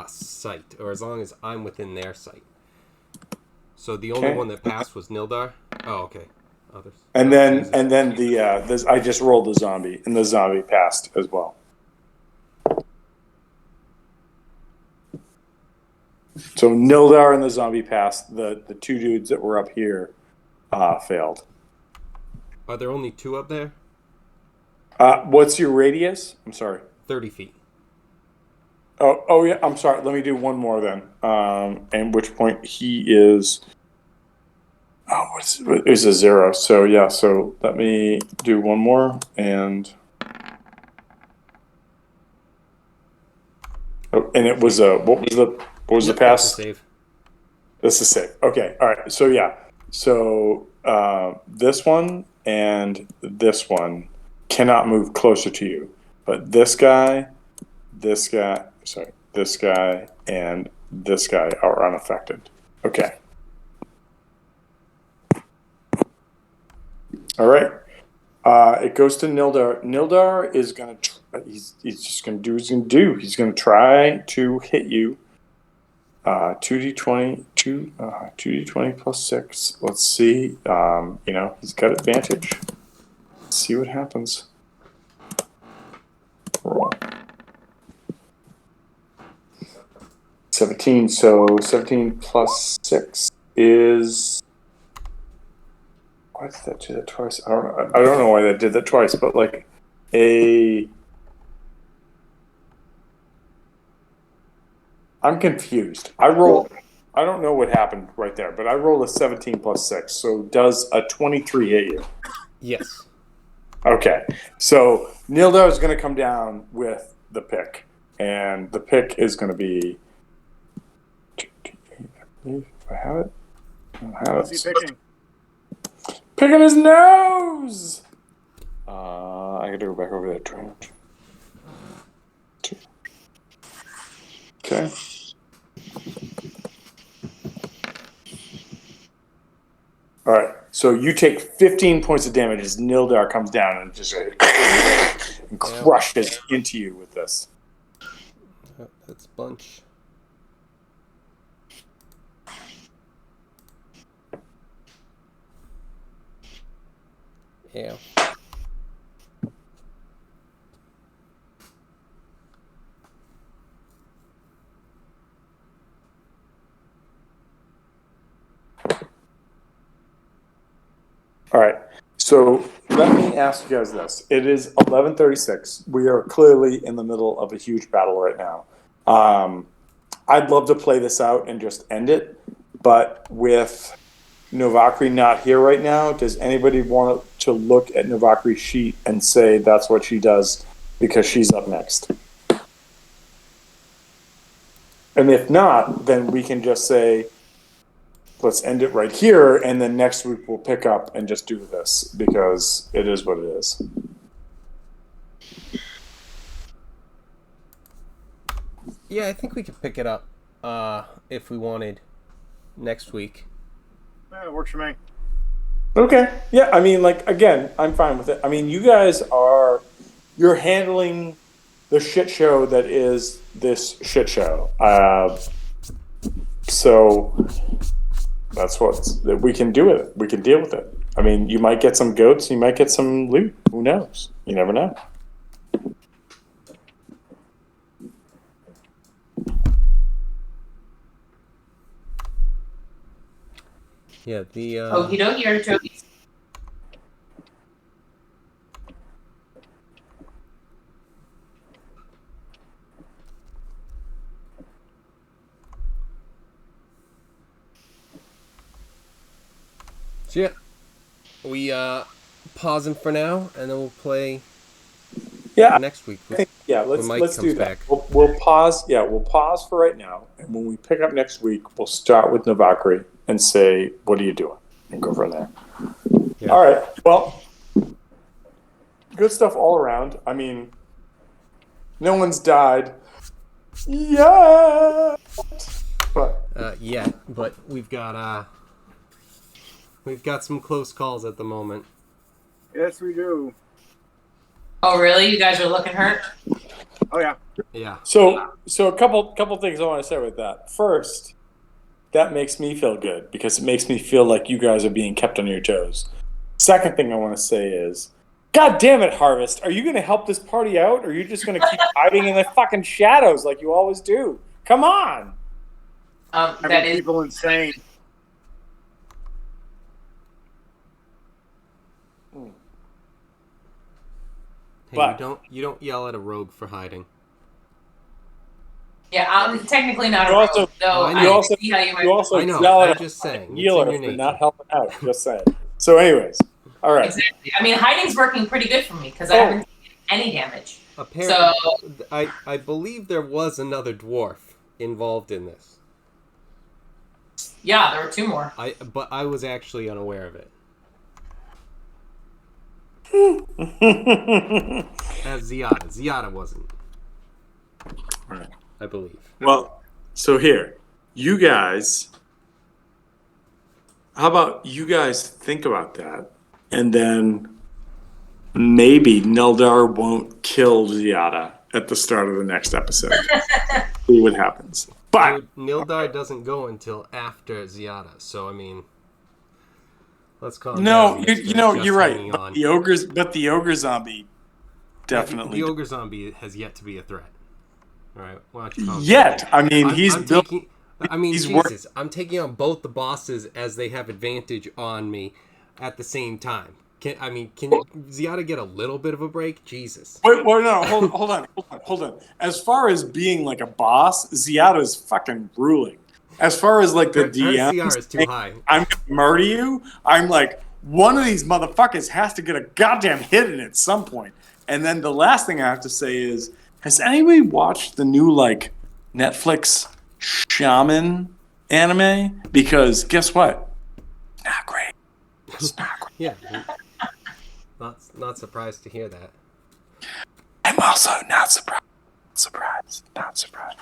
sight, or as long as I'm within their sight. So the only Okay. one that passed was Nildar. Oh, okay. Others. And Oh, then Jesus. and then this I just rolled the zombie, and the zombie passed as well. So Nildar and the zombie passed. The two dudes that were up here failed. Are there only two up there? What's your radius? I'm sorry. 30 feet. Oh yeah. I'm sorry. Let me do one more then. At which point he is. Oh, it's a 0. So yeah. So let me do one more and. Oh, and it was what was the Yep, pass? that's a save. This is safe. Okay. All right. So yeah. So this one and this one cannot move closer to you, but this guy, this guy, and this guy are unaffected. Okay. All right. It goes to Nildar. Nildar is gonna. He's just gonna do what he's gonna do. He's gonna try to hit you. 2d20, 2d20 plus 6. Let's see. He's got advantage. Let's see what happens. Roll. 17. So 17 plus 6 is. Why did that do that twice? I don't know why that did that twice, but like I'm confused. I don't know what happened right there, but I rolled a 17 plus 6. So does a 23 hit you? Yes. Okay. So Nildar is going to come down with the pick, and the pick is going to be. If I have it. I don't have What's he picking? Picking his nose! I gotta go back over there. Okay. All right. So you take 15 points of damage as Nildar comes down and just and crushes into you with this. That's a bunch. Yeah. All right. So let me ask you guys this. It is 11:36. We are clearly in the middle of a huge battle right now. I'd love to play this out and just end it, but with Novakri not here right now, does anybody want to look at Novakri's sheet and say that's what she does because she's up next? And if not, then we can just say, let's end it right here, and then next week we'll pick up and just do this because it is what it is. Yeah, I think we could pick it up if we wanted next week. Yeah, it works for me. Okay. Yeah, I mean, like, again, I'm fine with it. I mean, you guys you're handling the shit show that is this shit show. So that's that we can do with it. We can deal with it. I mean, you might get some goats, you might get some loot. Who knows? You never know. Yeah, the Okie dokie, artichokes. So yeah, we pausing for now, and then we'll play. Yeah. next week. Yeah, when Mike let's comes do that. back. We'll pause. Yeah, we'll pause for right now, and when we pick up next week, we'll start with Navakri and say, "What are you doing?" and go from there. Yeah. All right. Well, good stuff all around. I mean, no one's died yet, but But we've got some close calls at the moment. Yes, we do. Oh, really? You guys are looking hurt? Oh yeah. Yeah. so a couple things I want to say with that. First, that makes me feel good because it makes me feel like you guys are being kept on your toes. Second thing I want to say is, God damn it, Harvest, are you going to help this party out, or are you just going to keep hiding in the fucking shadows like you always do? Come on. That is. People insane. Hey, But- you don't yell at a rogue for hiding. Yeah, I'm technically not You a also- rogue, though. I know. I You can also- see how you might. You also I know. yell I'm at just saying. It's in healer your for nature. not helping out. Just saying. So, anyways, all right. Exactly. I mean, hiding's working pretty good for me because I Oh. haven't taken any damage. Apparently, I believe there was another dwarf involved in this. Yeah, there were 2 more. But I was actually unaware of it. As Ziada. Ziada wasn't. Right. I believe. Well, so here, you guys. How about you guys think about that, and then maybe Neldar won't kill Ziada at the start of the next episode. See what happens. But Dude, Nildar doesn't go until after Ziada, so I mean, let's calm no, down. you're right. Hanging But on. the ogre zombie definitely The ogre zombie has yet to be a threat. All right, why don't you calm yet. down? I mean, he's I'm built. taking. I mean, he's Jesus, I'm taking on both the bosses as they have advantage on me at the same time. Can Ziada get a little bit of a break? Jesus. Wait, no, hold on. As far as being like a boss, Ziada's fucking ruling. As far as like the Her DM, CR is too high. I'm gonna murder you. I'm like, one of these motherfuckers has to get a goddamn hit in at some point. And then the last thing I have to say is, has anybody watched the new like Netflix Shaman anime? Because guess what? Not great. It's not great. Yeah. Not surprised to hear that. I'm also not surprised. Not surprised.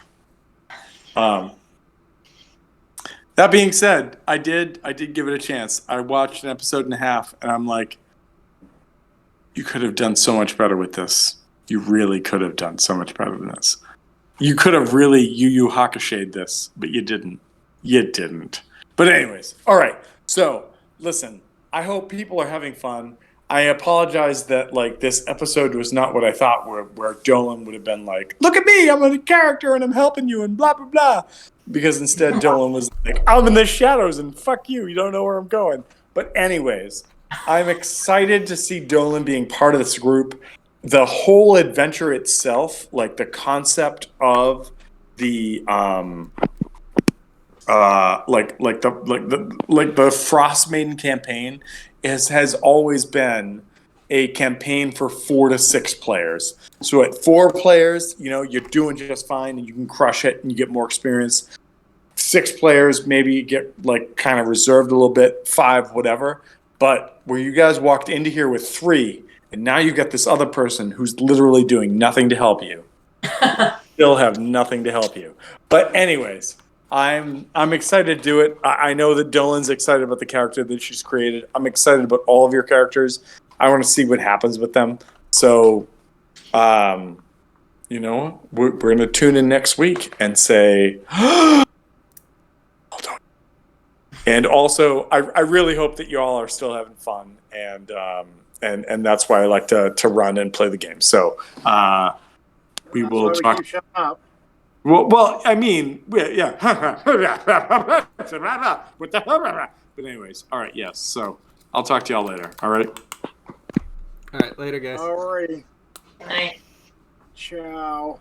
That being said, I did give it a chance. I watched an episode and a half, and I'm like, you could have done so much better with this. You really could have done so much better than this. You could have really Yu Hakusha'd this, but you didn't. You didn't. But anyways, all right. So listen, I hope people are having fun. I apologize that like this episode was not what I thought where Dolan would have been like, look at me, I'm a character and I'm helping you and blah blah blah. Because instead Dolan was like, I'm in the shadows and fuck you, you don't know where I'm going. But anyways, I'm excited to see Dolan being part of this group. The whole adventure itself, like the concept of the the Frostmaiden campaign has always been a campaign for 4 to 6 players. So at 4 players, you know, you're doing just fine and you can crush it and you get more experience. 6 players, maybe you get like kind of reserved a little bit, 5, whatever. But where you guys walked into here with 3, and now you got this other person who's literally doing nothing to help you. Still have nothing to help you. But anyways, I'm excited to do it. I know that Dolan's excited about the character that she's created. I'm excited about all of your characters. I want to see what happens with them. So, you know, we're going to tune in next week and say, hold on. And also, I really hope that you all are still having fun, and that's why I like to run and play the game. So we will That's why we talk. keep shutting up. Well, I mean, yeah. But anyways, all right, yes. So I'll talk to y'all later. All right. All right, later, guys. Alrighty. Good night. Ciao.